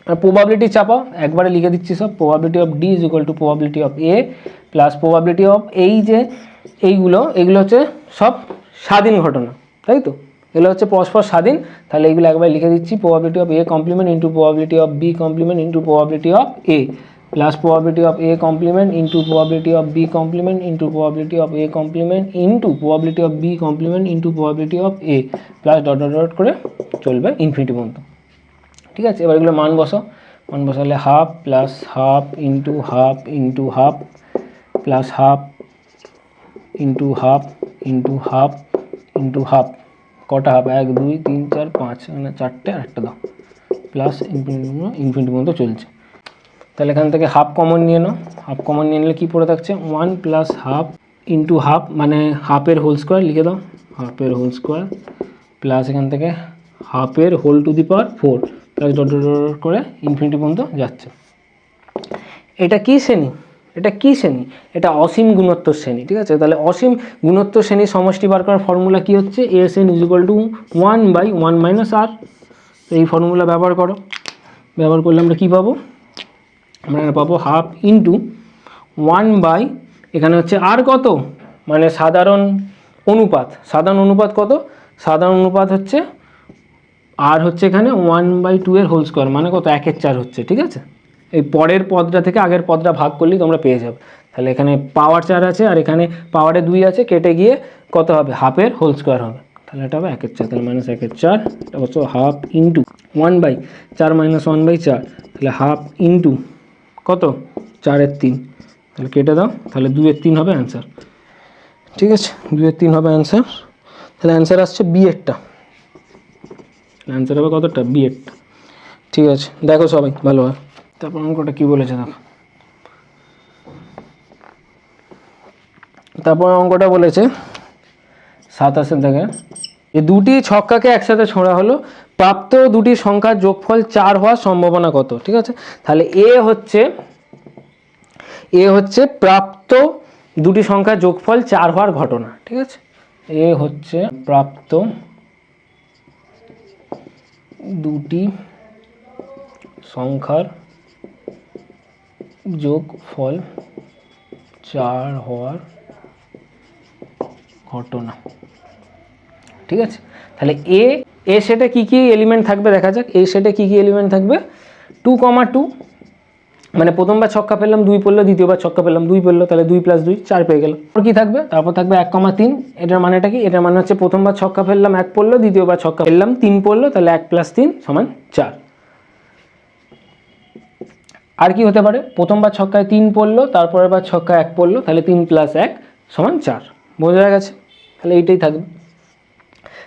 আর প্রবাবিলিটি চাপাও, একবারে লিখে দিচ্ছি সব। Probability of D is equal to probability of A plus probability of এই যে এইগুলো হচ্ছে সব স্বাধীন ঘটনা, তাই তো? এগুলো হচ্ছে পরস্পর স্বাধীন, তাহলে এইগুলো একবার লিখে দিচ্ছি। Probability of A complement into probability of B complement into probability of A plus probability of A complement into probability of B complement into probability of A complement into probability of B complement into probability of A plus dot dot dot করে চলবে infinity পর্যন্ত। ঠিক আছে, এবার এগুলো মান বসাও। মান বসালে half plus half into half into half plus half into half into half into half, কটা হাফ? 1 2 3 4 5, মানে 4টে, আর একটা দাও, প্লাস ইনফিনিটি পর্যন্ত চলছে। তাহলে এখান থেকে হাফ কমন নিয়ে নাও, হাফ কমন নিয়ে নিলে কী পড়ে থাকছে? 1 প্লাস হাফ ইন্টু হাফ, মানে হাফের হোল স্কোয়ার লিখে দাও, হাফের হোল স্কোয়ার প্লাস এখান থেকে হাফের whole to the power 4 plus dot dot dot করে ইনফিনিটি পর্যন্ত যাচ্ছে। এটা কি শ্রেণী? এটা কি শ্রেণী? এটা অসীম গুণোত্তর শ্রেণী। ঠিক আছে, তাহলে অসীম গুণোত্তর শ্রেণীর সমষ্টি বার করার ফর্মুলা কি হচ্ছে? SN is equal to 1/1 - r। এই ফর্মুলা ব্যবহার করো, ব্যবহার করলে আমরা কী পাবো? আমরা পাবো হাফ ইন্টু 1 এখানে হচ্ছে আর কত, মানে সাধারণ অনুপাত। সাধারণ অনুপাত কত? সাধারণ অনুপাত হচ্ছে আর হচ্ছে এখানে 1/2 এর হোল স্কোয়ার, মানে কত? 1/4 হচ্ছে। ঠিক আছে, এই পরের পদটা থেকে আগের পদটা ভাগ করলেই তোমরা পেয়ে যাবে। তাহলে এখানে পাওয়ার 4 আছে আর এখানে পাওয়ারে 2 আছে, কেটে গিয়ে কত হবে? হাফের হোল স্কোয়ার হবে, তাহলে এটা হবে 1/4, তাহলে -1/4, এটা হচ্ছে হাফ ইন্টু 1/4 - 1/4, তাহলে হাফ ইন্টু কত? 4/3, তাহলে কেটে দাও, তাহলে 2/3 হবে অ্যান্সার। ঠিক আছে, 2/3 হবে অ্যান্সার। তাহলে অ্যান্সার আসছে বি এরটা, অ্যান্সার হবে কতটা, বি এরটা। ঠিক আছে, দেখো সবাই ভালোভাবে। তারপর অঙ্কটা কী বলেছে দেখো। তারপর অঙ্কটা বলেছে 27 থেকে, এই দুটি ছক্কাকে একসাথে ছোঁড়া হলো, প্রাপ্ত দুটি সংখ্যার যোগফল 4 হওয়ার সম্ভাবনা কত। ঠিক আছে, তাহলে এ হচ্ছে প্রাপ্ত দুটি সংখ্যার যোগফল 4 হওয়ার ঘটনা। ঠিক আছে, এ হচ্ছে প্রাপ্ত দুটি সংখ্যার যোগফল 4 হওয়ার ঘটনা। ঠিক আছে, তাহলে এ সেটে কি কি এলিমেন্ট থাকবে দেখা যাক। এ সেটে কি কি এলিমেন্ট থাকবে, 2,2, মানে প্রথমবার ছক্কা পেলাম 2 পড়লো, দ্বিতীয়বার ছক্কা পেলাম 2 পড়লো, তাহলে 2 + 2 4 পেয়ে গেলাম। আর কি থাকবে, তারপর থাকবে 1,3, এটার মানেটা কি, এটার মানে হচ্ছে প্রথমবার ছক্কা ফেললাম 1 পড়লো, দ্বিতীয়বার ছক্কা ফেললাম 3 পড়লো, তাহলে 1 + 3 = 4। আর কি হতে পারে, প্রথমবার ছক্কায় 3 পড়লো, তারপরের বার ছক্কায় 1 পড়লো, তাহলে 3 + 1 = 4। বোঝা গেছে, তাহলে এইটাই থাকবে।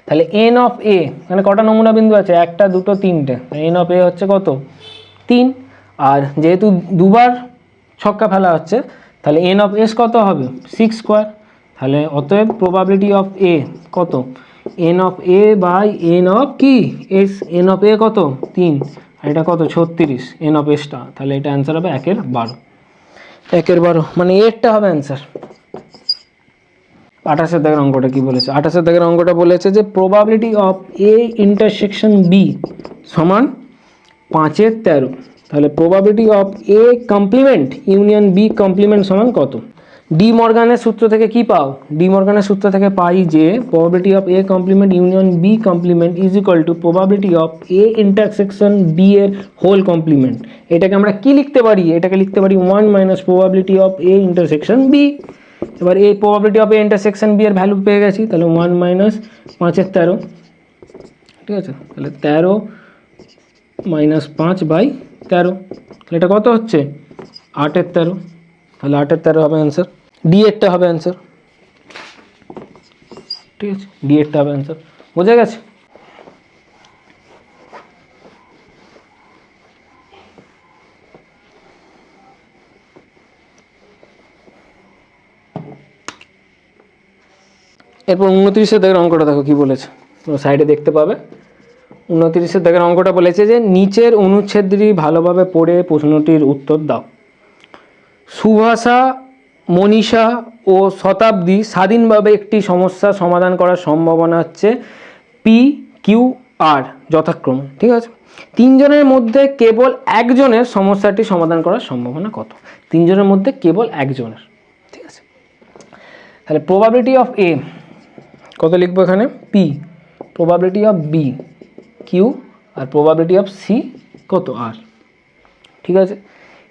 তাহলে এন অফ এ, মানে কটা নমুনা বিন্দু আছে, 1, 2, 3টে, এন অফ এ হচ্ছে কত, 3। আর যেহেতু দুবার ছক্কা ফেলা হচ্ছে, তাহলে এন অফ এস কত হবে, 6²। তাহলে অতএব প্রবাবিলিটি অফ এ কত, N of A by N of কি এস, এন অফ এ কত 3, আর এটা কত 36 এন অফ এসটা, তাহলে এটা অ্যান্সার হবে 1/12। 1/12 মানে এরটা হবে অ্যান্সার। 28 দাগের অঙ্কটা কি বলেছে, 28 দাগের অঙ্কটা বলেছে যে probability of A intersection B সমান 5/13। তাহলে probability of A complement union B complement সমান কত। ডি মর্গানের সূত্র থেকে কি পাও, ডি মর্গানের সূত্র থেকে পাই যে probability of A complement union B complement is equal to probability of A intersection B এর হোল কমপ্লিমেন্ট। এটাকে আমরা কি লিখতে পারি, এটাকে লিখতে পারি 1 - probability of A intersection B. এবার এই probability of A intersection B এর ভ্যালু পেয়ে গেছি, তাহলে 1 - 5/13। ঠিক আছে, তাহলে 13 - 5/13, তাহলে এটা কত হচ্ছে 8/13। তাহলে 8/13 হবে অ্যান্সার, ডি এরটা হবে অ্যান্সার। ঠিক আছে, ডি এরটা হবে অ্যান্সার। বোঝা গেছে। এরপর 29 দাগের অঙ্কটা দেখো কি বলেছে, সাইডে দেখতে পাবে। 29 দাগের অঙ্কটা বলেছে যে নিচের অনুচ্ছেদটি ভালোভাবে পড়ে প্রশ্নটির উত্তর দাও। সুভাষা, মনীষা ও শতাব্দী স্বাধীনভাবে একটি সমস্যা সমাধান করার সম্ভাবনা হচ্ছে পি, কিউ, আর যথাক্রমে। ঠিক আছে, তিনজনের মধ্যে কেবল একজনের সমস্যাটি সমাধান করার সম্ভাবনা কত। তিনজনের মধ্যে কেবল একজনের। ঠিক আছে, তাহলে প্রবাবিলিটি অফ এ কত লিখবো এখানে, P, probability of B Q, আর প্রবাবিলিটি অফ সি কত, আর। ঠিক আছে,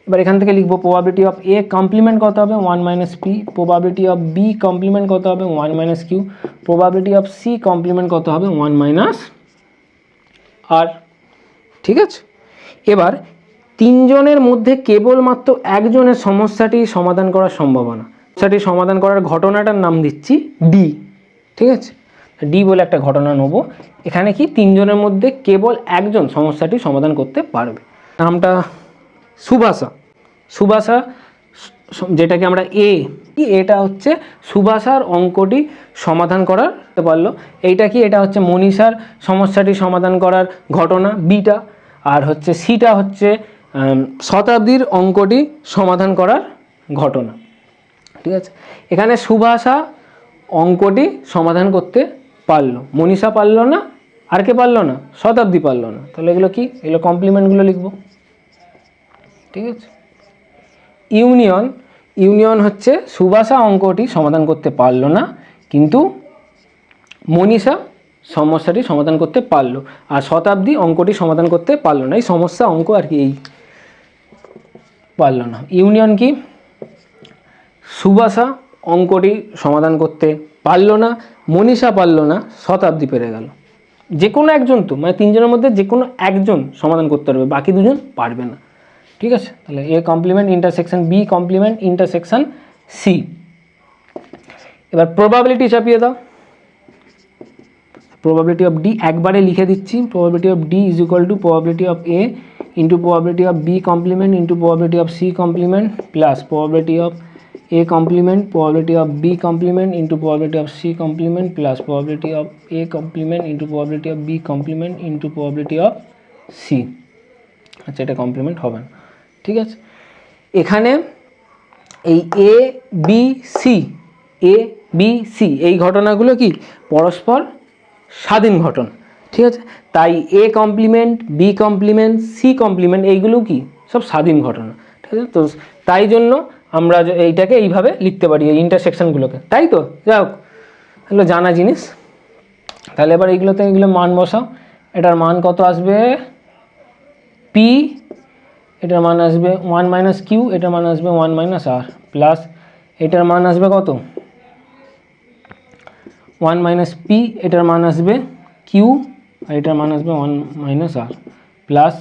এবার এখান থেকে লিখবো প্রবাবিলিটি অফ এ কমপ্লিমেন্ট কত হবে 1 - P, probability of B complement কত হবে 1 - Q, probability of C complement কত হবে 1 - আর। ঠিক আছে, এবার তিনজনের মধ্যে কেবলমাত্র একজনের সমস্যাটি সমাধান করার সম্ভাবনা, সমস্যাটি সমাধান করার ঘটনাটার নাম দিচ্ছি ডি। ঠিক আছে, ডি বলে একটা ঘটনা নেব। এখানে কি তিনজনের মধ্যে কেবল একজন সমস্যাটি সমাধান করতে পারবে, নামটা সুভাষা। সুভাষা যেটাকে আমরা এ, এটা হচ্ছে সুভাষার অঙ্কটি সমাধান করার পারলো। এইটা কি, এটা হচ্ছে মনীষার সমস্যাটি সমাধান করার ঘটনা বিটা, আর হচ্ছে সিটা হচ্ছে শতাব্দীর অঙ্কটি সমাধান করার ঘটনা। ঠিক আছে, এখানে সুভাষা অঙ্কটি সমাধান করতে পারলো, মনীষা পারলো না, আর কে পারলো না, শতাব্দী পারলো না। তাহলে এগুলো কি, এগুলো কমপ্লিমেন্টগুলো লিখবো। ঠিক আছে, ইউনিয়ন হচ্ছে সুভাষা অঙ্কটি সমাধান করতে পারলো না, কিন্তু মনীষা সমস্যাটি সমাধান করতে পারলো, আর শতাব্দী অঙ্কটি সমাধান করতে পারলো না। এই সমস্যা অঙ্ক আর কি, এই পারলো না। ইউনিয়ন কি, সুভাষা অঙ্কটি সমাধান করতে পারলো না, মনীষা পারলো না, শতাব্দী পেরে গেল। যে কোনো একজন তো, মানে তিনজনের মধ্যে যে কোনো একজন সমাধান করতে পারবে, বাকি দুজন পারবে না। ঠিক আছে, তাহলে A complement intersection B complement intersection C. এবার প্রবাবিলিটি চাপিয়ে দাও, প্রবাবিলিটি অফ ডি একবারে লিখে দিচ্ছি, probability of D is equal to probability of A into probability of B complement into probability of C complement plus probability of A complement probability of B complement into probability of C complement plus probability of A complement into probability of B complement into probability of C। আচ্ছা, এটা complement হবে না, ঠিক আছে। এখানে এই A B C এই ঘটনাগুলো কি পরস্পর স্বাধীন ঘটনা, ঠিক আছে। তাই A complement B complement C complement এইগুলো কি সব স্বাধীন ঘটনা, ঠিক আছে। তো তাই জন্য আমরা এইটাকে এইভাবে লিখতে পারি এই ইন্টারসেকশনগুলোকে, তাই তো। যাই হোক, এগুলো জানা জিনিস। তাহলে এবার এইগুলোতে এগুলো মান বসাও। এটার মান কত আসবে পি, এটার মান আসবে 1 মাইনাস কিউ, এটার মান আসবে 1 মাইনাস আর, প্লাস এটার মান আসবে কত 1 মাইনাস পি, এটার মান আসবে কিউ, আর এটার মান আসবে 1 minus R, plus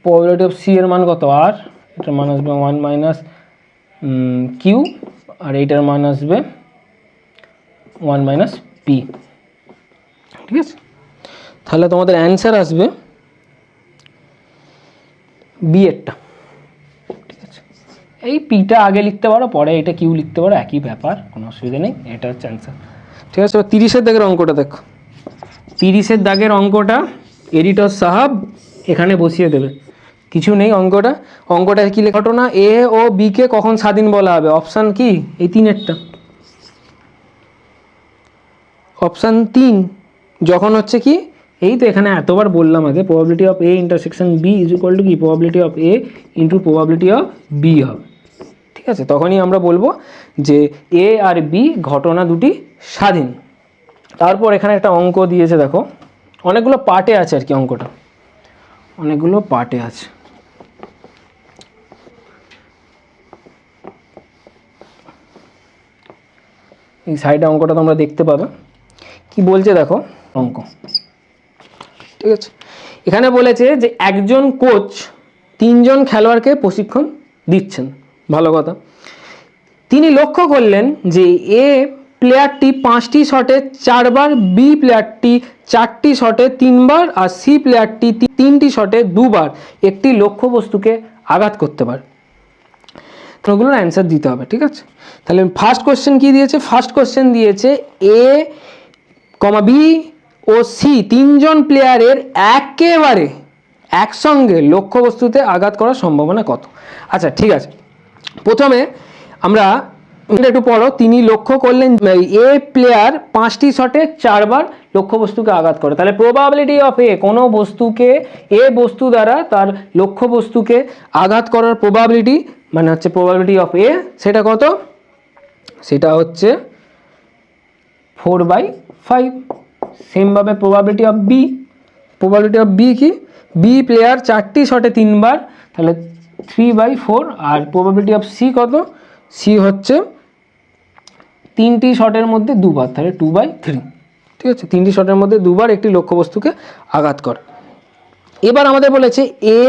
probability of C এর মান কত আর, এটার মান আসবে 1 মাইনাস কিউ, আর এইটার মান আসবে 1 মাইনাস পি, ঠিক আছে। তাহলে তোমাদের অ্যান্সার আসবে বি এরটা, ঠিক আছে। এই পিটা আগে লিখতে পারো, পরে এটা কিউ লিখতে পারো, একই ব্যাপার, কোনো অসুবিধা নেই। এটা হচ্ছে অ্যান্সার, ঠিক আছে। এবার 30-এর দাগের অঙ্কটা দেখো। 30-এর দাগের অঙ্কটা এডিটর সাহাব এখানে বসিয়ে দেবে, কিছু নেই। অঙ্কটা কি ঘটনা, এ ও বি কে কখন স্বাধীন বলা হবে? অপশান কি এই 3-এরটা, অপশান 3 যখন হচ্ছে কি এই তো এখানে এতবার বললাম আগে, probability of A intersection B is equal to কি probability of A into probability of B হবে, ঠিক আছে। তখনই আমরা বলবো যে এ আর বি ঘটনা দুটি স্বাধীন। তারপর এখানে একটা অঙ্ক দিয়েছে দেখো, অনেকগুলো পার্টে আছে আর কি, অঙ্কটা অনেকগুলো পার্টে আছে। এই সাইডে অঙ্কটা তোমরা দেখতে পাবে, কি বলছে দেখো অঙ্ক, ঠিক আছে। এখানে বলেছে যে একজন কোচ 3 জন খেলোয়াড়কে প্রশিক্ষণ দিচ্ছেন, ভালো কথা। তিনি লক্ষ্য করলেন যে এ প্লেয়ারটি 5টি শটে 4 বার, বি প্লেয়ারটি 4টি শটে 3 বার, আর সি প্লেয়ারটি 3টি শটে 2 বার একটি লক্ষ্যবস্তুকে আঘাত করতে পারে। তো ওগুলোর অ্যান্সার দিতে হবে, ঠিক আছে। তাহলে ফার্স্ট কোশ্চেন কি দিয়েছে? ফার্স্ট কোশ্চেন দিয়েছে এ কমা বি ও সি 3 জন প্লেয়ারের একেবারে একসঙ্গে লক্ষ্যবস্তুতে আঘাত করার সম্ভাবনা কত? আচ্ছা, ঠিক আছে। প্রথমে আমরা একটু পড়ো। তিনি লক্ষ্য করলেন এ প্লেয়ার 5টি শটে 4 বার লক্ষ্যবস্তুকে আঘাত করে। তাহলে প্রবাবিলিটি অফ এ, কোনো বস্তুকে এ বস্তু দ্বারা তার লক্ষ্যবস্তুকে আঘাত করার প্রবাবিলিটি, মানে হচ্ছে প্রবাবিলিটি অফ এ, সেটা কত? সেটা হচ্ছে 4/5। সেমভাবে probability of B, probability of B কি, বি প্লেয়ার 4টি শটে 3 বার, তাহলে 3/4। আর প্রবাবিলিটি অফ সি কত? সি হচ্ছে 3টি শটের মধ্যে 2 বার, তাহলে 2/3, ঠিক আছে। 3টি শটের মধ্যে 2 বার একটি লক্ষ্যবস্তুকে আঘাত করে। এবার আমাদের বলেছে এ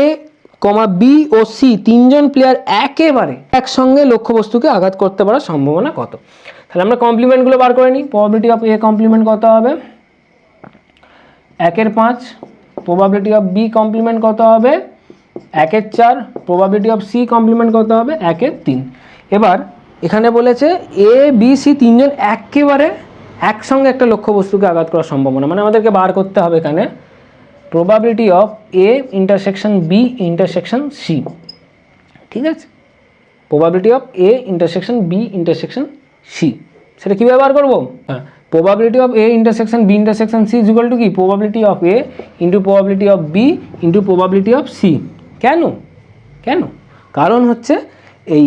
কমা বি ও সি 3 জন প্লেয়ার একেবারে একসঙ্গে লক্ষ্যবস্তুকে আঘাত করতে পারার সম্ভাবনা কত? তাহলে আমরা কমপ্লিমেন্টগুলো বার করে নিই। প্রবাবিলিটি অফ এ কমপ্লিমেন্ট কত হবে? 1/5। প্রবাবিলিটি অফ বি কমপ্লিমেন্ট কত হবে? 1/4। প্রবাবিলিটি অফ সি কমপ্লিমেন্ট কত হবে? 1/3। এবার এখানে বলেছে এ বি সি 3 জন একেবারে একসঙ্গে একটা লক্ষ্যবস্তুকে আঘাত করার সম্ভাবনা, মানে আমাদেরকে বার করতে হবে এখানে probability of A intersection B intersection C, ঠিক আছে। Probability of A intersection B intersection C, সেটা কীভাবে বার করবো? হ্যাঁ, probability of A intersection B intersection C is equal to কি probability of A into probability of B into probability of C. কেন? কারণ হচ্ছে এই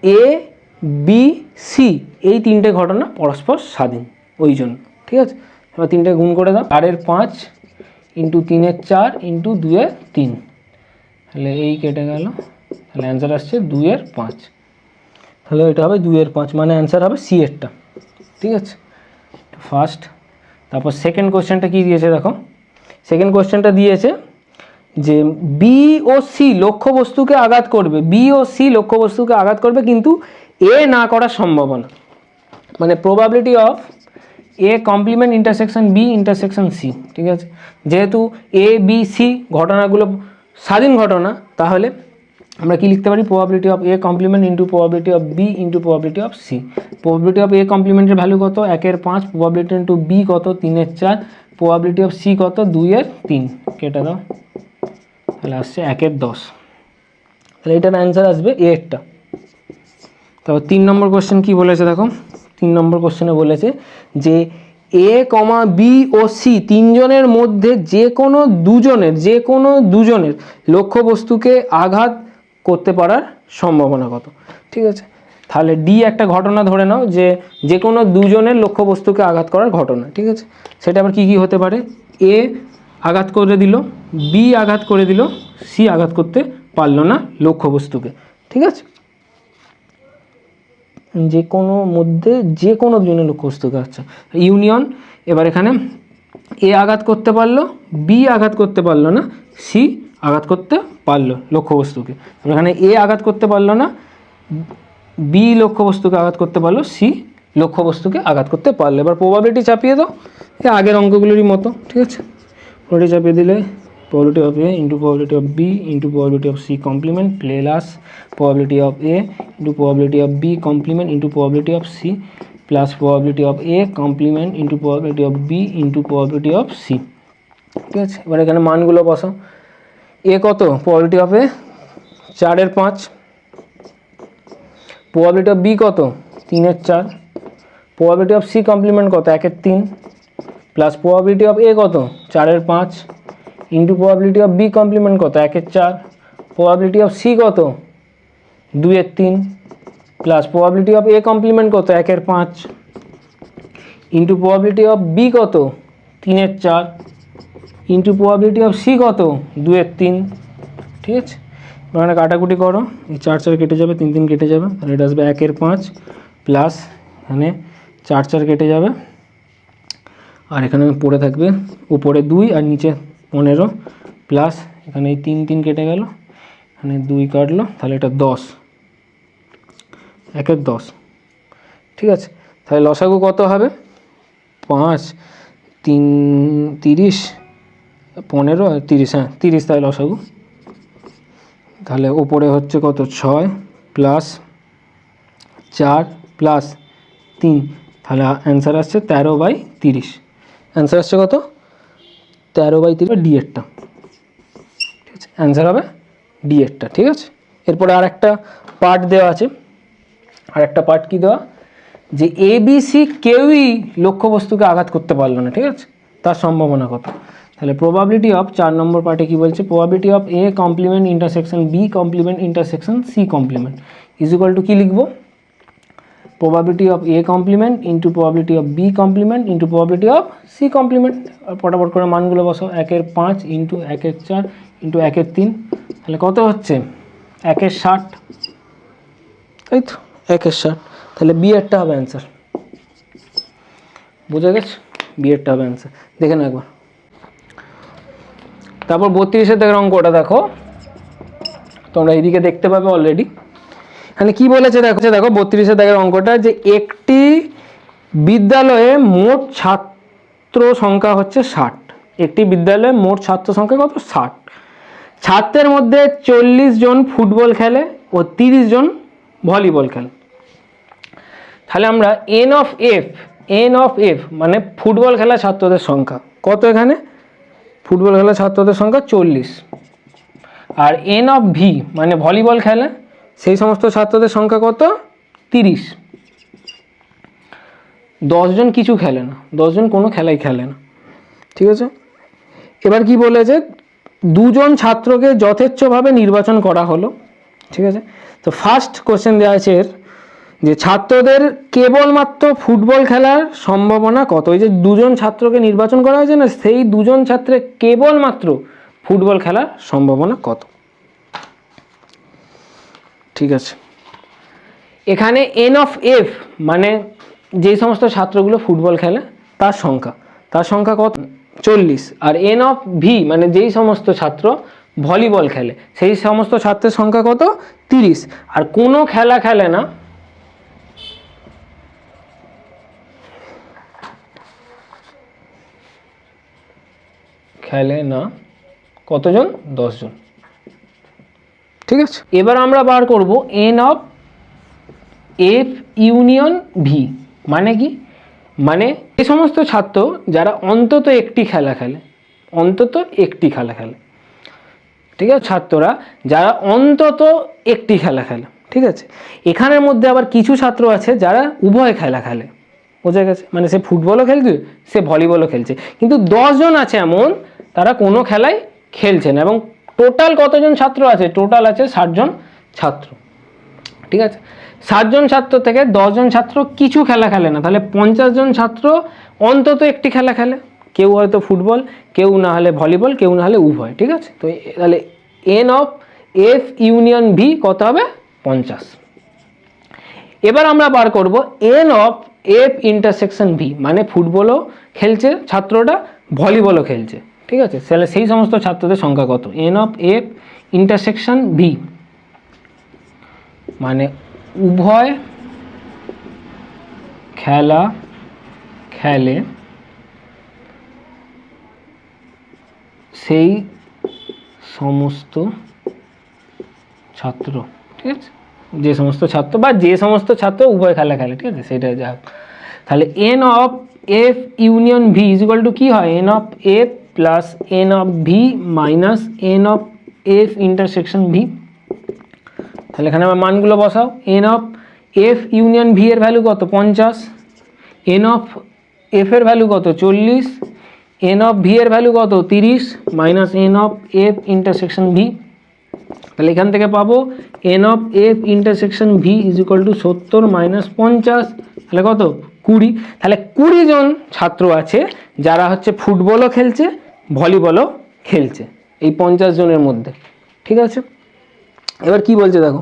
এ বি সি এই 3টে ঘটনা পরস্পর স্বাধীন, ওই জন্য, ঠিক আছে। এবার 3টে গুণ করে দাও, 4/5 ইন্টু 3/4 ইন্টু 2/3, তাহলে এই কেটে গেল, তাহলে অ্যান্সার আসছে 2/5। তাহলে এটা হবে 2/5, মানে অ্যান্সার হবে সি এরটা, ঠিক আছে। ফার্স্ট। তারপর সেকেন্ড কোশ্চেনটা কি দিয়েছে দেখো। সেকেন্ড কোশ্চেনটা দিয়েছে যে বি ও সি লক্ষ্যবস্তুকে আঘাত করবে, বি ও সি লক্ষ্যবস্তুকে আঘাত করবে কিন্তু এ না করার সম্ভাবনা, মানে probability of A complement intersection B intersection C, ঠিক আছে। যেহেতু এ বি সি ঘটনাগুলো স্বাধীন ঘটনা, তাহলে আমরা কি লিখতে পারি, probability of A complement into probability of B into probability of C. Probability of A কমপ্লিমেন্টের ভ্যালু কত, 1/5, প্রবাবিলিটি ইন্টু বি কত, 3/4, প্রবাবিলিটি অফ সি কত, 2/3, কেটে দাও, তাহলে আসছে 1/10। তাহলে এটার অ্যান্সার আসবে এরটা। তারপর 3 নম্বর কোশ্চেন কী বলেছে দেখো, 3 নম্বর কোশ্চেনে বলেছে যে এ কমা বি ও সি তিনজনের মধ্যে যে কোনো দুজনের লক্ষ্যবস্তুকে আঘাত করতে পারার সম্ভাবনা কত, ঠিক আছে। তাহলে ডি একটা ঘটনা ধরে নাও যে কোনো দুজনের লক্ষ্যবস্তুকে আঘাত করার ঘটনা, ঠিক আছে। সেটা আবার কী কী হতে পারে, এ আঘাত করে দিল, বি আঘাত করে দিল, সি আঘাত করতে পারলো না লক্ষ্যবস্তুকে, ঠিক আছে। যে কোনো মধ্যে যে কোনো দুজনের লক্ষ্যবস্তুকে, আচ্ছা ইউনিয়ন। এবার এখানে এ আঘাত করতে পারলো, বি আঘাত করতে পারলো না, সি আঘাত করতে পারলো লক্ষ্যবস্তুকে। এখানে এ আঘাত করতে পারলো না, বি লক্ষ্যবস্তুকে আঘাত করতে পারলো, সি লক্ষ্যবস্তুকে আঘাত করতে পারলো। এবার প্রবাবিলিটি চাপিয়ে দাও, এই আগের অঙ্কগুলোরই মতো, ঠিক আছে। প্রবাবিলিটি চাপিয়ে দিলে probability of A into probability of B into probability of C complement plus probability of A into probability of B complement into probability of C plus probability of A complement into probability of B into probability of C, ঠিক আছে। এবার এখানে মানগুলো বসাও। A কত, probability of A 4/5, probability of B কত 3/4, probability of C complement কত 1/3 plus probability of A কত 4/5 into probability of B complement কত 1/4, প্রবাবিলিটি অফ সি কত 2/3 plus probability of A complement কত 1/5 ইন্টু প্রবাবিলিটি অফ বি কত 3/4 into probability of C কত 2/3, ঠিক আছে। এখানে কাটাকুটি করো, এই 4 কেটে যাবে, 3 কেটে যাবে, তাহলে এটা আসবে 1/5 প্লাস এখানে 4 কেটে যাবে, আর এখানে পড়ে থাকবে উপরে 2 আর নিচে 15 প্লাস এখানে এই 3 কেটে গেল, এখানে 2 কাটলো, তাহলে এটা 10, 1/10, ঠিক আছে। তাহলে লসাগু কত হবে 5 3 30 15 আর 30, হ্যাঁ 30, তাহলে লসাগু। তাহলে উপরে হচ্ছে কত 6 প্লাস 4 প্লাস 3, তাহলে অ্যান্সার আসছে 13/30। অ্যান্সার আসছে কত 13/30, ডি এরটা, ঠিক আছে। অ্যান্সার হবে ডি এরটা, ঠিক আছে। এরপরে আর একটা পার্ট দেওয়া আছে, আর একটা পার্ট কি দেওয়া, যে এ বি সি কেউই লক্ষ্যবস্তুকে আঘাত করতে পারলো না, ঠিক আছে, তার সম্ভাবনা কত। তাহলে প্রবাবিলিটি অফ 4 নম্বর পার্টে কি বলছে, probability of A complement intersection B complement intersection C complement is equal to কি লিখবো, probability of A complement into probability of B complement into probability of C complement। ফটাফট করে মানগুলো বসাও, 1/5 ইন্টু 1/4 ইন্টু 1/3, তাহলে কত হচ্ছে 1/60, তাই তো 1/60। তাহলে বি এরটা হবে অ্যান্সার, বুঝে গেছে, বি এরটা হবে অ্যান্সার। দেখে নাও একবার। তারপর 32-এর দাগের অঙ্কটা দেখো, তোমরা এইদিকে দেখতে পাবে অলরেডি। এখানে কি বলেছে দেখো 32-এর দাগের অঙ্কটা, যে একটি বিদ্যালয়ে মোট ছাত্র সংখ্যা হচ্ছে 60, একটি বিদ্যালয়ে মোট ছাত্র সংখ্যা কত 60, ছাত্রের মধ্যে 40 জন ফুটবল খেলে ও 30 জন ভলিবল খেলে। তাহলে আমরা এন অফ এফ মানে ফুটবল খেলা ছাত্রদের সংখ্যা কত, এখানে ফুটবল খেলা ছাত্রদের সংখ্যা 40, আর এন অফ ভি মানে ভলিবল খেলা সেই সমস্ত ছাত্রদের সংখ্যা কত 30। 10 জন কিছু খেলে না, 10 জন কোনো খেলাই খেলে না, ঠিক আছে। এবার কি বলেছে, 2 জন ছাত্রকে যথেচ্ছভাবে নির্বাচন করা হলো, ঠিক আছে। তো ফার্স্ট কোশ্চেন দেওয়া আছে এর, যে ছাত্রদের কেবলমাত্র ফুটবল খেলার সম্ভাবনা কত। ওই যে 2 জন ছাত্রকে নির্বাচন করা হয়েছে না, সেই 2 জন ছাত্রের কেবলমাত্র ফুটবল খেলার সম্ভাবনা কত, ঠিক আছে। এখানে এন অফ এফ মানে যেই সমস্ত ছাত্রগুলো ফুটবল খেলে তার সংখ্যা কত 40, আর এন অফ ভি মানে যেই সমস্ত ছাত্র ভলিবল খেলে সেই সমস্ত ছাত্রের সংখ্যা কত 30, আর কোনো খেলা খেলে না খেলে না কতজন? 10 জন। ঠিক আছে, এবার আমরা বার করব N of F union V. মানে কি? মানে এই সমস্ত ছাত্র যারা অন্তত একটি খেলা খেলে, অন্তত একটি খেলা খেলে, ঠিক আছে, ছাত্ররা যারা অন্তত একটি খেলা খেলে, ঠিক আছে। এখানের মধ্যে আবার কিছু ছাত্র আছে যারা উভয় খেলা খেলে, বোঝা গেছে? মানে সে ফুটবলও খেলছে, সে ভলিবলও খেলছে, কিন্তু 10 জন আছে এমন তারা কোনো খেলায় খেলছে না। এবং টোটাল কতজন ছাত্র আছে? টোটাল আছে 60 জন ছাত্র, ঠিক আছে। 60 জন ছাত্র থেকে 10 জন ছাত্র কিছু খেলা খেলে না, তাহলে 50 জন ছাত্র অন্তত একটি খেলা খেলে, কেউ হয়তো ফুটবল, কেউ না হলে ভলিবল, কেউ না হলে উভয়, ঠিক আছে। তো তাহলে N of F union V কত হবে? 50। এবার আমরা বার করব N of F intersection V, মানে ফুটবলও খেলছে ছাত্রটা, ভলিবলও খেলছে, ঠিক আছে। তাহলে সেই সমস্ত ছাত্রদের সংখ্যা কত? N of F intersection V মানে উভয় খেলা খেলে সেই সমস্ত ছাত্র, ঠিক আছে, যে সমস্ত ছাত্র বা যে সমস্ত ছাত্র উভয় খেলা খেলে, ঠিক আছে, সেটা যা হোক। তাহলে N of F union V is equal to কী হয়? N of F plus N of V minus N of F intersection V. তাহলে এখানে আমার মানগুলো বসাও। N of F union V এর ভ্যালু কত? 50। এন অফ এফ এর ভ্যালু কত? 40। এন অফ ভি এর ভ্যালু কত? 30 minus N of F intersection V. তাহলে এখান থেকে পাবো N of F intersection V is equal two 70 minus 50, তাহলে কত? 20। তাহলে 20 জন ছাত্র আছে যারা হচ্ছে ফুটবলও খেলছে, ভলিবলও খেলছে, এই 50 জনের মধ্যে, ঠিক আছে। এবার কি বলছে দেখো,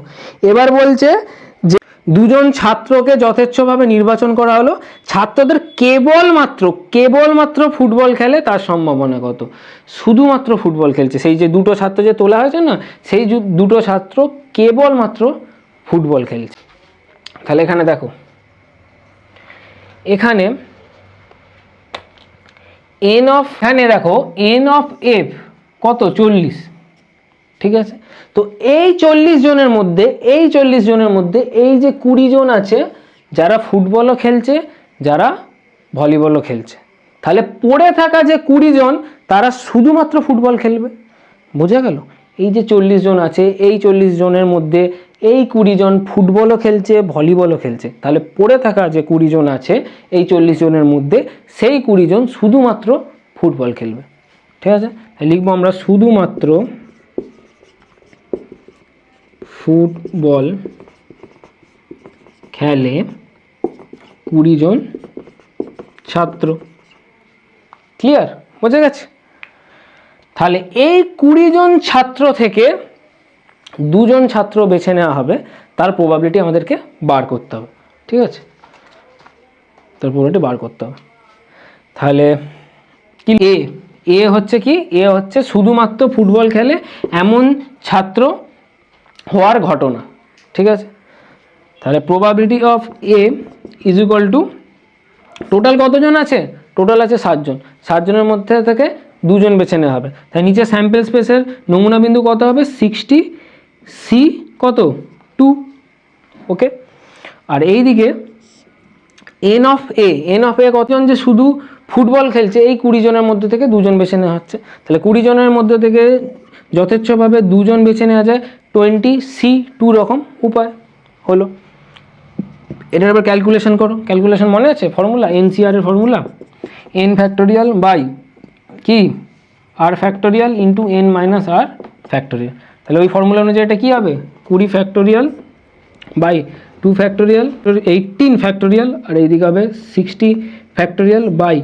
এবার বলছে যে 2 জন ছাত্রকে যথেচ্ছভাবে নির্বাচন করা হলো, ছাত্রদের কেবলমাত্র ফুটবল খেলে তার সম্ভাবনা কত? শুধুমাত্র ফুটবল খেলছে, সেই যে 2টো ছাত্র যে তোলা হয়েছে না, সেই 2টো ছাত্র কেবলমাত্র ফুটবল খেলছে। তাহলে এখানে দেখো, এখানে এন অফ এফ কত? 40, ঠিক আছে। তো এই 40 জনের মধ্যে এই যে 20 জন আছে যারা ফুটবলও খেলছে, যারা ভলিবলও খেলছে, তাহলে পড়ে থাকা যে 20 জন তারা শুধুমাত্র ফুটবল খেলবে, বোঝা গেল? এই যে 40 জন আছে, এই 40 জনের মধ্যে এই 20 জন ফুটবলও খেলছে, ভলিবলও খেলছে, তাহলে পড়ে থাকা যে 20 জন আছে এই 40 জনের মধ্যে সেই 20 জন শুধুমাত্র ফুটবল খেলবে, ঠিক আছে। লিখবো আমরা শুধুমাত্র ফুটবল খেলে 20 জন ছাত্র। ক্লিয়ার? বোঝা গেছে? তাহলে এই 20 জন ছাত্র থেকে 2 জন ছাত্র বেছে নেওয়া হবে, তার প্রবাবিলিটি আমাদেরকে বার করতে হবে, ঠিক আছে, তার প্রবাবিলিটি বার করতে হবে। তাহলে কি এ হচ্ছে কি? এ হচ্ছে শুধুমাত্র ফুটবল খেলে এমন ছাত্র হওয়ার ঘটনা, ঠিক আছে। তাহলে probability of A is equal two, total কতজন আছে? টোটাল আছে 60 জন, 60 জনের মধ্যে থেকে 2 জন বেছে নেওয়া হবে। তাই নিচে স্যাম্পল স্পেসের নমুনা বিন্দু কত হবে? 60 সি কত? 2, ওকে। আর এই দিকে এন অফ এ কতজন যে শুধু ফুটবল খেলছে, এই 20 জনের মধ্যে থেকে 2 জন বেছে নেওয়া হচ্ছে। তাহলে 20 জনের মধ্যে থেকে যথেচ্ছভাবে 2 জন বেছে নেওয়া যায়, 20C2 রকম উপায় হলো। এটার আবার ক্যালকুলেশন করো, ক্যালকুলেশন মনে আছে? ফর্মুলা এনসিআর এর ফর্মুলা, এন ফ্যাক্টোরিয়াল বাই কি R factorial into N minus R factorial. তাহলে ওই ফর্মুলা অনুযায়ী এটা কী হবে? 20 ফ্যাক্টোরিয়াল বাই 2 ফ্যাক্টোরিয়াল 18 ফ্যাক্টোরিয়াল, আর এইদিকে হবে 60 factorial by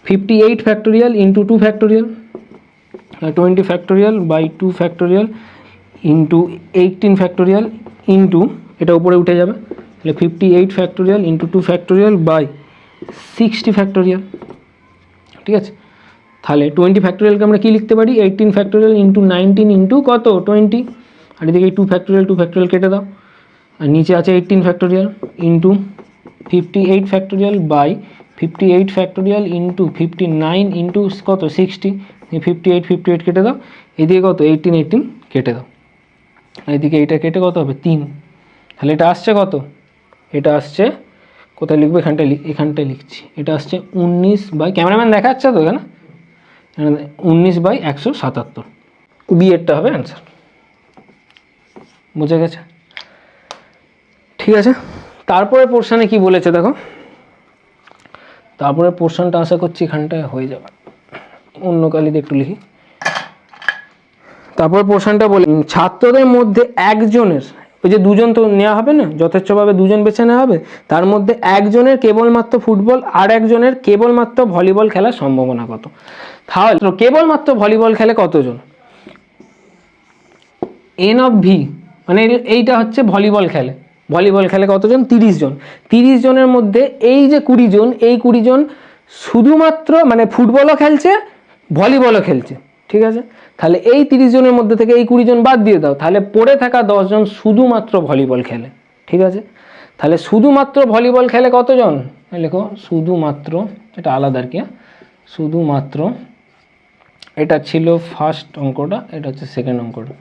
58 factorial into 2 factorial, 20 factorial by 2 factorial into 18 factorial into, এটা উপরে উঠে যাবে, তাহলে 58 factorial into 2 factorial by 60 factorial, ঠিক আছে। তাহলে 20 ফ্যাক্টোরিয়ালকে আমরা কি লিখতে পারি? 18 ফ্যাক্টোরিয়াল ইন্টু 19 ইন্টু কত? 20, আর এদিকে 2 ফ্যাক্টোরিয়াল কেটে দাও, আর নিচে আছে 18 factorial into 58 factorial by 58 factorial into 59 into কত? 60, এই 58 কেটে দাও, এদিকে কত 18 কেটে দাও, এইদিকে এইটা কেটে কত হবে 3, তাহলে এটা আসছে কত, এটা আসছে কোথায় লিখবো, এখানটায় লিখছি, এটা আসছে 19 বাই, ক্যামেরাম্যান দেখা যাচ্ছে তো এখানে, 19/177, বিয়েরটা হবে অ্যান্সার। বুঝে গেছে? ঠিক আছে, তারপরে পোর্শনে কি বলেছে দেখো, তারপরে পোর্শনটা আশা করছি এখানটায় হয়ে যাবে, অন্য কালিতে একটু লিখি। তারপরে পোর্শনটা বলে ছাত্রদের মধ্যে একজনের, ওই যে দুজন তো নেওয়া হবে না, যথেচ্ছভাবে দুজন বেছে নেওয়া হবে, তার মধ্যে একজনের কেবলমাত্র ফুটবল আর একজনের কেবলমাত্র ভলিবল খেলার সম্ভাবনা কত। তাহলে কেবলমাত্র ভলিবল খেলে কতজন, এন অফ ভি, মানে এইটা হচ্ছে ভলিবল খেলে কতজন, 30 জন। 30 জনের মধ্যে এই যে 20 জন, এই 20 জন শুধুমাত্র মানে ফুটবলও খেলছে ভলিবলও খেলছে, ঠিক আছে। তাহলে এই 30 জনের মধ্যে থেকে এই 20 জন বাদ দিয়ে দাও, তাহলে পড়ে থাকা 10 জন শুধুমাত্র ভলিবল খেলে, ঠিক আছে। তাহলে শুধুমাত্র ভলিবল খেলে কতজন, লেখো শুধুমাত্র, এটা আলাদা আর কি, শুধুমাত্র, এটা ছিল ফার্স্ট অঙ্কটা, এটা হচ্ছে সেকেন্ড অঙ্কটা,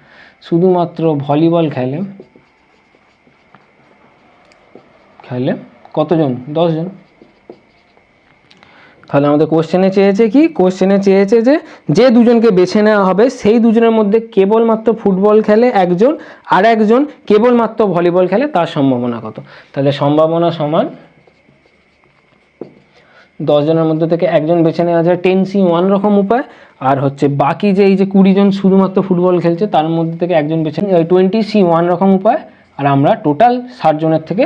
শুধুমাত্র ভলিবল খেলে কতজন, 10 জন। তাহলে আমাদের কোশ্চেনে চেয়েছে কি, কোশ্চেনে চেয়েছে যে দুজনকে বেছে নেওয়া হবে সেই দুজনের মধ্যে কেবলমাত্র ফুটবল খেলে একজন আর একজন কেবলমাত্র ভলিবল খেলে, তার সম্ভাবনা কত। তাহলে সম্ভাবনা সমান 10 জনের মধ্যে থেকে একজন বেছে নেওয়া যায় 10C1 রকম উপায়, আর হচ্ছে বাকি যে এই যে 20 জন শুধুমাত্র ফুটবল খেলছে তার মধ্যে থেকে একজন বেছে 20C1 রকম উপায়, আর আমরা টোটাল 60 জনের থেকে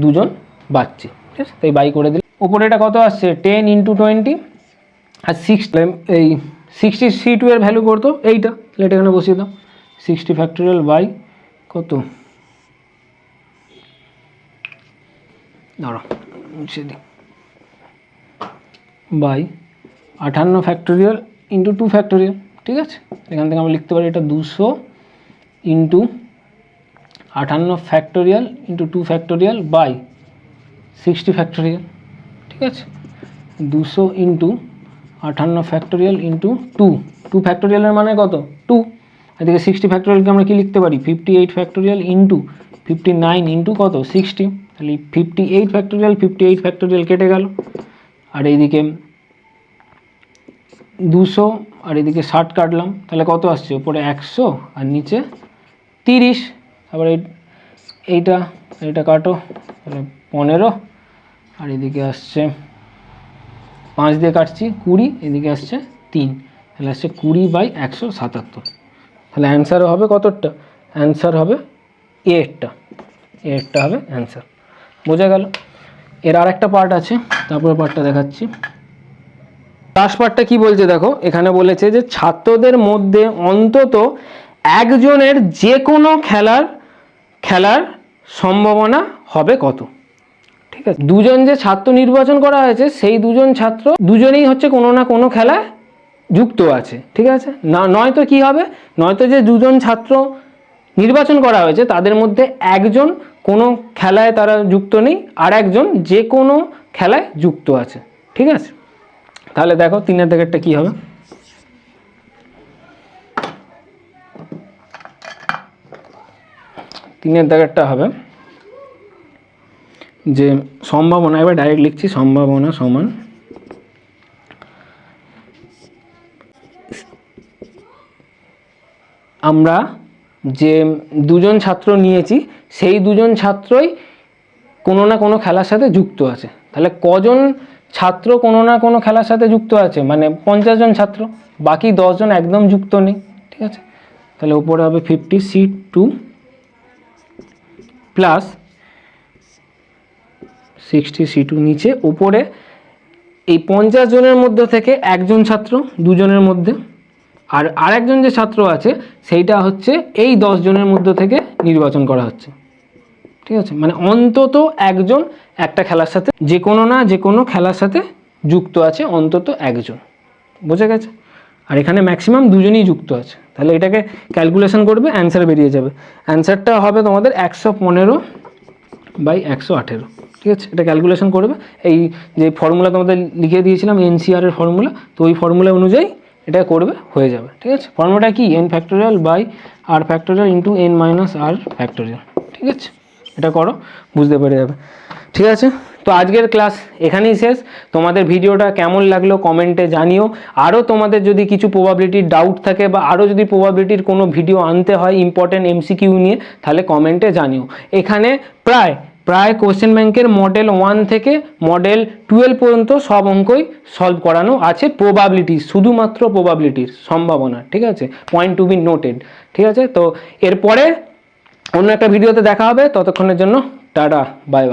2 জন বাঁচছি, ঠিক আছে। তাই বাই করে দিলে উপরে এটা কত আসছে 10 × 20 আর 6, এই 60C2 এর ভ্যালু করতো এইটা, তাহলে এটা এখানে বসিয়ে দাও, 60 ফ্যাক্টোরিয়াল বাই কত, দাঁড়াও মুছে দিই, বাই 58 ফ্যাক্টোরিয়াল ইন্টু 2 ফ্যাক্টোরিয়াল, ঠিক আছে। এখান থেকে আমরা লিখতে পারি এটা 200 into 58 factorial into 2 factorial by 60 factorial, ঠিক আছে। 200 ইন্টু 58 ফ্যাক্টোরিয়াল ইন্টু 2 ফ্যাক্টোরিয়ালের মানে কত 2, এদিকে 60 ফ্যাক্টোরিয়ালকে আমরা কি লিখতে পারি 58 ফ্যাক্টোরিয়াল ইন্টু 59 ইন্টু কত 60, তাহলে 58 ফ্যাক্টোরিয়াল কেটে গেল, আর এইদিকে 200 আর এদিকে 60 কাটলাম, তাহলে কত আসছে উপরে 100 আর নিচে 30, আবার এইটা কাটো, তাহলে 15 আর এদিকে আসছে 5 দিয়ে কাটছি 20, এদিকে আসছে 3, তাহলে আসছে 20/177। তাহলে অ্যান্সার হবে কতটা, অ্যান্সার হবে এরটা হবে অ্যান্সার। বোঝা গেল? এর আর একটা পার্ট আছে, তারপরে পার্টটা দেখাচ্ছি। লাস্ট পার্টটা কি বলছে দেখো, এখানে বলেছে যে ছাত্রদের মধ্যে অন্তত একজনের যে কোনো খেলার সম্ভাবনা হবে কত, ঠিক আছে। দুজন যে ছাত্র নির্বাচন করা হয়েছে সেই দুজন ছাত্র দুজনেই হচ্ছে কোনো না কোনো খেলায় যুক্ত আছে, ঠিক আছে। নয়তো কি হবে, নয়তো যে দুজন ছাত্র নির্বাচন করা হয়েছে তাদের মধ্যে একজন কোনো খেলায় তারা যুক্ত নেই, আর একজন যে কোনো খেলায় যুক্ত আছে, ঠিক আছে। তাহলে দেখো 3-এর দাগেরটা কি হবে, তিনের দাগেরটা হবে যে সম্ভাবনা, এবার ডাইরেক্ট লিখছি, সম্ভাবনা সমান আমরা যে দুজন ছাত্র নিয়েছি সেই দুজন ছাত্রই কোনো না কোনো খেলার সাথে যুক্ত আছে। তাহলে কজন ছাত্র কোনো না কোনো খেলার সাথে যুক্ত আছে, মানে 50 জন ছাত্র, বাকি 10 জন একদম যুক্ত নেই, ঠিক আছে। তাহলে উপরে হবে 50C2 প্লাস 60C2, নিচে উপরে এই 50 জনের মধ্যে থেকে একজন ছাত্র দুজনের মধ্যে, আর আরেকজন যে ছাত্র আছে সেইটা হচ্ছে এই 10 জনের মধ্যে থেকে নির্বাচন করা হচ্ছে, ঠিক আছে। মানে অন্তত একজন একটা খেলার সাথে যে কোনো খেলার সাথে যুক্ত আছে, অন্তত একজন। বোঝা গেছে? আর এখানে ম্যাক্সিমাম দুজনেই যুক্ত আছে, তাহলে এটাকে ক্যালকুলেশন করবে, অ্যান্সার বেরিয়ে যাবে। অ্যান্সারটা হবে তোমাদের 115/118, ঠিক আছে। এটা ক্যালকুলেশন করবে, এই যে ফর্মুলা তোমাদের লিখে দিয়েছিলাম এনসিআর এর ফর্মুলা, তো ওই ফর্মুলা অনুযায়ী এটা করবে, হয়ে যাবে। ঠিক আছে, ফর্মুলাটা কি, n factorial by r factorial into n minus r factorial. ঠিক আছে, এটা করো, বুঝতে পেরে যাবে। ঠিক আছে, তো আজকের ক্লাস এখানেই শেষ। তোমাদের ভিডিওটা কেমন লাগলো কমেন্টে জানিও। আরও তোমাদের যদি কিছু প্রবাবিলিটির ডাউট থাকে বা আরও যদি প্রবাবিলিটির কোনো ভিডিও আনতে হয় ইম্পর্টেন্ট এমসিকিউ নিয়ে, তাহলে কমেন্টে জানিও। এখানে প্রায় কোশ্চেন ব্যাংকের মডেল 1 থেকে মডেল 12 পর্যন্ত সব অঙ্কই সলভ করানো আছে, প্রবাবিলিটি, শুধুমাত্র প্রবাবিলিটির সম্ভাবনা। ঠিক আছে, পয়েন্ট টু বি নোটেড। ঠিক আছে, তো এরপরে অন্য একটা ভিডিওতে দেখা হবে, ততক্ষণের জন্য টাটা, বাই বাই।